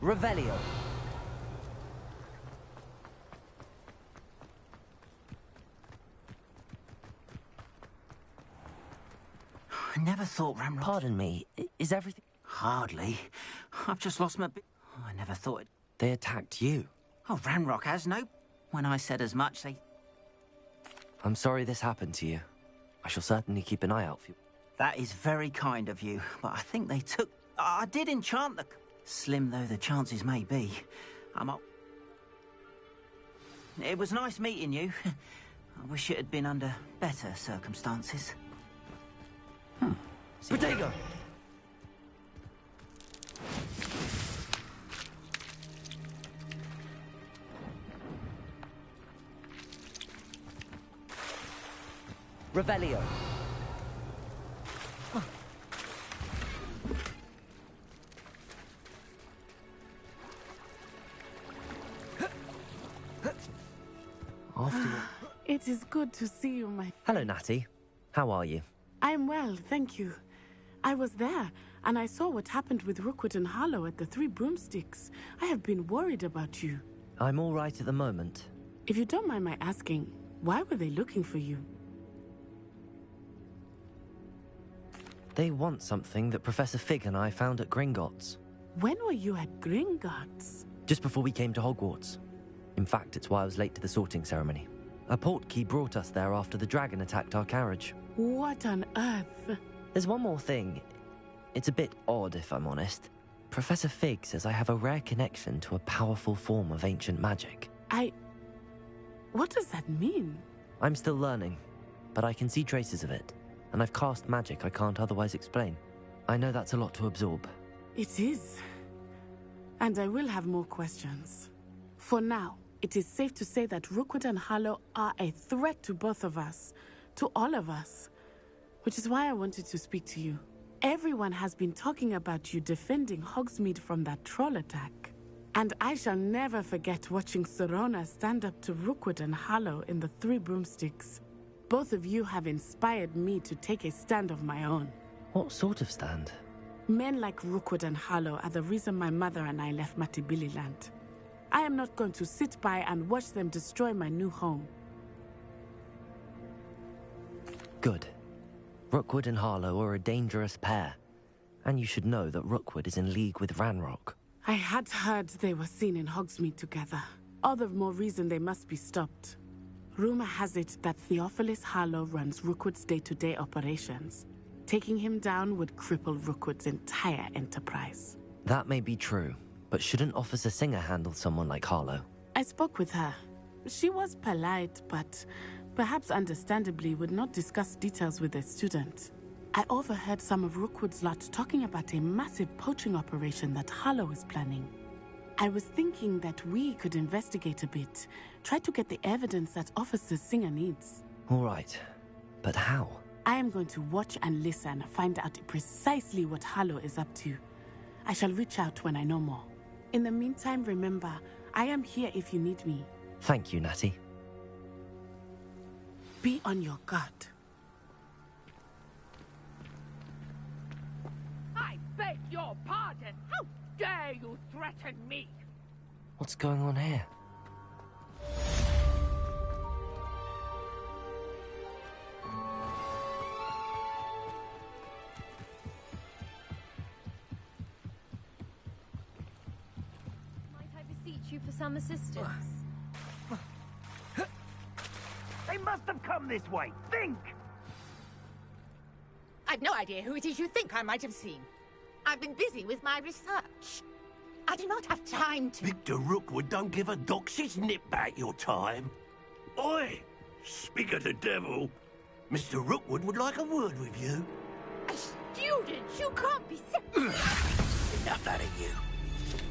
Revelio. I never thought Ramrock... Pardon me, is everything... Hardly. I've just lost my... I never thought it... They attacked you. Oh, Ranrock has no... When I said as much, they... I'm sorry this happened to you. I shall certainly keep an eye out for you. That is very kind of you, but I think they took... I did enchant the... Slim though the chances may be, I'm up... It was nice meeting you. I wish it had been under better circumstances. Protego! Revelio. It is good to see you, my... Hello, Natty. How are you? I am well, thank you. I was there, and I saw what happened with Rookwood and Harlow at the Three Broomsticks. I have been worried about you. I'm all right at the moment. If you don't mind my asking, why were they looking for you? They want something that Professor Fig and I found at Gringotts. When were you at Gringotts? Just before we came to Hogwarts. In fact, it's why I was late to the sorting ceremony. A portkey brought us there after the dragon attacked our carriage. What on earth? There's one more thing. It's a bit odd, if I'm honest. Professor Fig says I have a rare connection to a powerful form of ancient magic. What does that mean? I'm still learning, but I can see traces of it. And I've cast magic I can't otherwise explain. I know that's a lot to absorb. It is. And I will have more questions. For now, it is safe to say that Rookwood and Harlow are a threat to both of us. To all of us. Which is why I wanted to speak to you. Everyone has been talking about you defending Hogsmeade from that troll attack. And I shall never forget watching Serona stand up to Rookwood and Harlow in the Three Broomsticks. Both of you have inspired me to take a stand of my own. What sort of stand? Men like Rookwood and Harlow are the reason my mother and I left Matibililand. I am not going to sit by and watch them destroy my new home. Good. Rookwood and Harlow are a dangerous pair. And you should know that Rookwood is in league with Ranrock. I had heard they were seen in Hogsmeade together. All the more reason they must be stopped. Rumor has it that Theophilus Harlow runs Rookwood's day-to-day operations. Taking him down would cripple Rookwood's entire enterprise. That may be true, but shouldn't Officer Singer handle someone like Harlow? I spoke with her. She was polite, but perhaps understandably would not discuss details with a student. I overheard some of Rookwood's lot talking about a massive poaching operation that Harlow is planning. I was thinking that we could investigate a bit, try to get the evidence that Officer Singer needs. All right, but how? I am going to watch and listen, find out precisely what Harlow is up to. I shall reach out when I know more. In the meantime, remember, I am here if you need me. Thank you, Natty. Be on your guard. I beg your pardon. How dare you threaten me? What's going on here? Might I beseech you for some assistance? They must have come this way. Think! I've no idea who it is you think I might have seen. I've been busy with my research. I do not have time to... Victor Rookwood don't give a doxy's nip back your time. Oi! Speak of the devil. Mr. Rookwood would like a word with you. A student? You can't be... Enough out of you.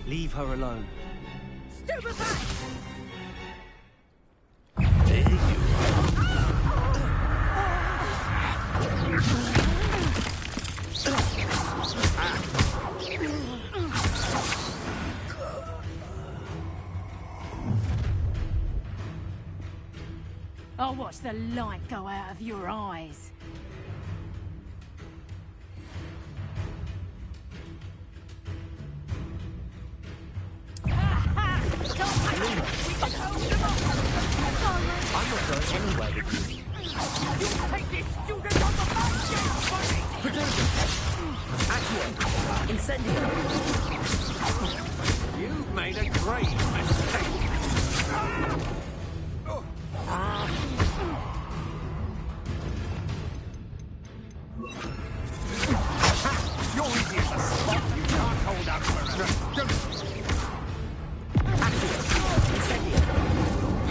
Leave her alone. Stupefy! There you are. I'll watch the light go out of your eyes. I'm not going anywhere with you. You'll take this student on the back, buddy! Producer! Accio! Incendio! You've made a great mistake. You're easy as a spot. You can't hold up forever.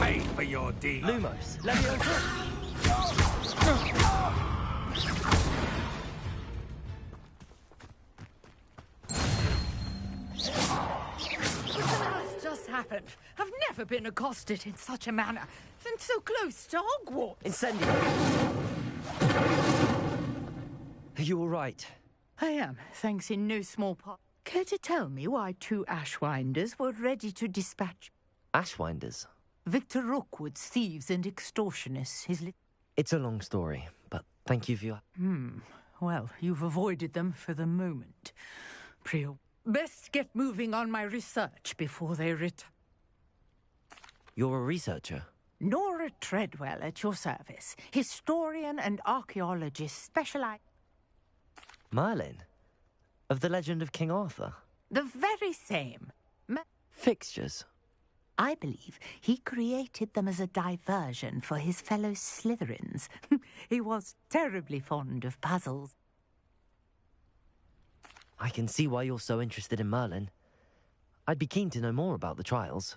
Pay for your deal. Lumos, Leviosa! What on earth just happened? I've never been accosted in such a manner, and so close to Hogwarts. Incendio! Are you all right? I am, thanks in no small part. Care to tell me why 2 Ashwinders were ready to dispatch Ashwinders? Victor Rookwood's thieves and extortionists? It's a long story, but thank you for your... Well, you've avoided them for the moment. Best get moving on my research before they return. You're a researcher? Nora Treadwell at your service. Historian and archaeologist specialized... Merlin? Of the legend of King Arthur? The very same. Fixtures? I believe he created them as a diversion for his fellow Slytherins. He was terribly fond of puzzles. I can see why you're so interested in Merlin. I'd be keen to know more about the trials.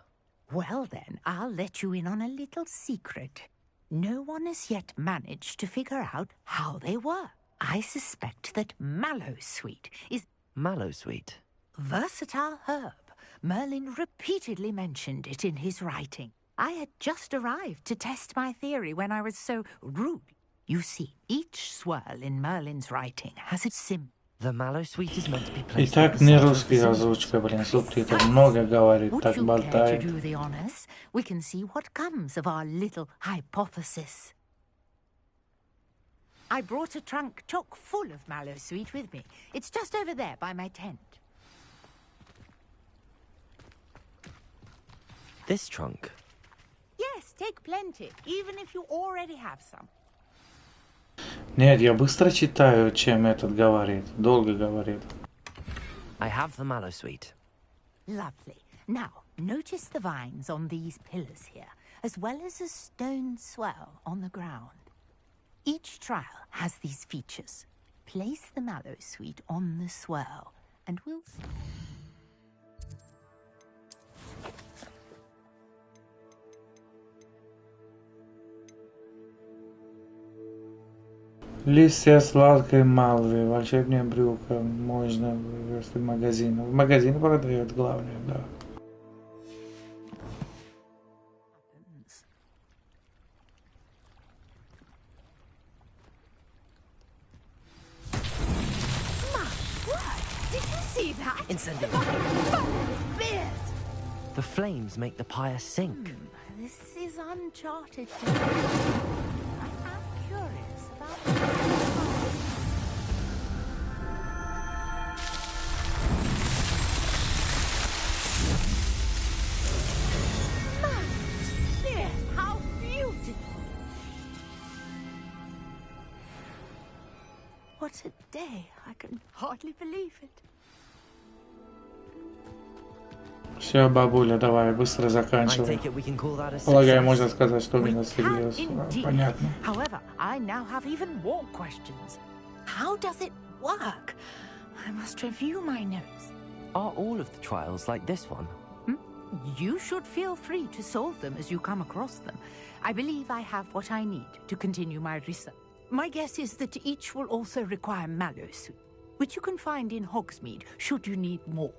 Well then, I'll let you in on a little secret. No one has yet managed to figure out how they were. I suspect that Mallowsweet is... Mallowsweet? Versatile herb. Merlin repeatedly mentioned it in his writing. I had just arrived to test my theory when I was so rude. You see, each swirl in Merlin's writing has its symbol. The Mallowsweet is meant to be placed. Итак, не русский озвучка, блин, субтитров много говорит, так Would you care to болтает. do the honors? We can see what comes of our little hypothesis. I brought a trunk chock full of Mallowsweet with me. It's just over there by my tent. This trunk? Yes, take plenty, even if you already have some. Нет, я быстро читаю, чем этот говорит. Долго говорит. I have the Mallowsweet. Lovely. Now, notice the vines on these pillars here, as well as a stone swell on the ground. Each trial has these features. Place the Mallowsweet on the swirl, and we'll... Листья сладкой малвы, волшебная брюка, можно вывести в магазин. В магазине продает, главное, да. Incendio. The flames make the pyre sink. This is uncharted territory. I am curious about Yes, how beautiful! What a day! I can hardly believe it. Все, бабуля, давай, быстро заканчивай. Полагаю, можно сказать, что у нас слилось. Понятно. However, I now have even more questions. How does it work? I must review my notes. Are all of the trials like this one? You should feel free to solve them as you come across them. I believe I have what I need to continue my research. My guess is that each will also require Mallowsweet, which you can find in Hogsmeade should you need more.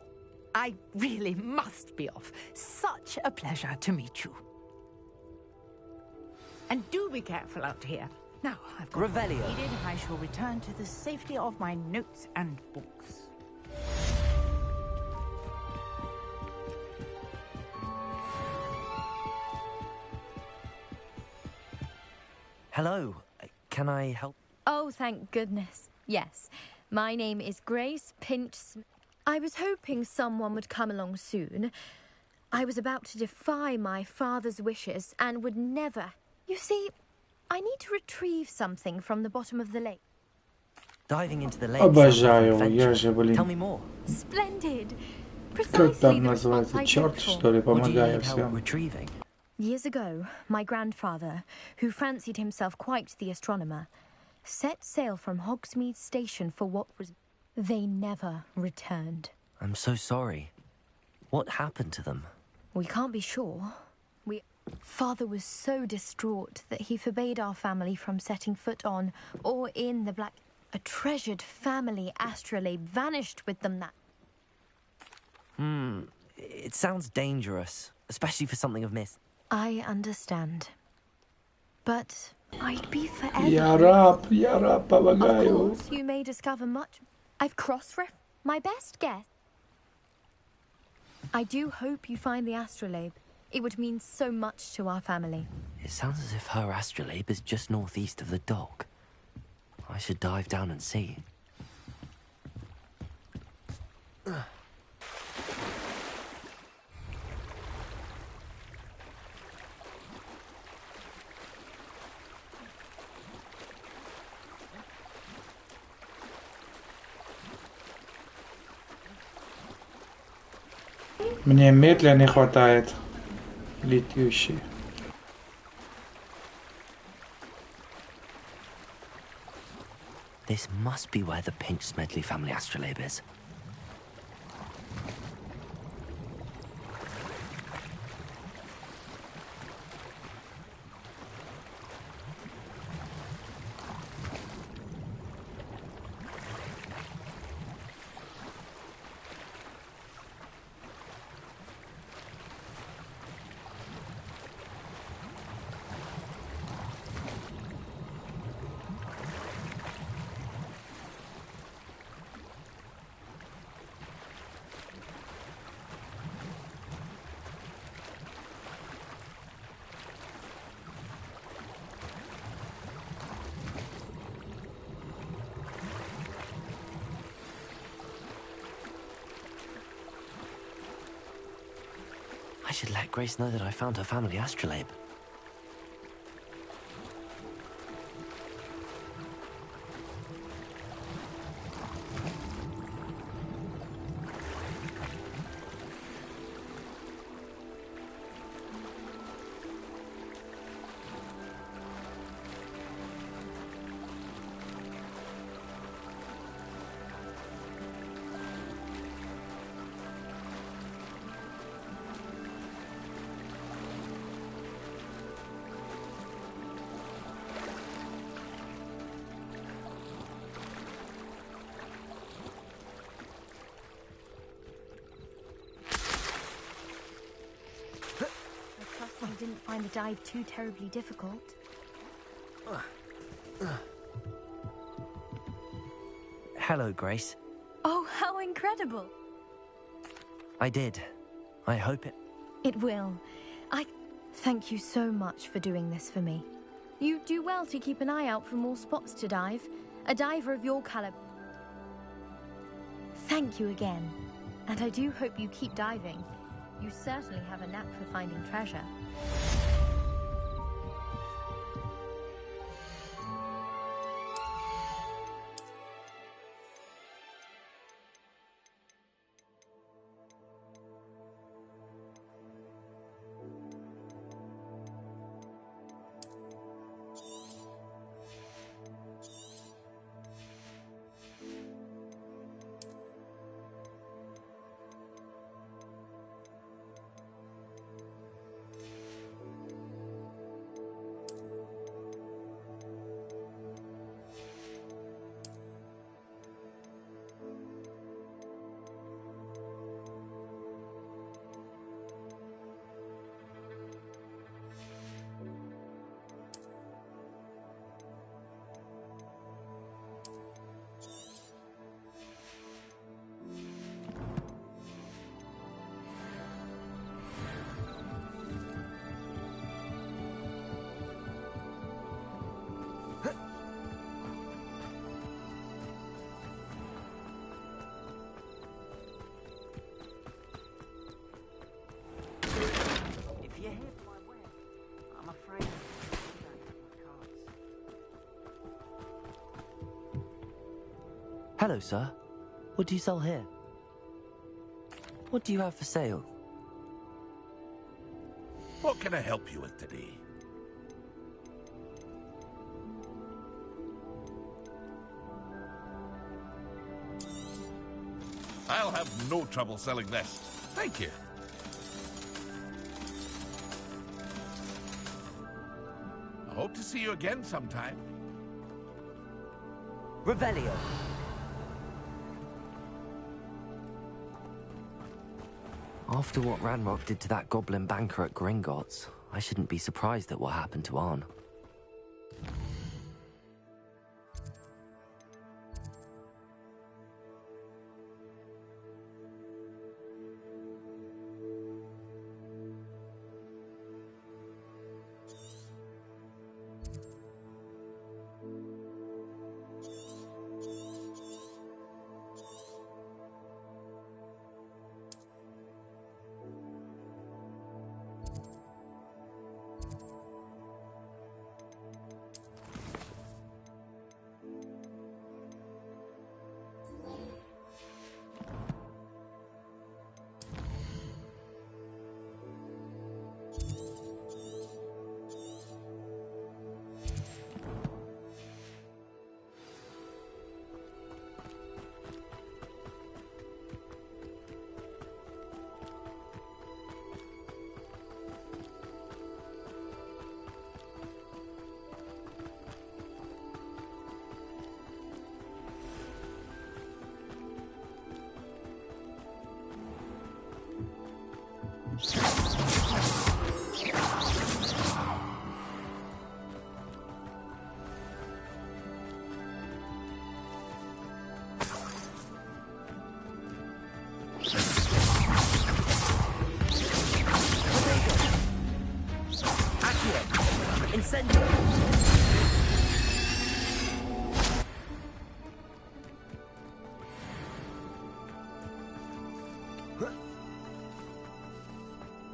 I really must be off. Such a pleasure to meet you. And do be careful out here. Now, I've got what I needed, and I shall return to the safety of my notes and books. Hello. Can I help? Oh, thank goodness. Yes. My name is Grace Pinch Smith. I was hoping someone would come along soon. I was about to defy my father's wishes and would never... You see, I need to retrieve something from the bottom of the lake. Diving into the lake sounds like an Обожаю, я же, adventure. Tell me блин, more. Splendid. как Precisely там the response называется, I'd черт, hoped for. что ли, What do you помогаю need help всем. retrieving? Years ago, my grandfather, who fancied himself quite the astronomer, set sail from Hogsmeade Station for what was... They never returned. I'm so sorry. What happened to them? We can't be sure. Father was so distraught that he forbade our family from setting foot on or in the Black... A treasured family astrolabe vanished with them that... It sounds dangerous, especially for something of Miss. I understand. But I'd be forever... Я раб, Of помогаю. course, you may discover much... I've cross-ref... My best guess. I do hope you find the astrolabe. It would mean so much to our family. It sounds as if her astrolabe is just northeast of the dock. I should dive down and see. Мне медля не хватает. Летющий. This must be where the Pinch Smedley family astrolabe is. I should let Grace know that I found her family astrolabe. I didn't find the dive too terribly difficult. Hello, Grace. Oh, how incredible! I did. I hope it... It will. I thank you so much for doing this for me. You do well to keep an eye out for more spots to dive. A diver of your caliber. Thank you again. And I do hope you keep diving. You certainly have a knack for finding treasure. Hello, sir. What do you sell here? What do you have for sale? What can I help you with today? I'll have no trouble selling this. Thank you. I hope to see you again sometime. Revelio. After what Ranrock did to that goblin banker at Gringotts, I shouldn't be surprised at what happened to Arn.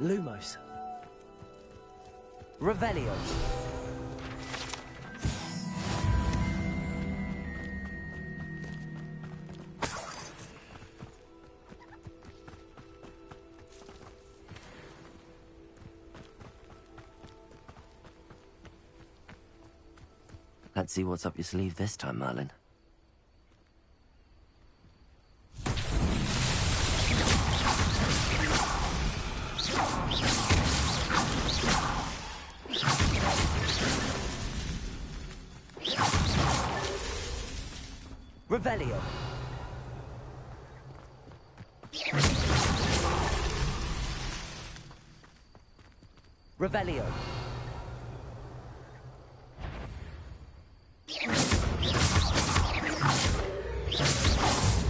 Lumos. Revelio. Let's see what's up your sleeve this time, Merlin. Revelio. Revelio.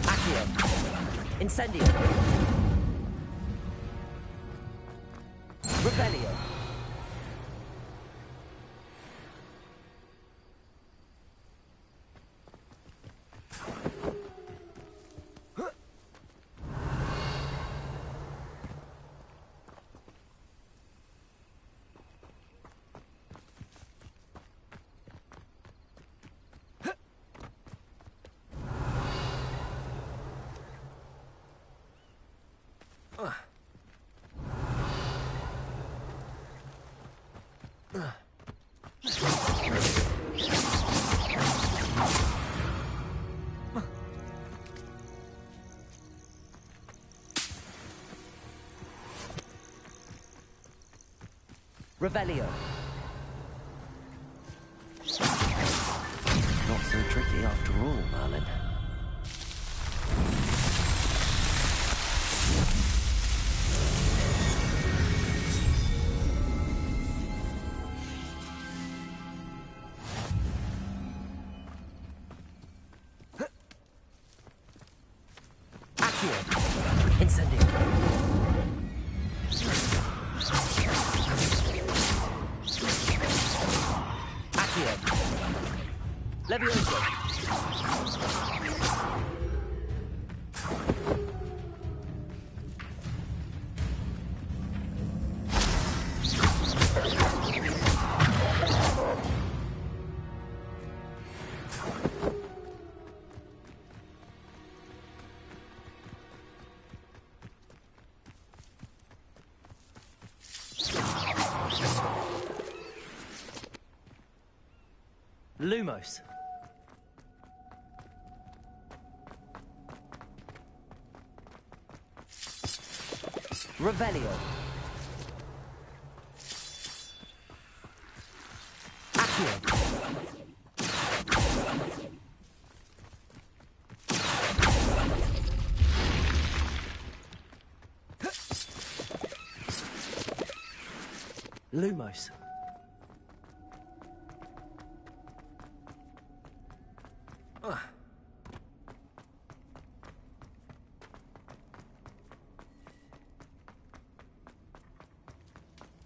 Accio. Incendio. Revelio. Revelio. Not so tricky after all, Merlin. Accio. Incendio. Levioso. Lumos. Revelio. Accio. Lumos.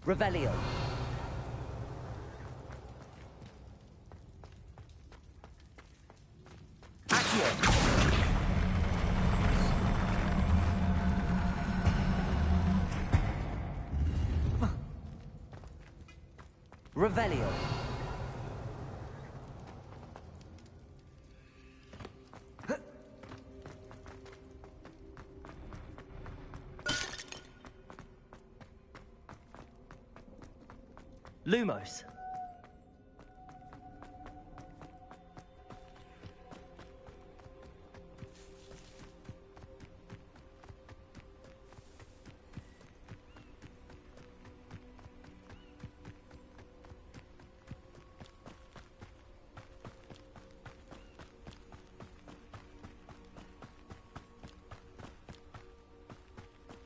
Revelio. Accio. Revelio. Lumos.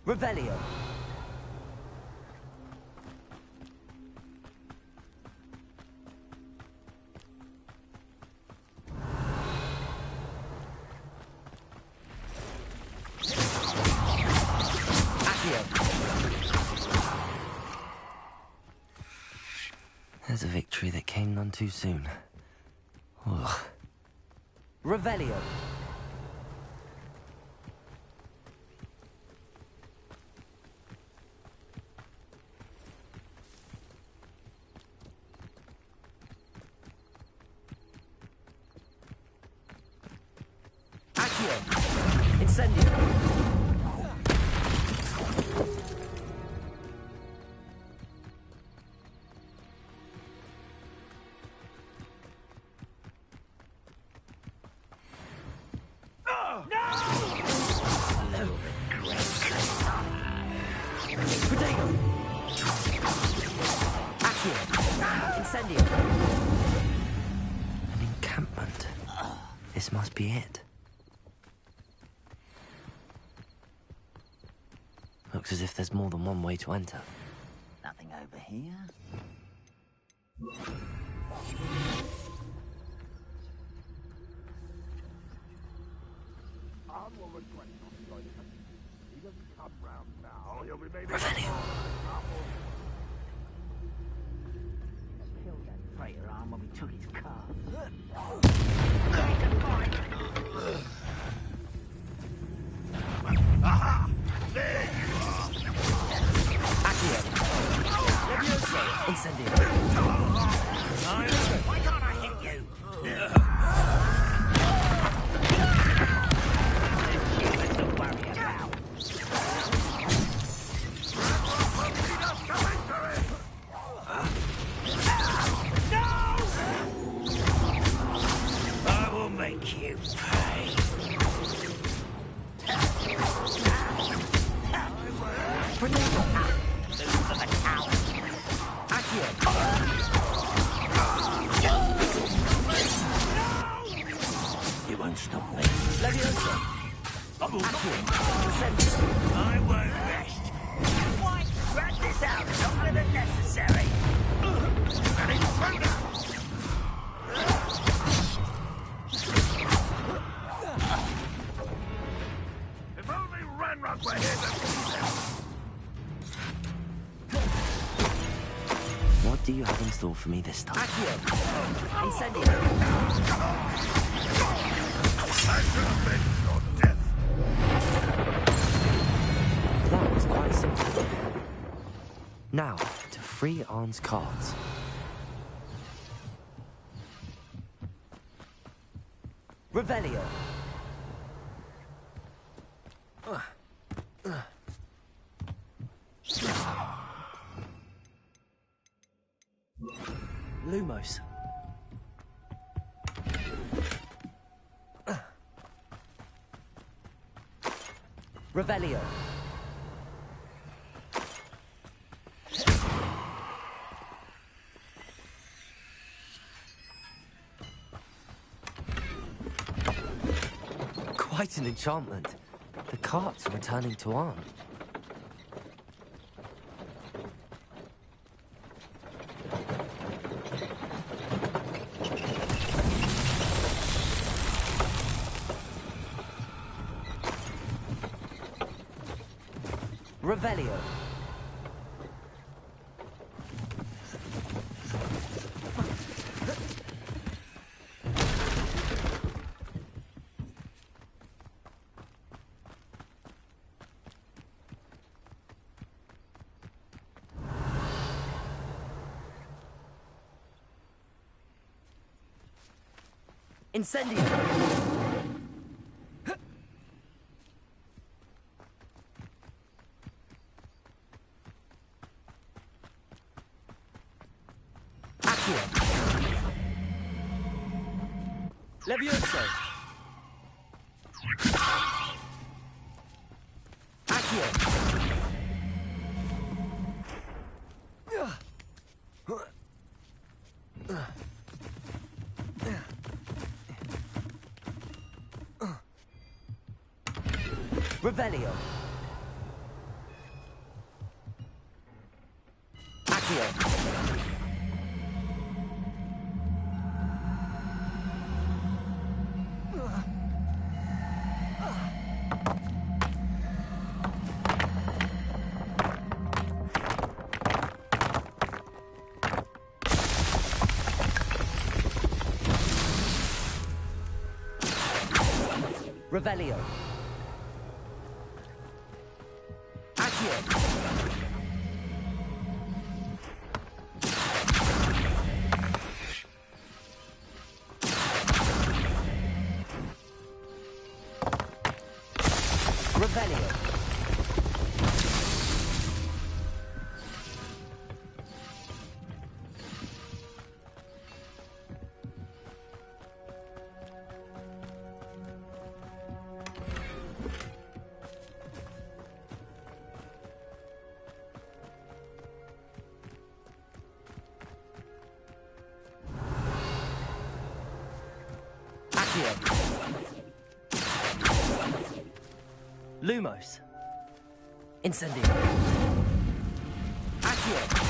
Revelio. There's a victory that came none too soon. Ugh. Revelio. Accio. Incendio. An encampment. This must be it. Looks as if there's more than one way to enter. Nothing over here. Revelio. Killed that traitor arm when we took his car. Aha! There you are! Accio. Incendio. Why can't I hit you? You pay. You won't stop me. I won't rest. Why drag this out longer than necessary? An intruder! If only Ranrock were here to see them. What do you have in store for me this time? Accio. Incendio. I should have been your death. That was quite simple. Now, to free Arn's cards. Revelio. Lumos. Revelio. Quite an enchantment. The carts are returning to Arn. Revelio. Incendio. Levioso. Accio. Revelio. Accio. Revelio. Accio. Revelio. Lumos. Incendio. Accio.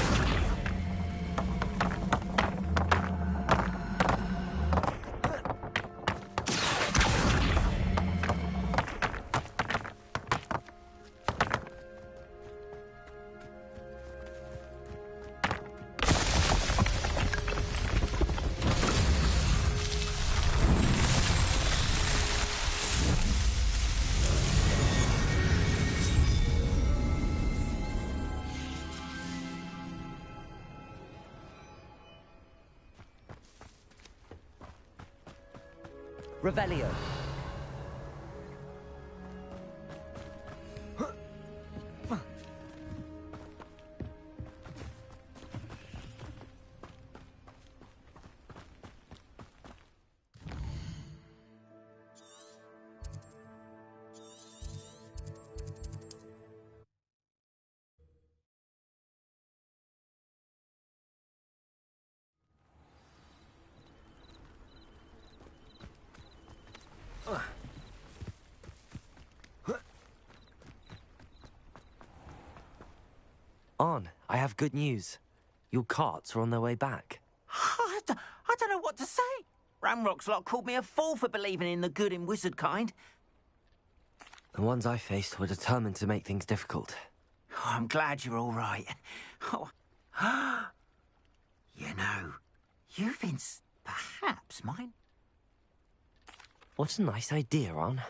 Revelio. Arn, I have good news. Your carts are on their way back. I don't know what to say. Ramrock's lot called me a fool for believing in the good in wizard kind. The ones I faced were determined to make things difficult. Oh, I'm glad you're all right. Oh. You know, you've been perhaps mine. What a nice idea, Arn.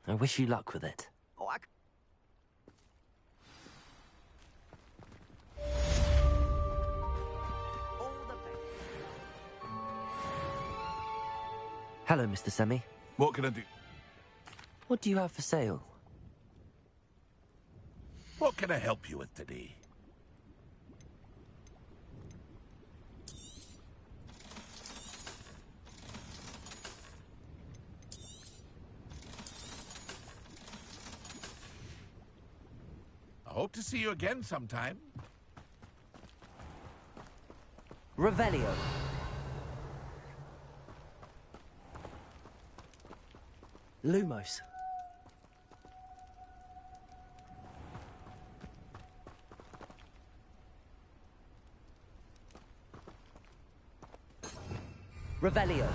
I wish you luck with it. Oh, Hello, Mr. Semi. What can I do? What do you have for sale? What can I help you with today? Hope to see you again sometime. Revelio. Lumos. Revelio.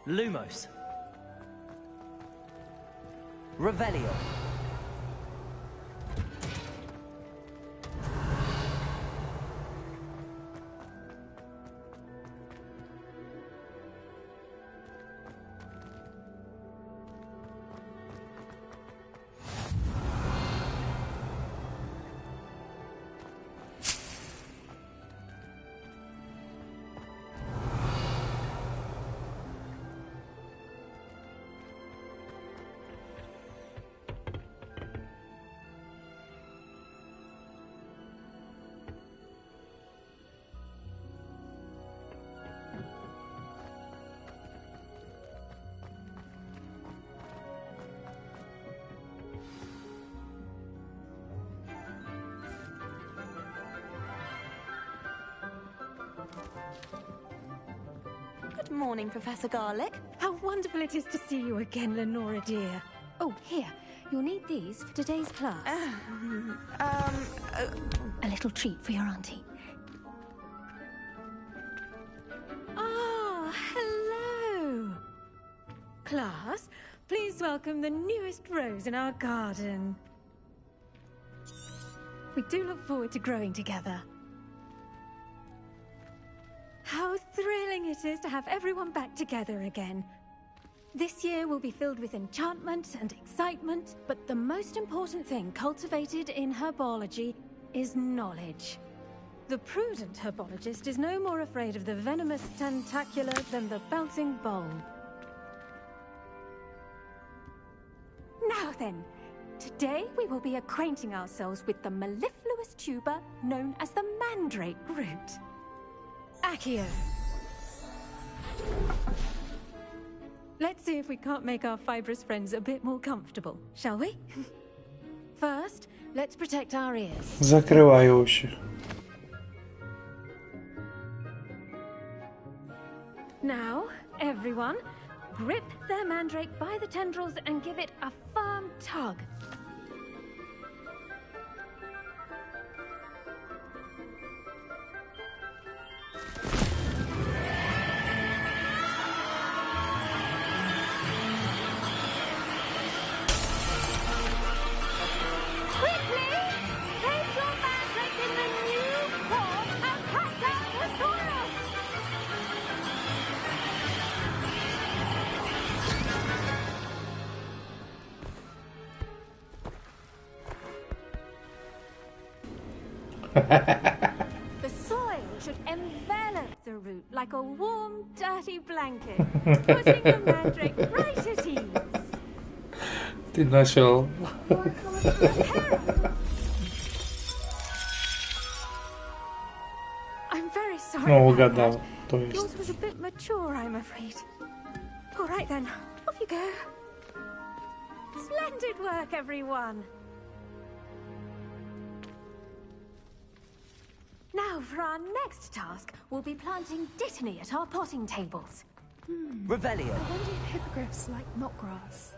Lumos. Revelio. Good morning, Professor Garlick. How wonderful it is to see you again, Lenora dear. Oh, here. You'll need these for today's class. A little treat for your auntie. Ah, hello. Class, please welcome the newest rose in our garden. We do look forward to growing together. How thrilling it is to have everyone back together again. This year will be filled with enchantment and excitement, but the most important thing cultivated in herbology is knowledge. The prudent herbologist is no more afraid of the venomous tentacular than the bouncing bulb. Now then, today we will be acquainting ourselves with the mellifluous tuber known as the mandrake root. Accio. Let's see if we can't make our fibrous friends a bit more comfortable, shall we? First, let's protect our ears. Закрывай уши. Now, everyone, grip their mandrake by the tendrils and give it a firm tug. The soil should envelop the root like a warm, dirty blanket, putting the mandrake right at ease. Ты нашел. I'm very sorry. Ну, about угадал, that. то есть. Yours was a bit mature, I'm afraid. All right then, off you go. Splendid work, everyone. Now, for our next task, we'll be planting dittany at our potting tables. Revelio. I wonder if hippogriffs like knotgrass.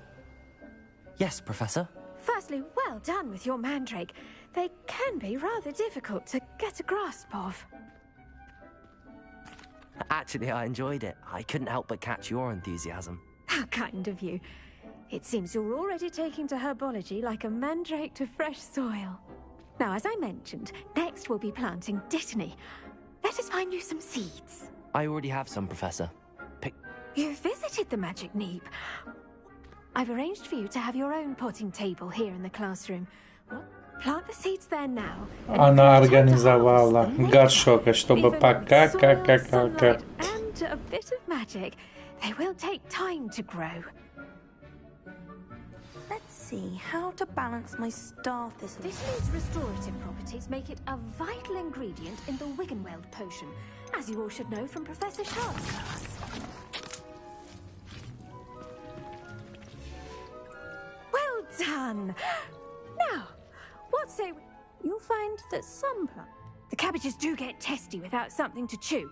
Yes, Professor. Firstly, well done with your mandrake. They can be rather difficult to get a grasp of. Actually, I enjoyed it. I couldn't help but catch your enthusiasm. How kind of you. It seems you're already taking to herbology like a mandrake to fresh soil. Now, as I mentioned, next we'll be planting dittany. Let us find you some seeds. I already have some, Professor. You visited the Magic Neep. I've arranged for you to have your own potting table here in the classroom. Well, plant the seeds there now. Она организовала горшок, чтобы пока And a bit of magic. They will take time to grow. Let's see how to balance my star thistle. Dittany's restorative properties make it a vital ingredient in the Wiggenweld potion, as you all should know from Professor Sharp's class. Well done! Now, what say we... You'll find that some plants... The cabbages do get testy without something to chew.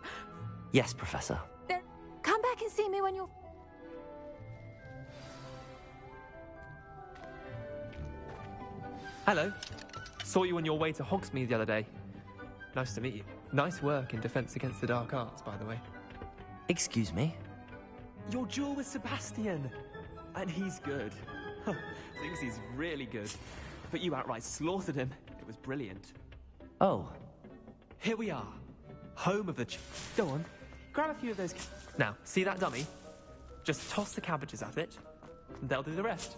Yes, Professor. Then come back and see me when you're... Hello. Saw you on your way to Hogsmeade the other day. Nice to meet you. Nice work in Defense Against the Dark Arts, by the way. Excuse me? Your duel with Sebastian. And he's good. Thinks he's really good. But you outright slaughtered him. It was brilliant. Oh. Here we are. Home of the... Go on. Grab a few of those... Now, see that dummy? Just toss the cabbages at it, and they'll do the rest.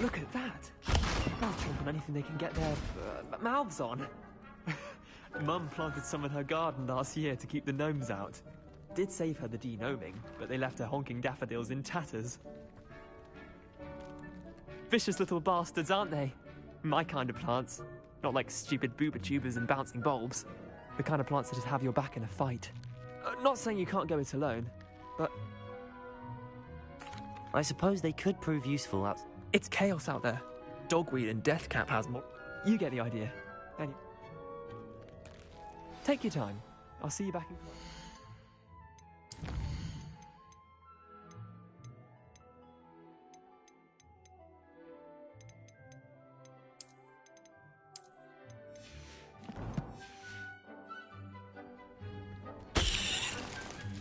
Look at that! They'll jump on anything they can get their mouths on. Mum planted some in her garden last year to keep the gnomes out. Did save her the de-gnoming, but they left her honking daffodils in tatters. Vicious little bastards, aren't they? My kind of plants. Not like stupid booba tubers and bouncing bulbs. The kind of plants that just have your back in a fight. Not saying you can't go it alone, but... I suppose they could prove useful out... It's chaos out there. Dogweed and Deathcap has more... You get the idea. Anyway. Take your time. I'll see you back in class.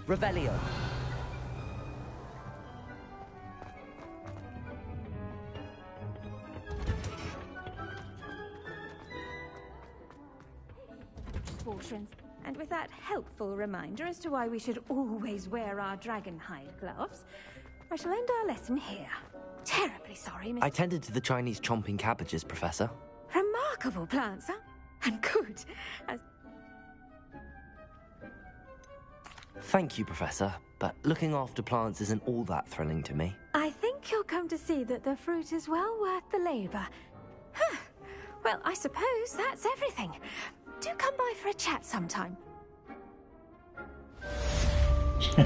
Revelio. And with that helpful reminder as to why we should always wear our dragonhide gloves, I shall end our lesson here. Terribly sorry, Miss... I tended to the Chinese chomping cabbages, Professor. Remarkable plants, huh? And good. As... Thank you, Professor, but looking after plants isn't all that thrilling to me. I think you'll come to see that the fruit is well worth the labour. Huh. Well, I suppose that's everything. Do come by for a chat sometime.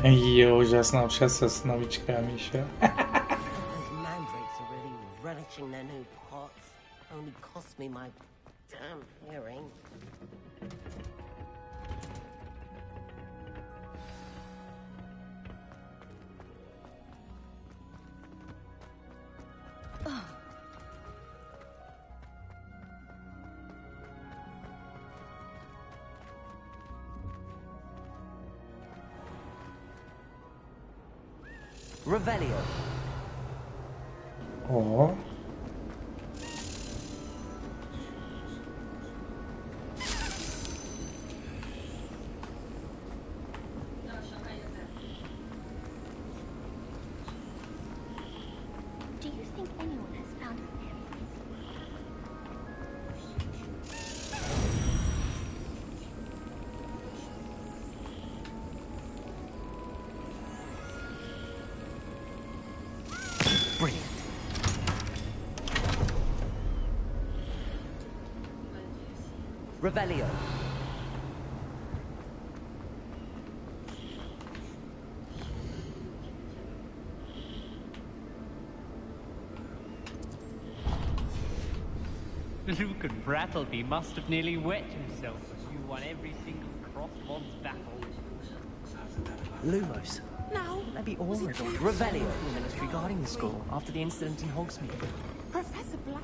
Я ужасно общаться с новичками еще. Those mandrakes are really relishing their new pots. Only cost me my damn hearing. Revelio. О. Do you think anyone has found him? Brilliant. Revelio. Luke and Brattleby must have nearly wet himself as you won every single crossbones battle. Lumos. No. Maybe Was it Aura too Revelio soon? from the ministry guarding the school after the incident in Hogsmeade. Professor Black.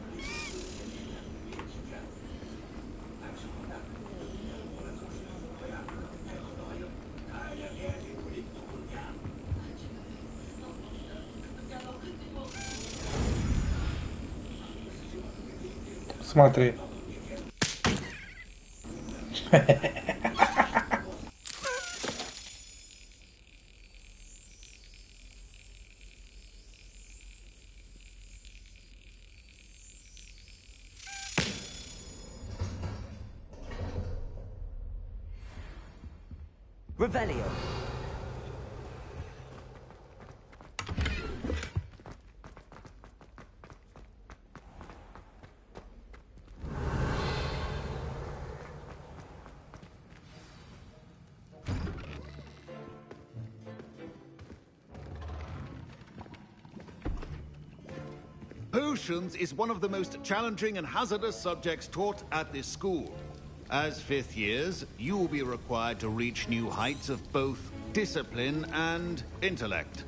Смотри. Revelio. Potions is one of the most challenging and hazardous subjects taught at this school. As fifth years, you will be required to reach new heights of both discipline and intellect.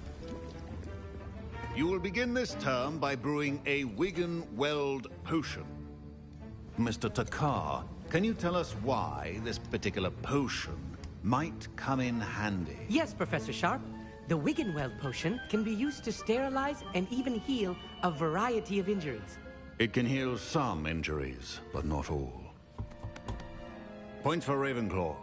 You will begin this term by brewing a Wigan-Weld potion. Mr. Takar, can you tell us why this particular potion might come in handy? Yes, Professor Sharp. The Wigan-Weld potion can be used to sterilize and even heal a variety of injuries. It can heal some injuries, but not all. Point for Ravenclaw.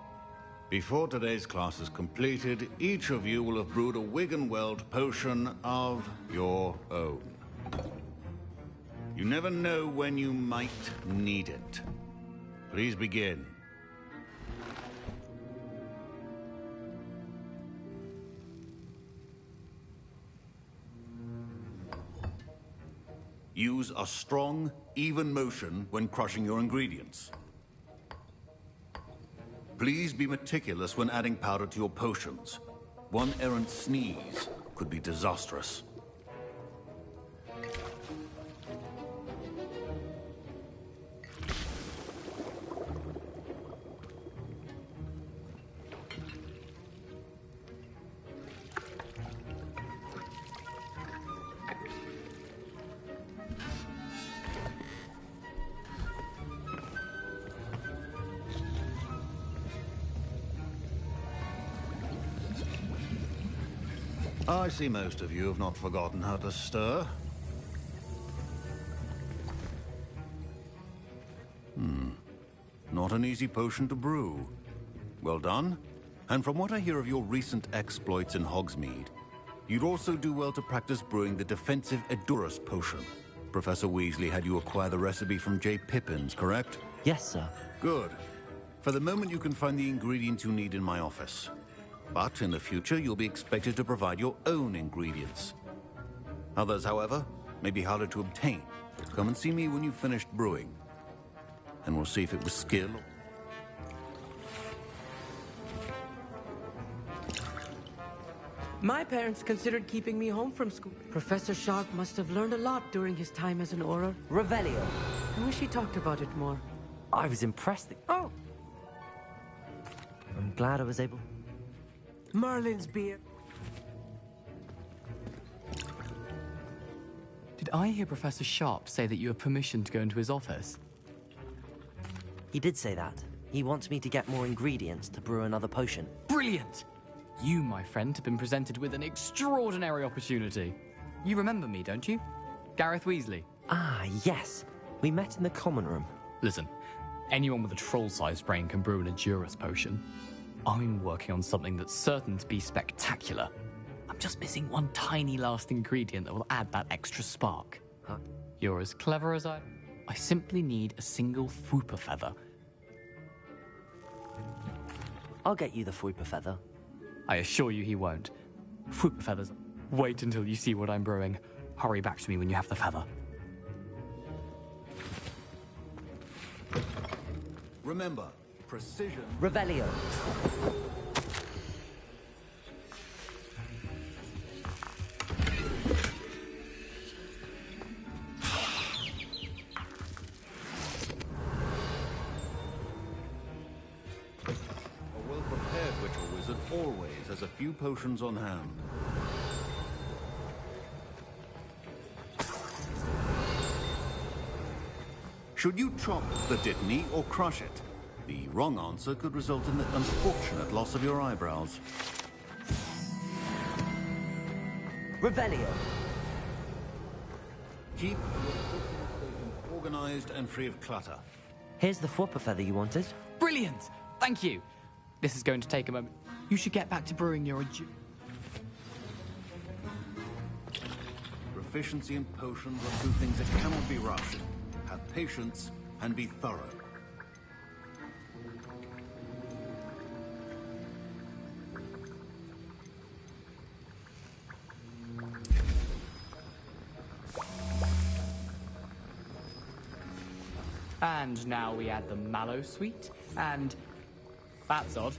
Before today's class is completed, each of you will have brewed a Wigan-Weld potion of your own. You never know when you might need it. Please begin. Use a strong, even motion when crushing your ingredients. Please be meticulous when adding powder to your potions. One errant sneeze could be disastrous. I see most of you have not forgotten how to stir. Not an easy potion to brew. Well done. And from what I hear of your recent exploits in Hogsmeade, you'd also do well to practice brewing the defensive Edurus potion. Professor Weasley had you acquire the recipe from J. Pippins, correct? Yes, sir. Good. For the moment, you can find the ingredients you need in my office. But in the future, you'll be expected to provide your own ingredients. Others, however, may be harder to obtain. Come and see me when you've finished brewing, and we'll see if it was skill. My parents considered keeping me home from school. Professor Sharp must have learned a lot during his time as an Auror. Revelio. I wish he talked about it more. I was impressed. Oh! I'm glad I was able... Merlin's beer. Did I hear Professor Sharp say that you have permission to go into his office? He did say that. He wants me to get more ingredients to brew another potion. Brilliant! You, my friend, have been presented with an extraordinary opportunity. You remember me, don't you? Gareth Weasley. Ah, yes. We met in the common room. Listen, anyone with a troll-sized brain can brew an Edurus potion. I'm working on something that's certain to be spectacular. I'm just missing one tiny last ingredient that will add that extra spark. Huh? You're as clever as I simply need a single Fwooper feather. I'll get you the Fwooper feather. I assure you he won't. Fwooper feathers. Wait until you see what I'm brewing. Hurry back to me when you have the feather. Remember, precision... Revelio. always has a few potions on hand. Should you chop the Dittany or crush it? The wrong answer could result in the unfortunate loss of your eyebrows. Revelio. Keep organized and free of clutter. Here's the Fwopper feather you wanted. Brilliant! Thank you. This is going to take a moment. You should get back to brewing your Proficiency in potions are two things that cannot be rushed. Have patience and be thorough. And now we add the mallow sweet, and that's odd.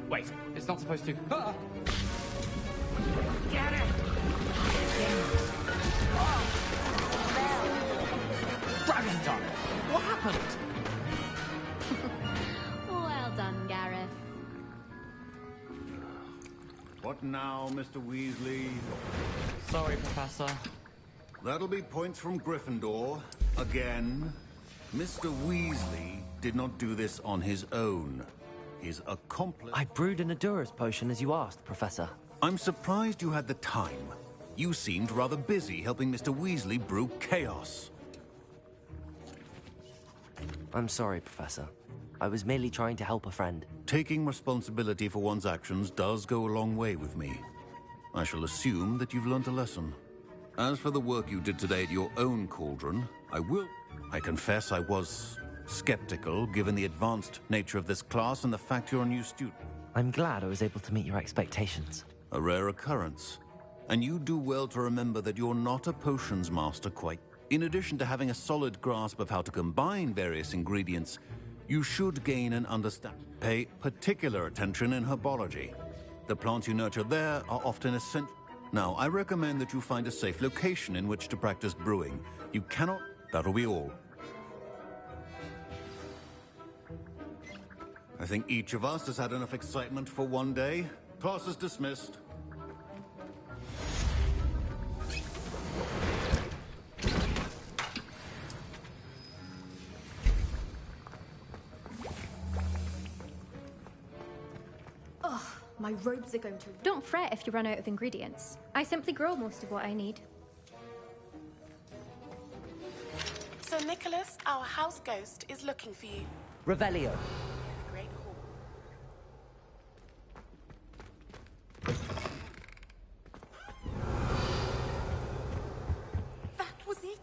Wait, it's not supposed to. Ah! Get it! Dragon tongue! What happened? Well done, Gareth. What now, Mr. Weasley? Sorry, Professor. That'll be points from Gryffindor. Again. Mr. Weasley did not do this on his own. His accomplice... I brewed an Adurus potion as you asked, Professor. I'm surprised you had the time. You seemed rather busy helping Mr. Weasley brew chaos. I'm sorry, Professor. I was merely trying to help a friend. Taking responsibility for one's actions does go a long way with me. I shall assume that you've learnt a lesson. As for the work you did today at your own cauldron, I confess I was skeptical given the advanced nature of this class and the fact you're a new student. I'm glad I was able to meet your expectations. A rare occurrence. And you do well to remember that you're not a potions master quite. In addition to having a solid grasp of how to combine various ingredients, you should gain an understanding. Pay particular attention in herbology. The plants you nurture there are often essential. Now, I recommend that you find a safe location in which to practice brewing. You cannot... That'll be all. I think each of us has had enough excitement for one day. Class is dismissed. Ugh, my robes are going to... Don't fret if you run out of ingredients. I simply grow most of what I need. Sir Nicholas, our house ghost, is looking for you. Revelio. Great hall. That was it.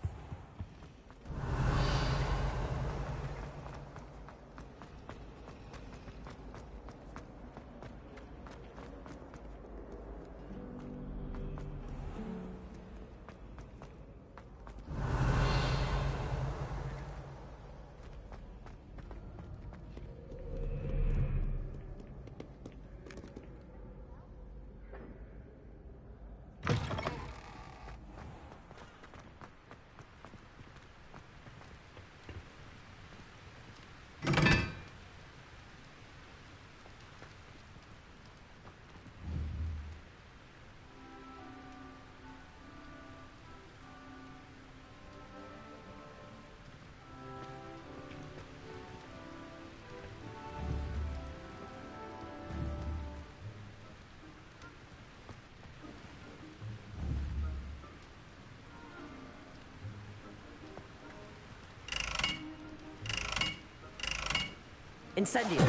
Incendio.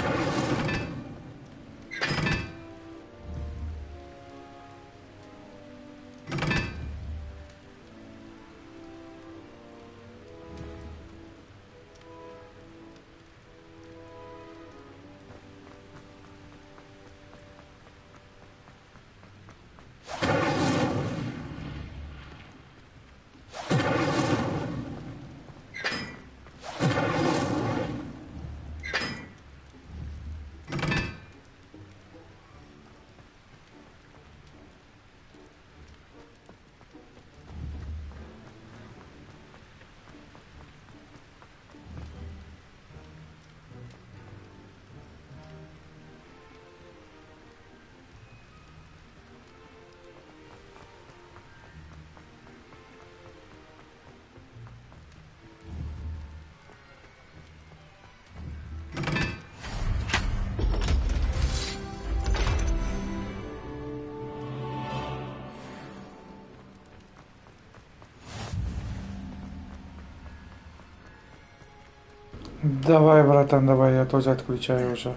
Давай, братан, давай, я тоже отключаю уже.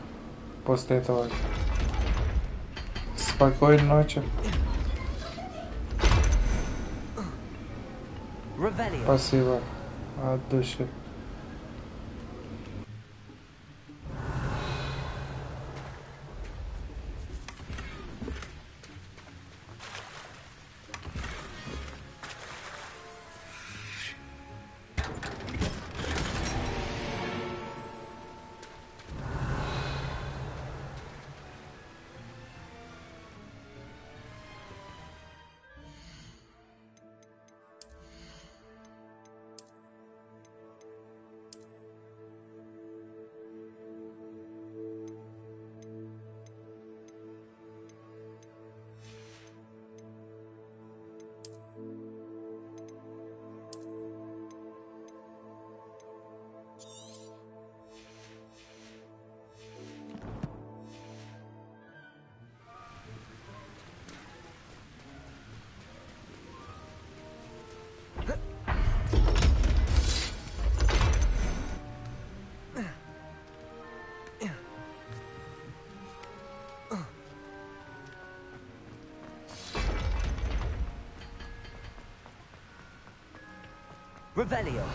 После этого. Спокойной ночи. Спасибо. От души. Revelio.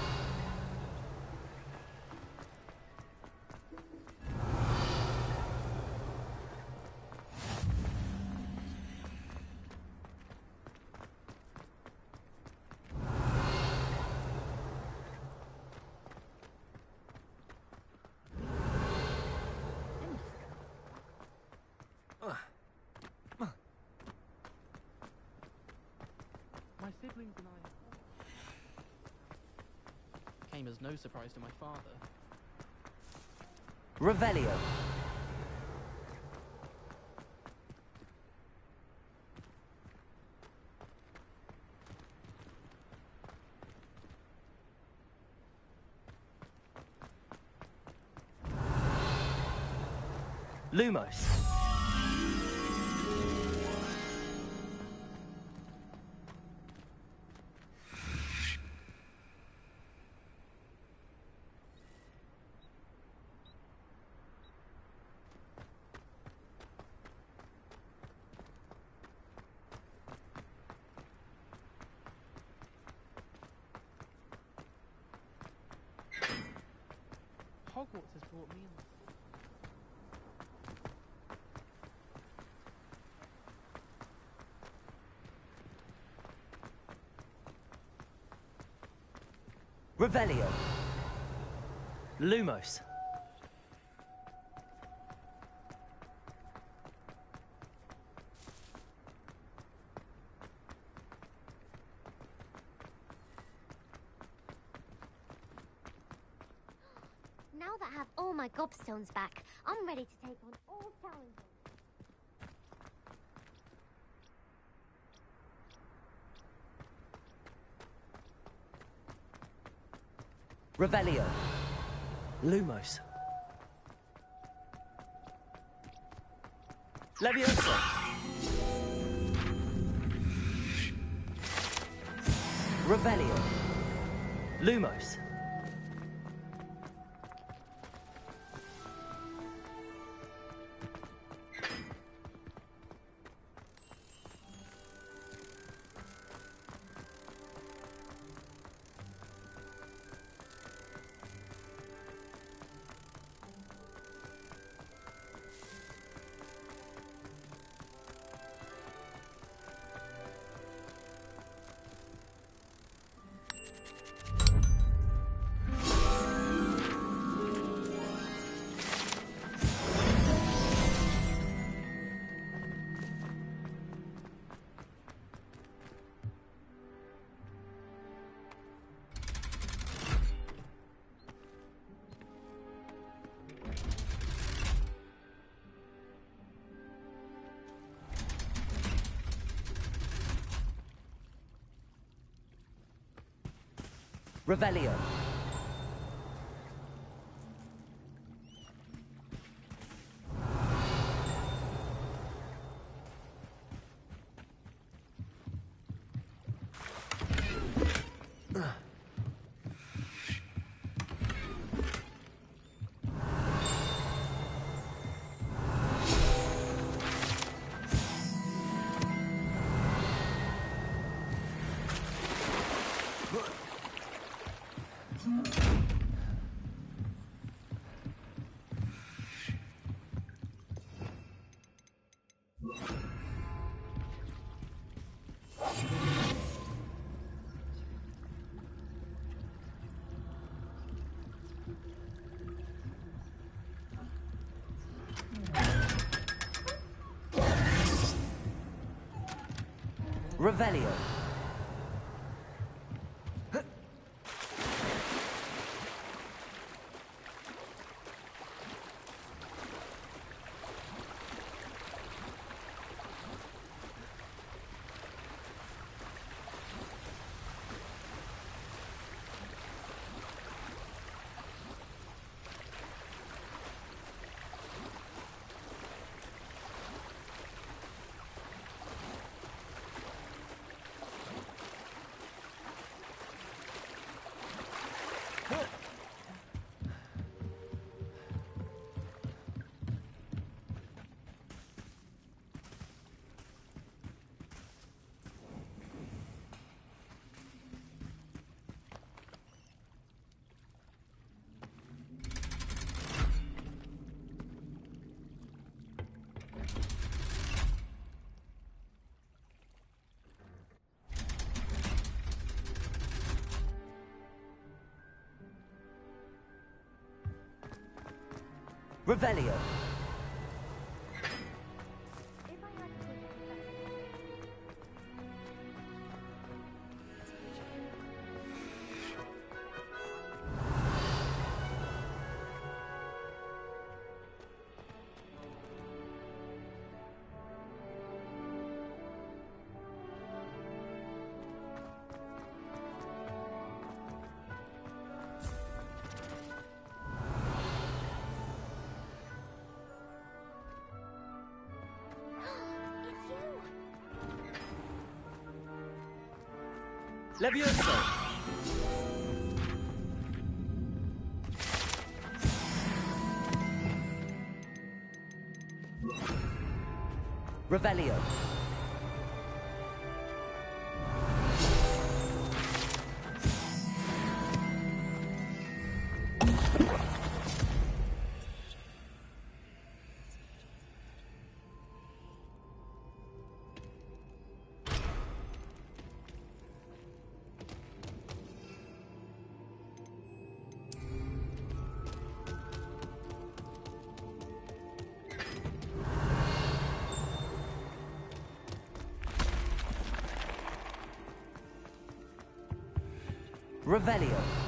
My siblings and I came as no surprise to my father. Revelio. Lumos. Hogwarts has brought me in. Revelio. Lumos. Now that I have all my gobstones back, I'm ready to take on all challenges. Revelio. Lumos. Leviosa. Revelio. Lumos. Revelio. Revelio. Revelio. Levioso! Revelio. Revelio.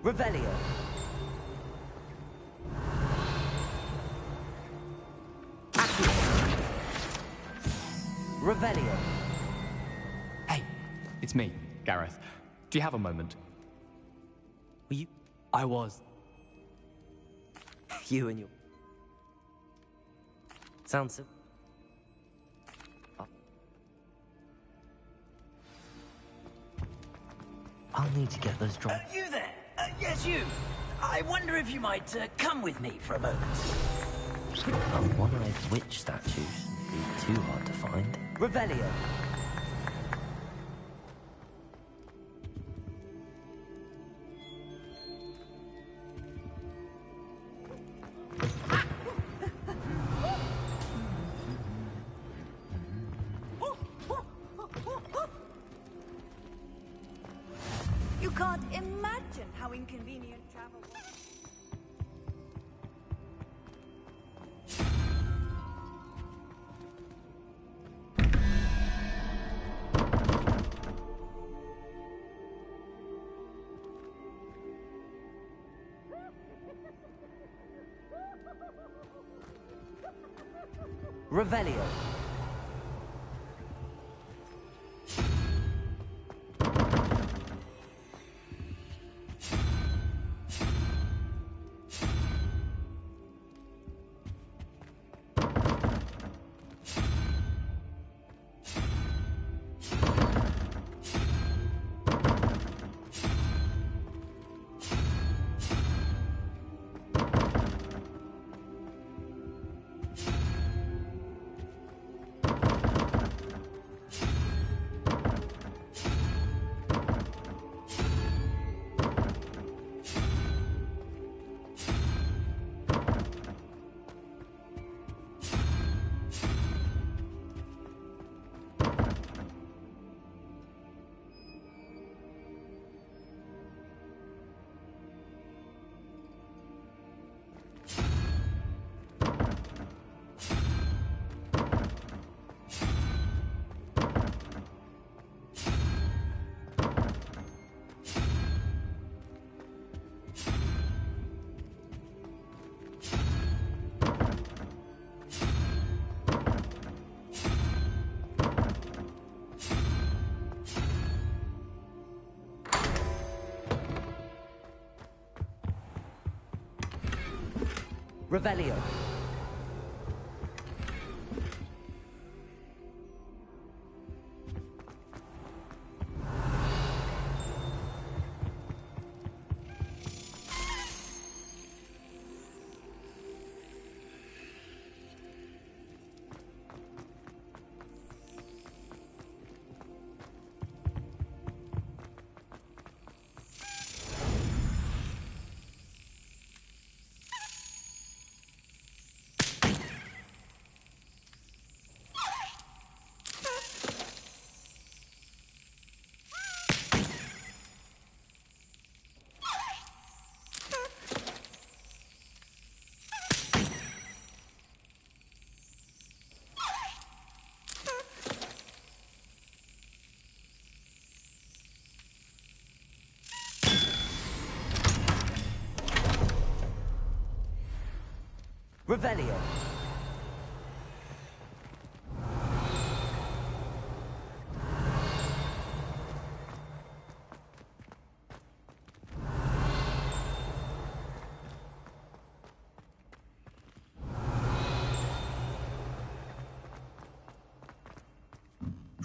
Revelio. Accio. Revelio. Hey, it's me, Gareth. Do you have a moment? Were you? I was. You and your... Sounds so... I'll need to get those drops. You there? Yes, you. I wonder if you might come with me for a moment. One-eyed witch statues shouldn't be too hard to find. Revelio. You can't imagine how inconvenient travel was. Revelio. Revelio. Revelio.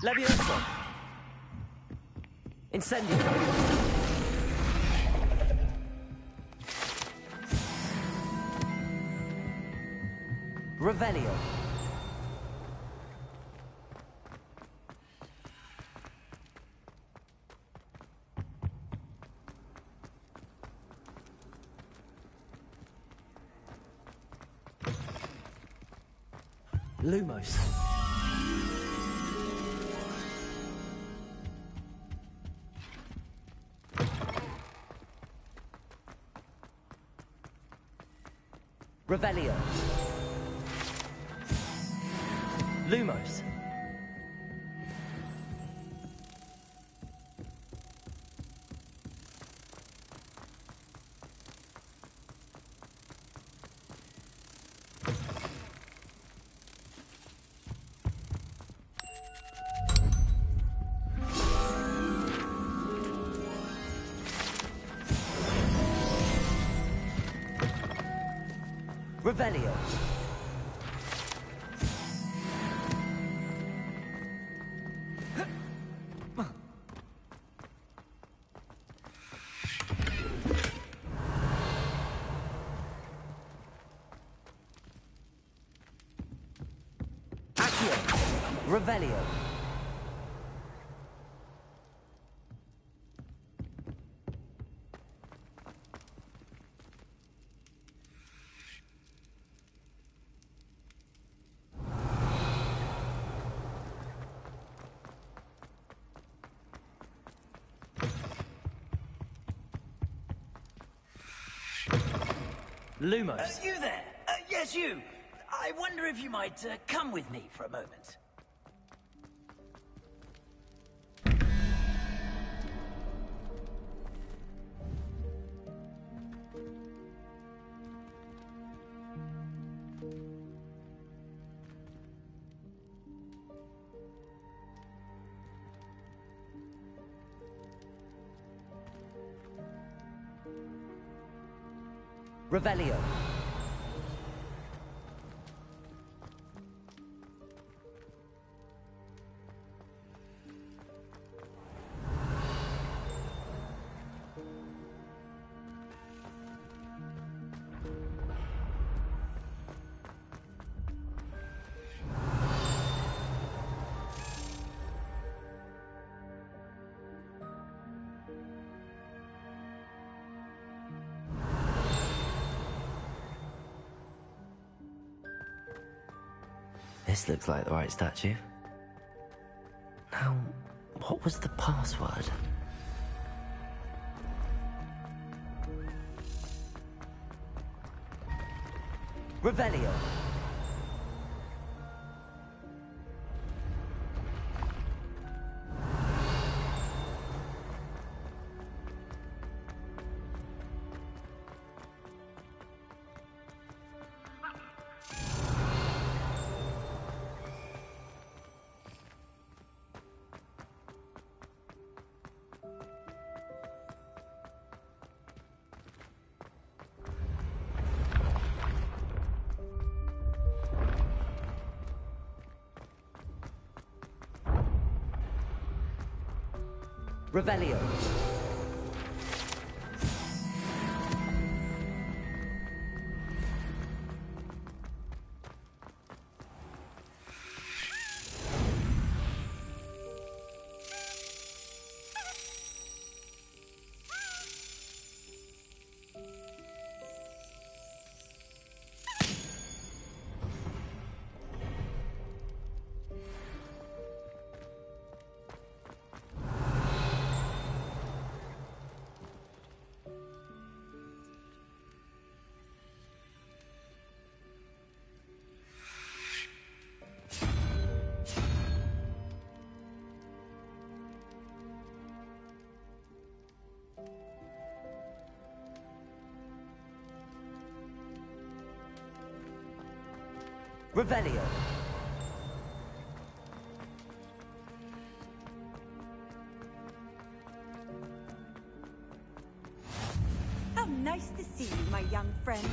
Levioso. Incendio. Revelio. Lumos. Revelio. Lumos. Revelio. Revelio. Lumos. You there? Yes, you. I wonder if you might come with me for a moment. Revelio. This looks like the right statue. Now, what was the password? Revelio. Revelio. Revelio. How nice to see you, my young friend.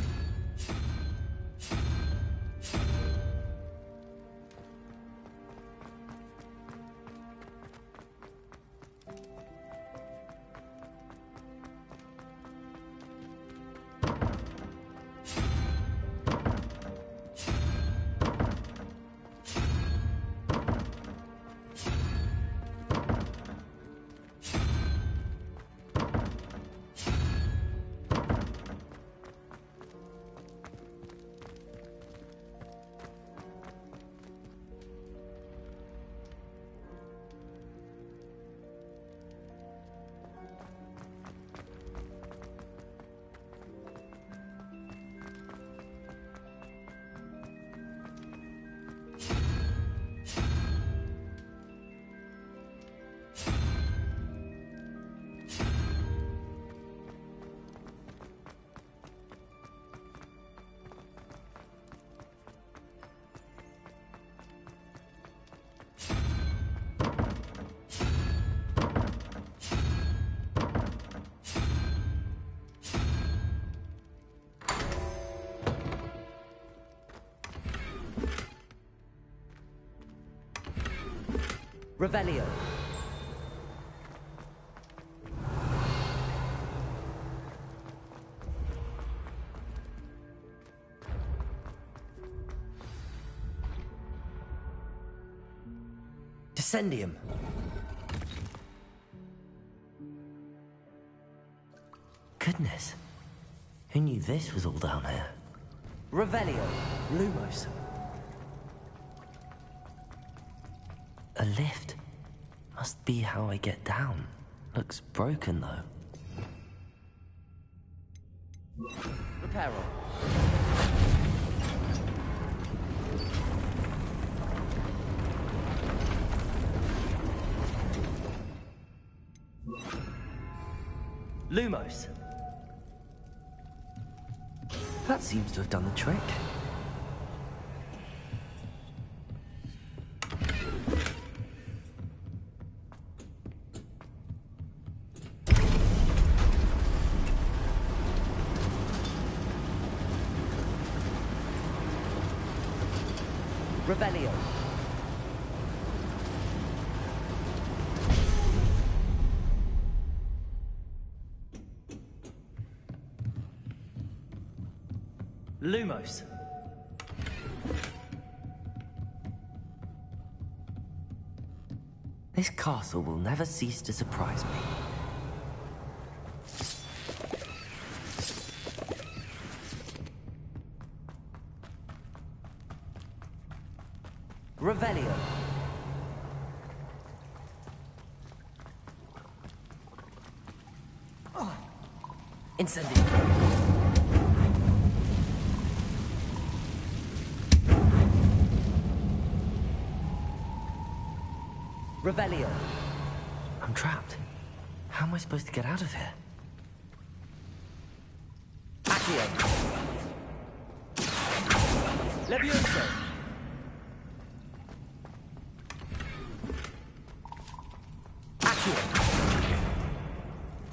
Revelio. Descendium. Goodness. Who knew this was all down here? Revelio. Lumos. A lift. Must be how I get down. Looks broken, though. Reparo. Lumos. That seems to have done the trick. Revelio. Lumos. This castle will never cease to surprise me. Revelio. Oh. Incendio. Revelio. I'm trapped. How am I supposed to get out of here? Accio. Levioso.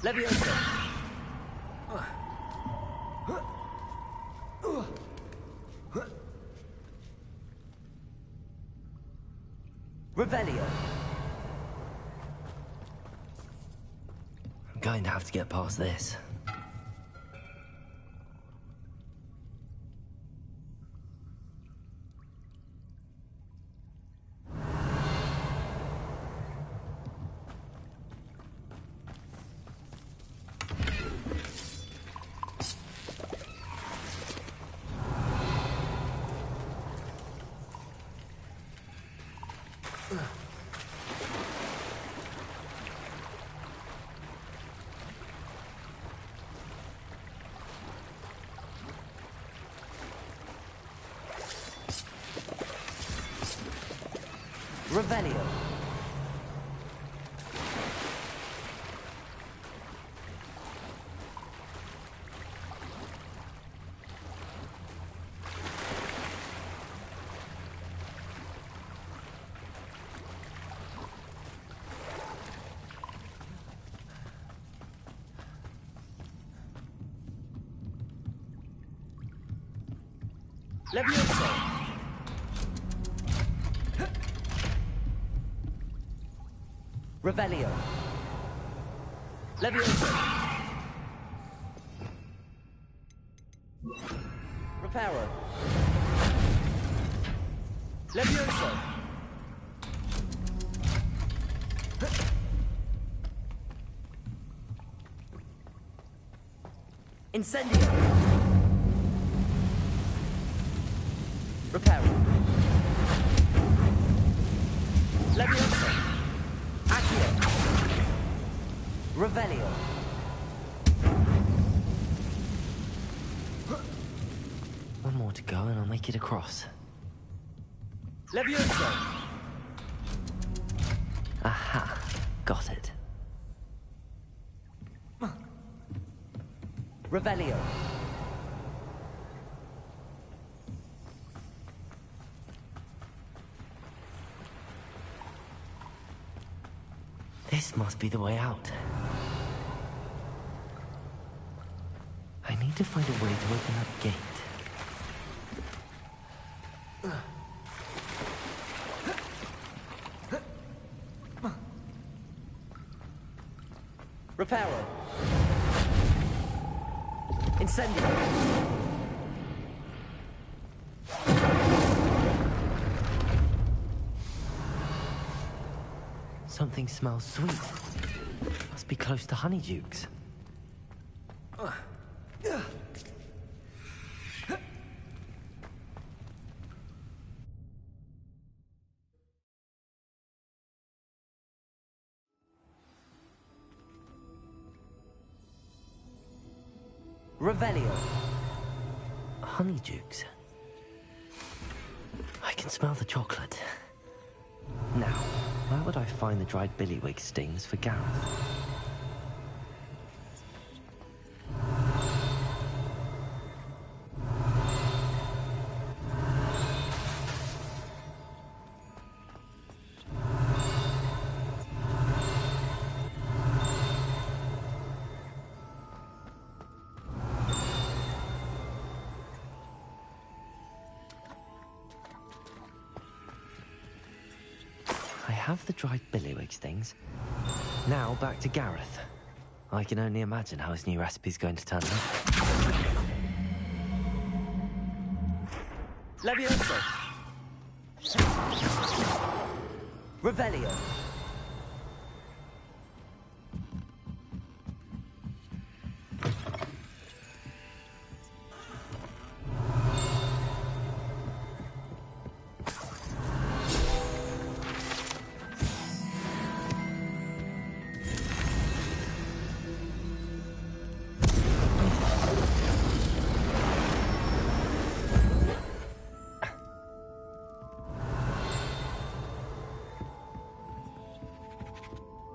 Levioso. Revelio. going to have to get past this. Revelio. Levioso. Revelio. Levioso. Reparo. Levioso. Incendio. Reparo. Levioso. Accio. Revelio. One more to go and I'll make it across. Levioso. Aha. Got it. Revelio. This must be the way out. I need to find a way to open that gate. Reparo. Incendio. Something smells sweet. Must be close to honeydukes. Revelio. Honeydukes. I can smell the chocolate. Now, where would I find the dried billywig stings for Gareth? I have the dried billywig stings. Now back to Gareth. I can only imagine how his new recipe's going to turn out. Levioso. Revelio.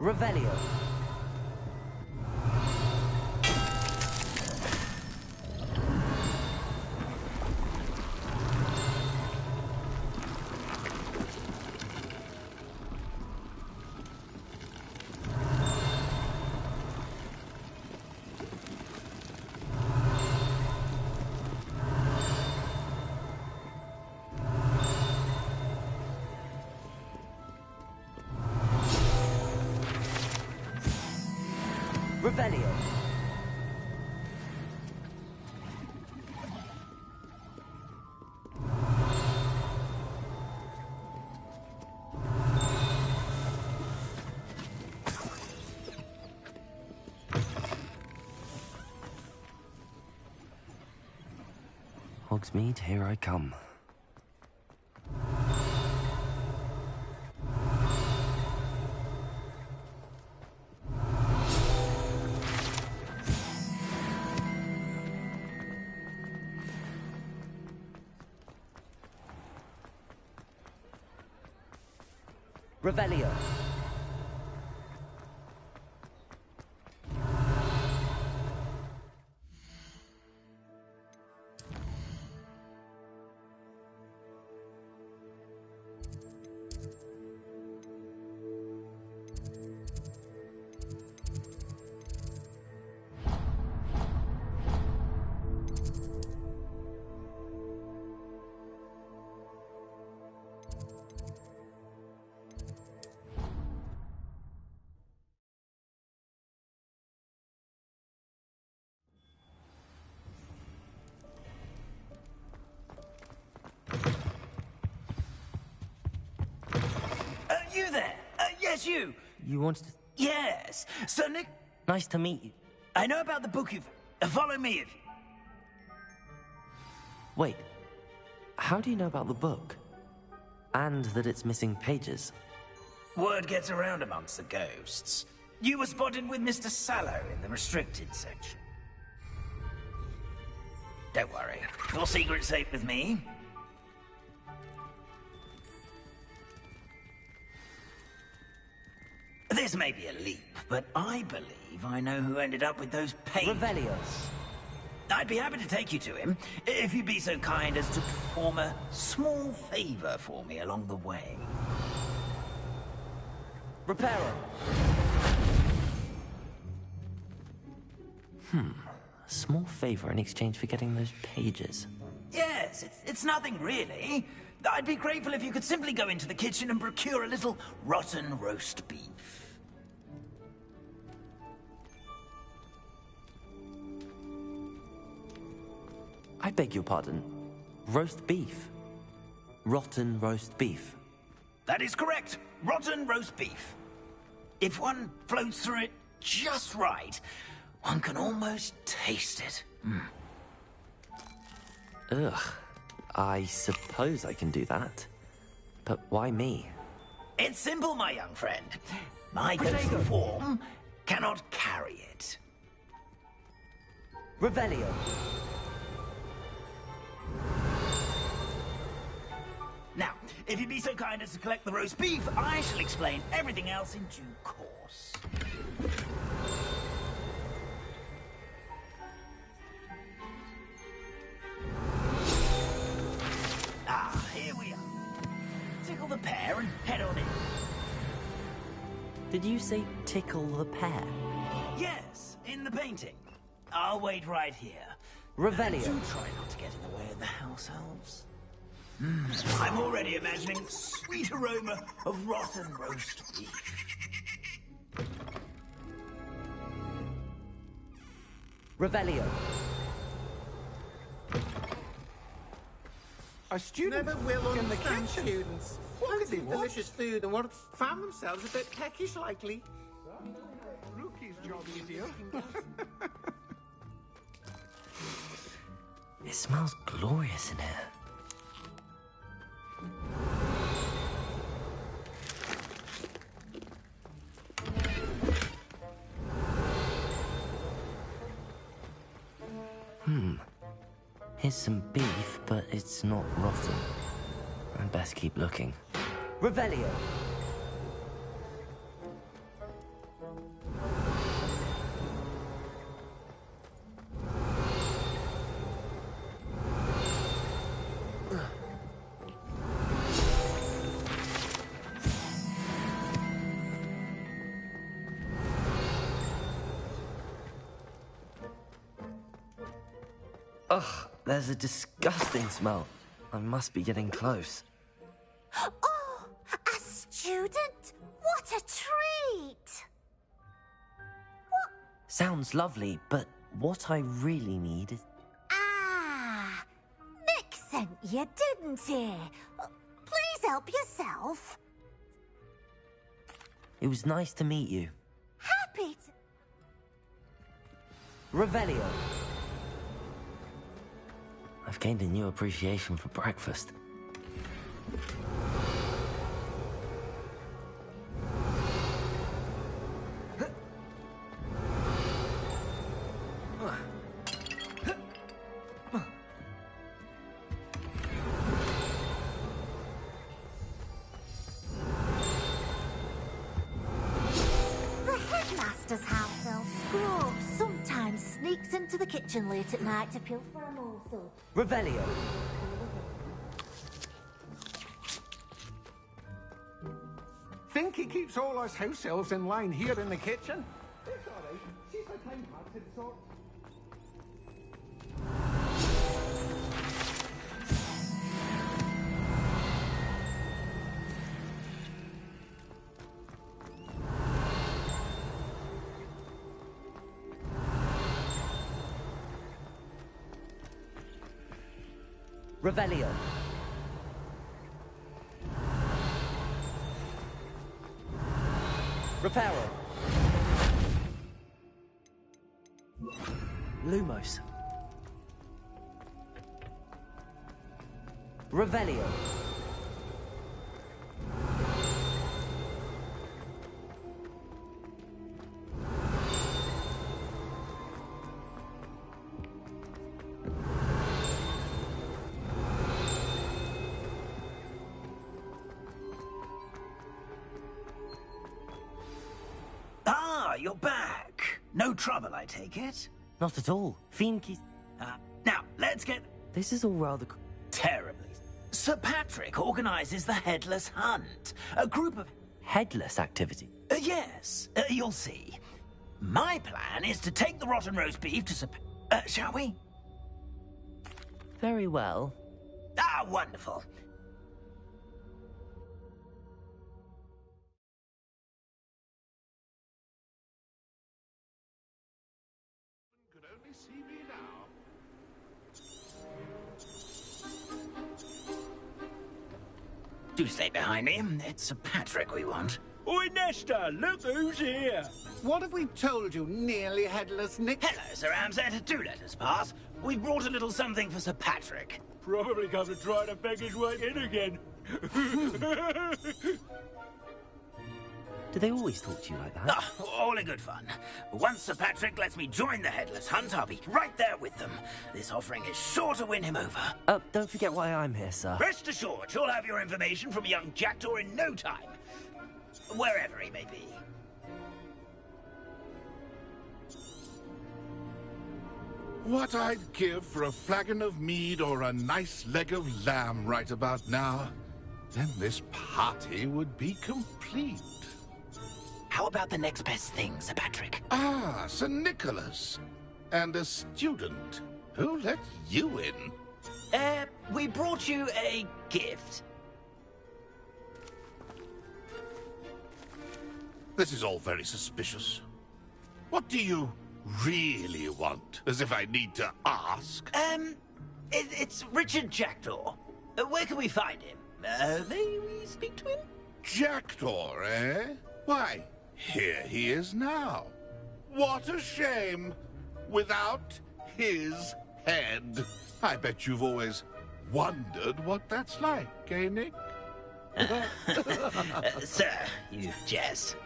Revelio. Revelio. Hogsmeade, here I come. Revelio. You there? Yes, you. You wanted to... Yes. Sir Nick... Nice to meet you. I know about the book you've... follow me if... Wait. How do you know about the book? And that it's missing pages? Word gets around amongst the ghosts. You were spotted with Mr. Sallow in the restricted section. Don't worry. Your secret's safe with me. This may be a leap, but I believe I know who ended up with those pages. Revelios. I'd be happy to take you to him, if you'd be so kind as to perform a small favor for me along the way. Reparo. A small favor in exchange for getting those pages. Yes, it's nothing really. I'd be grateful if you could simply go into the kitchen and procure a little rotten roast beef. I beg your pardon. Roast beef. Rotten roast beef. That is correct. Rotten roast beef. If one floats through it just right, one can almost taste it. Ugh. I suppose I can do that. But why me? It's simple, my young friend. My ghostly form cannot carry it. Revelio. Now, if you'd be so kind as to collect the roast beef, I shall explain everything else in due course. Ah, here we are. Tickle the pear and head on in. Did you say tickle the pear? Yes, in the painting. I'll wait right here. Revelio. Do try not to get in the way of the house elves. I'm already imagining sweet aroma of rotten roast beef. Revelio. A student never will understand students. Look at the delicious food and found themselves a bit peckish likely. Rookie's job easier. It smells glorious in here. Here's some beef, but it's not rotten. I'd best keep looking. Revelio. Ugh, there's a disgusting smell. I must be getting close. Oh, a student? What a treat! Sounds lovely, but what I really need is... Ah! Nick sent you, didn't he? Please help yourself. It was nice to meet you. Happy to... Revelio. I've gained a new appreciation for breakfast. Into the kitchen late at night to pilfer a morsel. Revelio. Think he keeps all us house elves in line here in the kitchen? It's all right. She's a kind-hearted sort. Revelio. Reparo. Lumos. Revelio. You're back. No trouble, I take it? Not at all. Fiendkeys... Now, let's get... This is all rather... Terribly. Sir Patrick organizes the Headless Hunt. A group of... Headless activity? Yes. You'll see. My plan is to take the rotten roast beef to Sir... shall we? Very well. Ah, wonderful. See me now. Do stay behind me. It's Sir Patrick we want. Oi, Nesta, look who's here. What have we told you, nearly headless Nick? Hello, Sir Ramsed. Do let us pass. We brought a little something for Sir Patrick. Probably come to try to beg his way in again. Do they always talk to you like that? Oh, all in good fun. Once Sir Patrick lets me join the Headless Hunt, I'll be right there with them. This offering is sure to win him over. Don't forget why I'm here, sir. Rest assured, you'll have your information from a young jackdaw in no time. Wherever he may be. What I'd give for a flagon of mead or a nice leg of lamb right about now. Then this party would be complete. How about the next best thing, Sir Patrick? Ah, Sir Nicholas. And a student. Who let you in? We brought you a gift. This is all very suspicious. What do you really want? As if I need to ask. It's Richard Jackdaw. Where can we find him? May we speak to him? Jackdaw, eh? Why, here he is now. What a shame. Without his head. I bet you've always wondered what that's like, eh, Nick? Sir, you jest.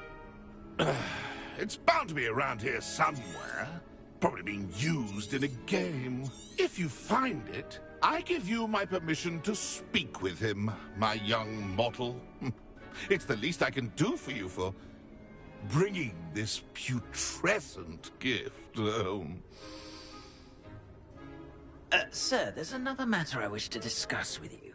It's bound to be around here somewhere. Probably being used in a game. If you find it, I give you my permission to speak with him, my young mortal. It's the least I can do for you for bringing this putrescent gift home. Sir, there's another matter I wish to discuss with you.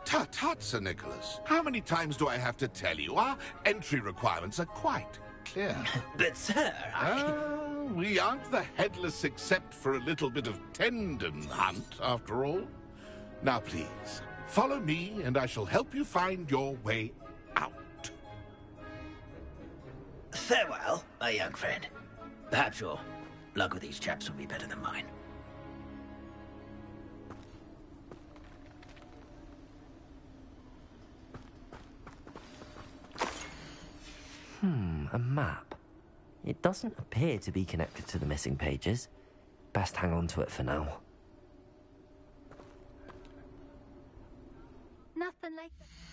Tut, tut, Sir Nicholas. How many times do I have to tell you? Our entry requirements are quite clear. But, sir, we aren't the headless except for a little bit of tendon hunt, after all. Now, please, follow me, and I shall help you find your way out. Farewell, my young friend. Perhaps your luck with these chaps will be better than mine. A map. It doesn't appear to be connected to the missing pages. Best hang on to it for now. Nothing like that.